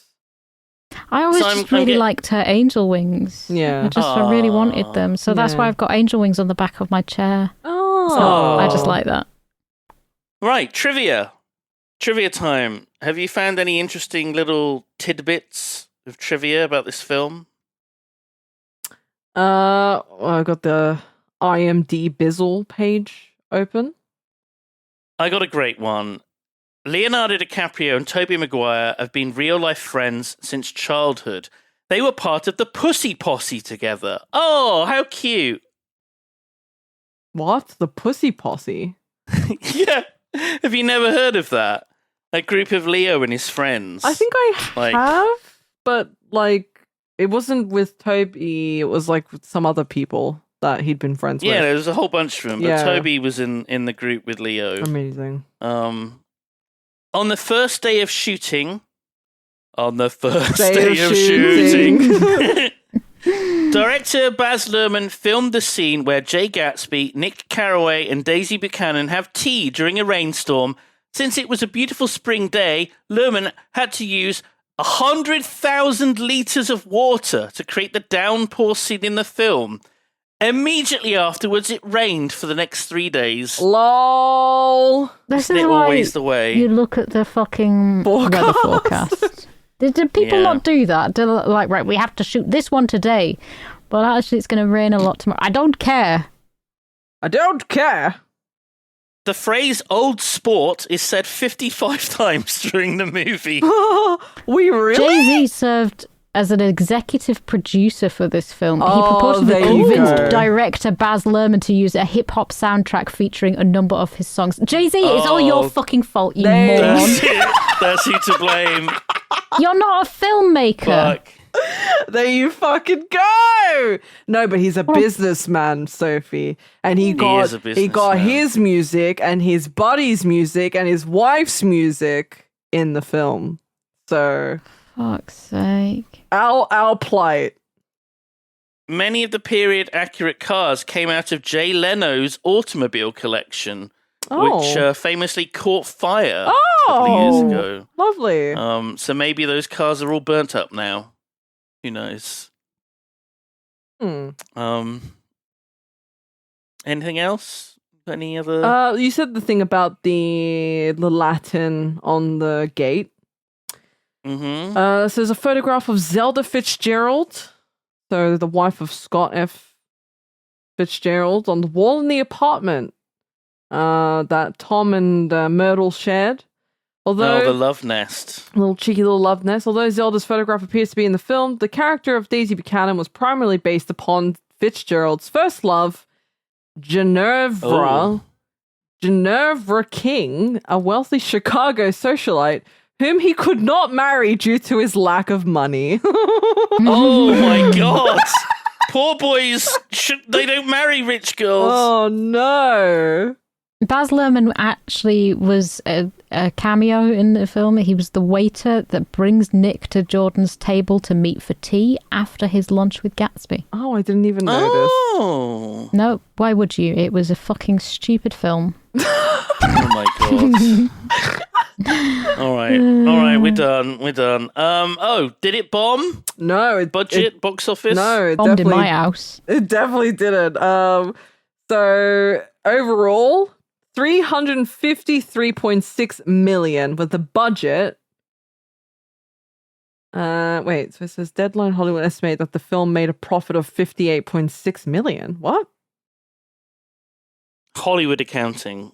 I always So I'm- just I'm really get- liked her angel wings. Yeah. I really wanted them. So that's why Yeah. I've got angel wings on the back of my chair. Oh. So I just like that. Right, trivia. Trivia time. Have you found any interesting little tidbits of trivia about this film? I got the IMDb Bizzle page open. I got a great one. Leonardo DiCaprio and Tobey Maguire have been real-life friends since childhood. They were part of the Pussy Posse together. Oh, how cute. What? The Pussy Posse? Yeah. Have you never heard of that? A group of Leo and his friends. I think I Like- have, but like it wasn't with Toby. It was like with some other people that he'd been friends Yeah, with. there was a whole bunch of them, but Yeah. Toby was in the group with Leo. Amazing. On the first day of shooting, Director Baz Luhrmann filmed the scene where Jay Gatsby, Nick Carraway, and Daisy Buchanan have tea during a rainstorm. Since it was a beautiful spring day, Luhrmann had to use 100,000 litres of water to create the downpour scene in the film. Immediately afterwards, it rained for the next 3 days. LOL. This Isn't is it why always the way? you look at the fucking Forecast. weather forecast. Did people Yeah. not do that? Do like, right, we have to shoot this one today, but actually it's going to rain a lot tomorrow. I don't care. I don't care. The phrase old sport is said 55 times during the movie. We really? Jay-Z served as an executive producer for this film. He Oh, purportedly there you convinced go. director Baz Luhrmann to use a hip-hop soundtrack featuring a number of his songs. Jay-Z, it's all your Oh, fucking fault, you there- moron. That's it. That's who to blame. You're not a filmmaker. Fuck. There you fucking go. No, but he's a businessman, Sophie, and he is got a he got businessman. his music and his buddy's music and his wife's music in the film. So Fuck's sake. our plight. Many of the period accurate cars came out of Jay Leno's automobile collection, which famously caught fire a couple of years ago. Lovely. So maybe those cars are all burnt up now. Who knows? Anything else? Any other? You said the thing about the Latin on the gate. Mm-hmm. So there's a photograph of Zelda Fitzgerald, so the wife of Scott F. Fitzgerald, on the wall in the apartment that Tom and Myrtle shared. Although the love nest. little cheeky little love nest. Although Zelda's photograph appears to be in the film, the character of Daisy Buchanan was primarily based upon Fitzgerald's first love, Ginevra King, a wealthy Chicago socialite whom he could not marry due to his lack of money. Oh my god! Poor boys, they don't marry rich girls. Oh no. Baz Luhrmann actually was a cameo in the film. He was the waiter that brings Nick to Jordan's table to meet for tea after his lunch with Gatsby. Oh, I didn't even notice. Oh. No, why would you? It was a fucking stupid film. Oh my god. All right, we're done. Did it bomb? No, Budget, box office? No, it Bombed in definitely my house. It definitely didn't. So overall, 353.6 million with the budget. Wait, so it says Deadline Hollywood estimate that the film made a profit of 58.6 million. What? Hollywood accounting.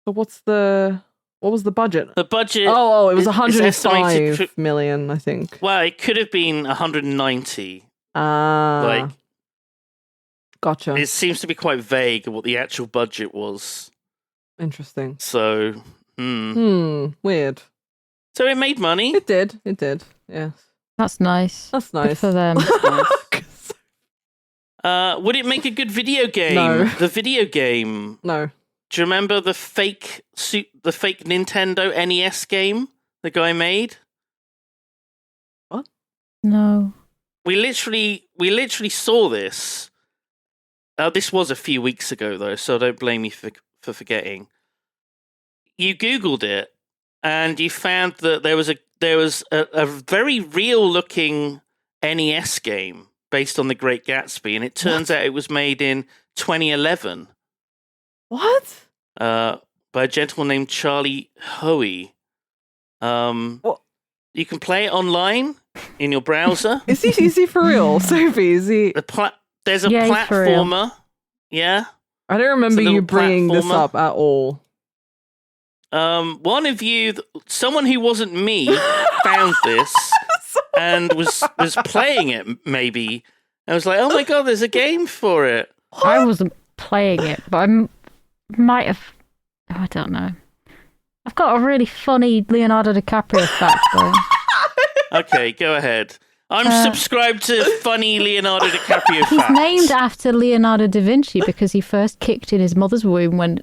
So what was the budget? The budget. Oh, it was is 105 estimated million, I think. Well, it could have been 190. Like, gotcha. It seems to be quite vague what the actual budget was. Interesting. So, Weird. So it made money. It did. Yes. That's nice. That's Good nice. for them. Would it make a good video game? No. The video game. No. Do you remember the fake Nintendo NES game the guy made? No. we literally saw this. This was a few weeks ago, though, so don't blame me for forgetting. You Googled it, and you found that there was a very real-looking NES game based on The Great Gatsby, and it turns out it was made in 2011. What? By a gentleman named Charlie Hoey. What? You can play it online in your browser. Is he for real? Sophie, is he? There's a Yeah, he's for real. platformer. Yeah. I don't remember It's a you little bringing this platformer. up at all. One of you, someone who wasn't me, found this and was playing it. Maybe I was like, "Oh my god, there's a game for it." I wasn't playing it, but I might have. Oh, I don't know. I've got a really funny Leonardo DiCaprio fact, though. Okay, go ahead. I'm subscribed to funny Leonardo DiCaprio He's facts. named after Leonardo da Vinci because he first kicked in his mother's womb when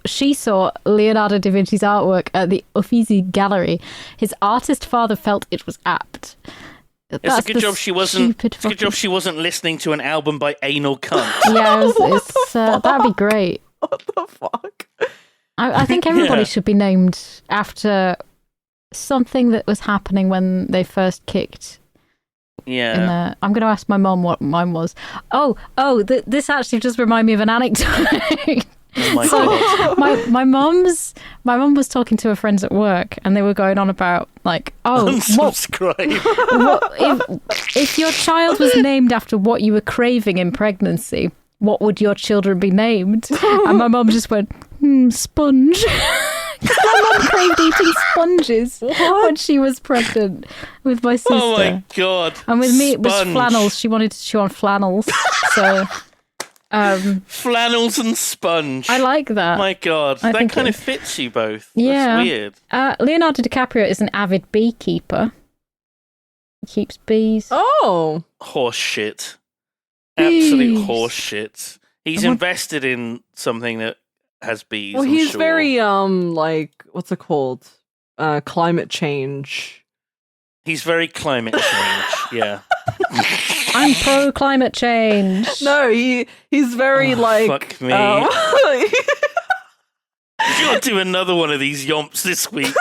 she saw Leonardo da Vinci's artwork at the Uffizi Gallery. His artist father felt it was apt. It's a good job she wasn't. It's a good job she wasn't listening to an album by Anal Cunt. Yeah, that'd be great. What the fuck? I think everybody should be named after something that was happening when they first kicked. Yeah. I'm going to ask my mom what mine was. This actually just reminded me of an anecdote. Oh my god. my mum was talking to her friends at work, and they were going on about like, unsubscribe. if your child was named after what you were craving in pregnancy, what would your children be named? And my mum just went, sponge. My mum craved eating sponges when she was pregnant with my sister. Oh my god. And with me, it was Sponge. flannels. She wanted to chew on flannels. So, flannels and sponge. I like that. My god, I that think kind it- of fits you both. Yeah. That's weird. Leonardo DiCaprio is an avid beekeeper. He keeps bees. Oh. Horse shit. Bees. Absolute horse shit. He's I want- invested in something that has bees. Well, I'm he's sure. very like what's it called? Climate change. He's very climate change. Yeah. I'm pro climate change. No, he's very like. Fuck me. You gotta do another one of these yomps this week.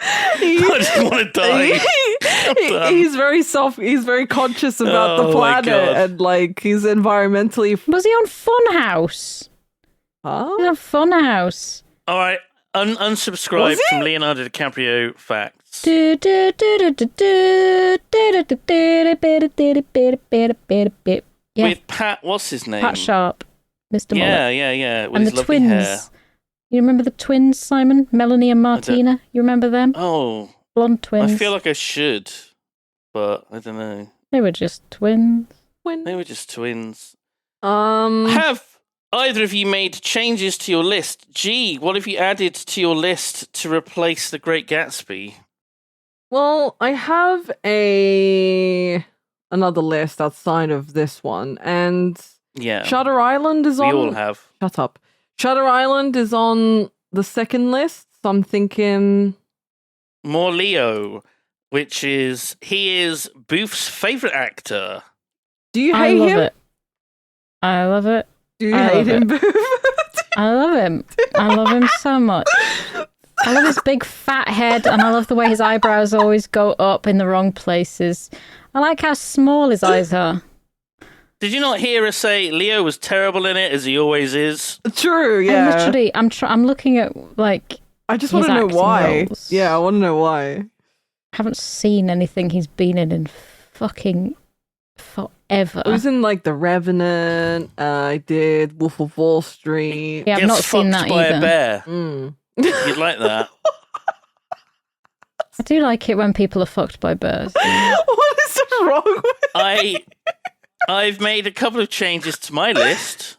I just want to die. He's very conscious about Oh the my planet God. and like he's environmentally. Was he on Funhouse? Huh? He's on Funhouse. All right, Was unsubscribe he? from Leonardo DiCaprio facts. Yeah, With Pat, what's his name? Pat Sharp, Mr. Yeah, Mullet. yeah, yeah. With And his the lovely twins. hair. You remember the twins, Simon? Melanie and Martina? You remember them? Oh, Blonde twins. I feel like I should, but I don't know. They were just twins. They were just twins. Um. Have either of you made changes to your list? Gee, what have you added to your list to replace The Great Gatsby? Well, I have another list outside of this one, and Yeah, Shutter Island is we on. all have. Shut up. Shutter Island is on the second list. So I'm thinking. More Leo, which is he is Booth's favorite actor. Do you I hate love him? it. I love it. Do you I hate love him, it. Booth? I love him. I love him so much. I love his big fat head, and I love the way his eyebrows always go up in the wrong places. I like how small his eyes are. Did you not hear us say Leo was terrible in it, as he always is? True, And yeah. literally, I'm looking at like I just his want to know acting why. roles. Yeah, I want to know why. I haven't seen anything he's been in fucking forever. I was in like The Revenant. I did Wolf of Wall Street. Yeah, I've Gets not seen fucked that by either. a bear. Mm. You'd like that. I do like it when people are fucked by bears. What is wrong with I've made a couple of changes to my list.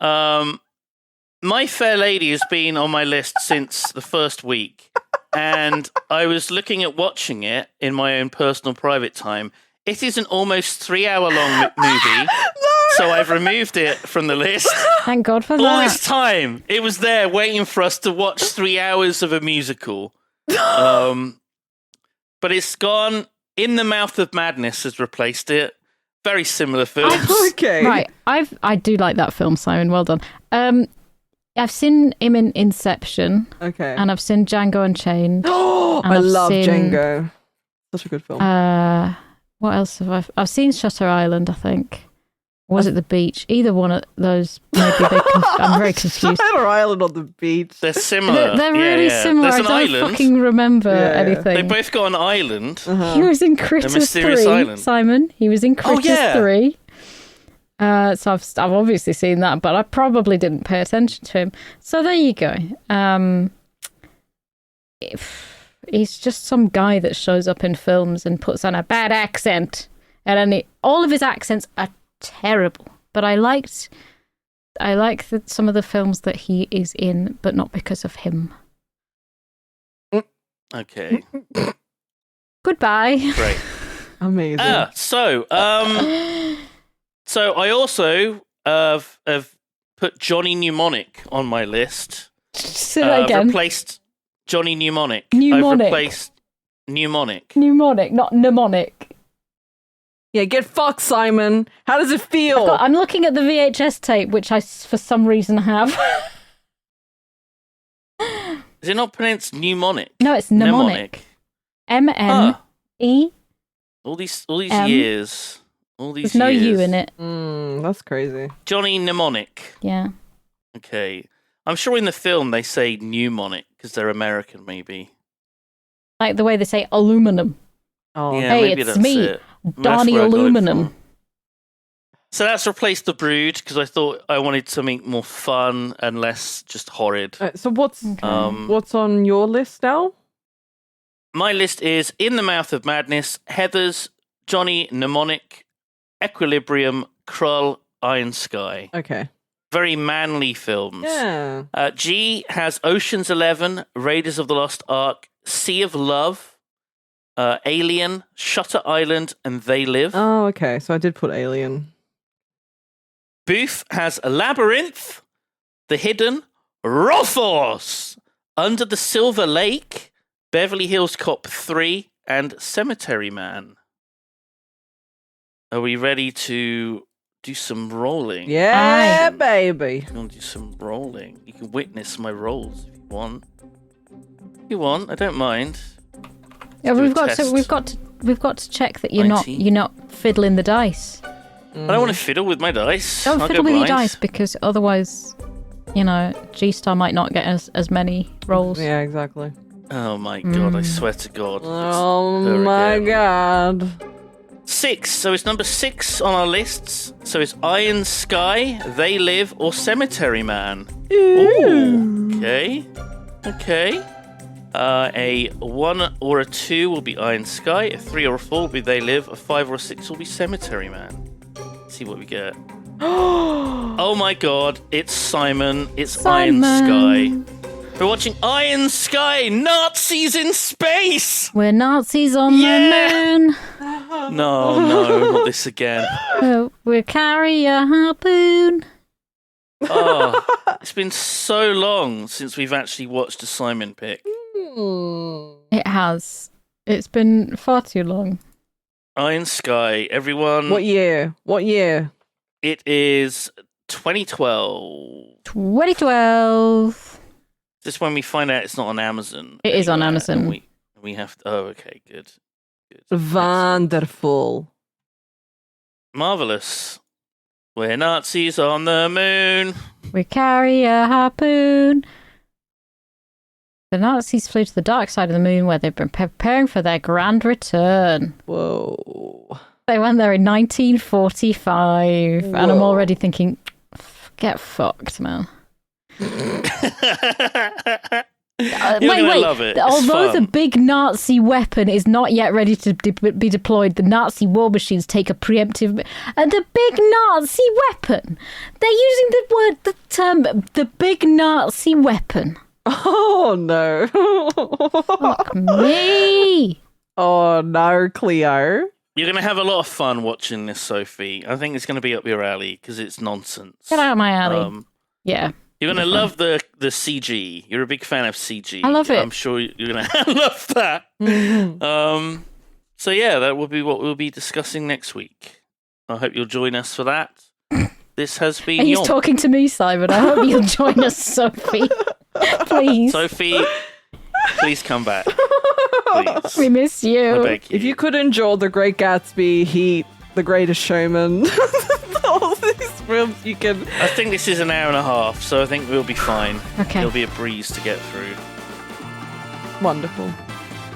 My Fair Lady has been on my list since the first week, and I was looking at watching it in my own personal private time. It is an almost 3-hour-long movie, so I've removed it from the list. Thank God for All this that. time, it was there waiting for us to watch 3 hours of a musical. But it's gone. In the Mouth of Madness has replaced it. Very similar films. Okay. Right. I do like that film, Simon. Well done. I've seen him in Inception. Okay. And I've seen Django Unchained. Oh, I love Django. Such a good film. What else have I've seen Shutter Island, I think. Or was it The Beach? Either one of those. Maybe I'm very confused. Shutter Island on the beach. They're similar. They're really similar. There's I an don't island. fucking remember anything. They both got an island. He was in Critters 3, island. Simon. He was in Critters 3. So I've obviously seen that, but I probably didn't pay attention to him. So there you go. He's just some guy that shows up in films and puts on a bad accent, and all of his accents are terrible. But I like some of the films that he is in, but not because of him. Okay. Goodbye. Great. Amazing. So I also have put Johnny Mnemonic on my list. Say that again. I've replaced Johnny Mnemonic. Mnemonic. I've replaced Mnemonic. Mnemonic, not mnemonic. Yeah, get fucked, Simon. How does it feel? I'm looking at the VHS tape, which I, for some reason, have. Is it not pronounced mnemonic? No, it's mnemonic. M-N-E. All these years. All these There's no years. U in it. That's crazy. Johnny Mnemonic. Yeah. Okay. I'm sure in the film they say mnemonic because they're American, maybe. Like the way they say aluminum. Oh, Yeah, hey, maybe it's that's me, it. Donnie That's where I got it Aluminum. from. So that's replaced The Brood because I thought I wanted something more fun and less just horrid. So what's on your list now? My list is In the Mouth of Madness, Heathers, Johnny Mnemonic, Equilibrium, Krull, Iron Sky. Okay. Very manly films. Yeah. G has Ocean's 11, Raiders of the Lost Ark, Sea of Love, Alien, Shutter Island, and They Live. Oh, okay. So I did put Alien. Booth has Labyrinth, The Hidden, Rothos, Under the Silver Lake, Beverly Hills Cop 3, and Cemetery Man. Are we ready to do some rolling? Yeah, baby. I'm going to do some rolling. You can witness my rolls if you want. If you want, I don't mind. Yeah, do a we've got test. to check that you're 19. not fiddling the dice. I don't want to fiddle with my dice. Don't I'll fiddle go with your blind. dice because otherwise, G-Star might not get as many rolls. Yeah, exactly. Oh my god, I swear to God. Oh her my again. god. 6. So it's number 6 on our lists. So it's Iron Sky, They Live, or Cemetery Man. Ooh. Okay. A 1 or a 2 will be Iron Sky. A 3 or a 4 will be They Live. A 5 or a 6 will be Cemetery Man. Let's see what we get. Oh my god, it's Simon. It's Iron Sky. We're watching Iron Sky, Nazis in space! We're Nazis on the moon. No, not this again. We'll carry a harpoon. Oh, it's been so long since we've actually watched a Simon pick. It has. It's been far too long. Iron Sky, everyone. What year? It is 2012. 2012. This is when we find out it's not on Amazon. It is on anywhere, Amazon. and we have to, oh, okay, good. Wonderful. Marvelous. We're Nazis on the moon. We carry a harpoon. The Nazis flew to the dark side of the moon where they've been preparing for their grand return. Whoa. They went there in 1945, and I'm already thinking, get fucked, man. Wait, love it. Although the big Nazi weapon is not yet ready to be deployed, the Nazi war machines take a preemptive. And the big Nazi weapon. They're using the term, the big Nazi weapon. Oh no. Fuck me. Oh no, Cleo. You're going to have a lot of fun watching this, Sophie. I think it's going to be up your alley because it's nonsense. Get out of my alley. Yeah. You're going to love the CG. You're a big fan of CG. I love it. I'm sure you're going to love that. So yeah, that will be what we'll be discussing next week. I hope you'll join us for that. This has been He's Yomp. talking to me, Simon. I hope you'll join us, Sophie. Please. Sophie, please come back. Please. We miss I you. beg you. If you could endure The Great Gatsby, Heat, The Greatest Showman, all these films you can... I think this is an hour and a half, so I think we'll be fine. Okay. It'll be a breeze to get through. Wonderful.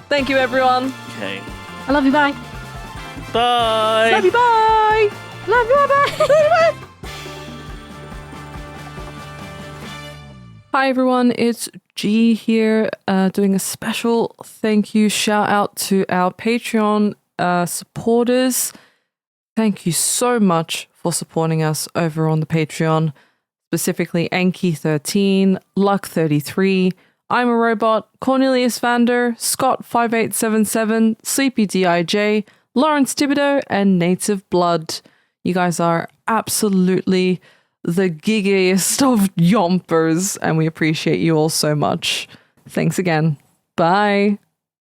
Thank you, everyone. Okay. I love you. Bye. Bye. Love you, bye. Love you. Bye. Hi everyone, it's G here, doing a special thank you shout out to our Patreon supporters. Thank you so much for supporting us over on the Patreon, specifically Anki13, Luck33, I'm a Robot, Cornelius Vander, Scott5877, Sleepy DIJ, Lawrence Thibodeau, and Native Blood. You guys are absolutely the giggiest of yompers, and we appreciate you all so much. Thanks again. Bye.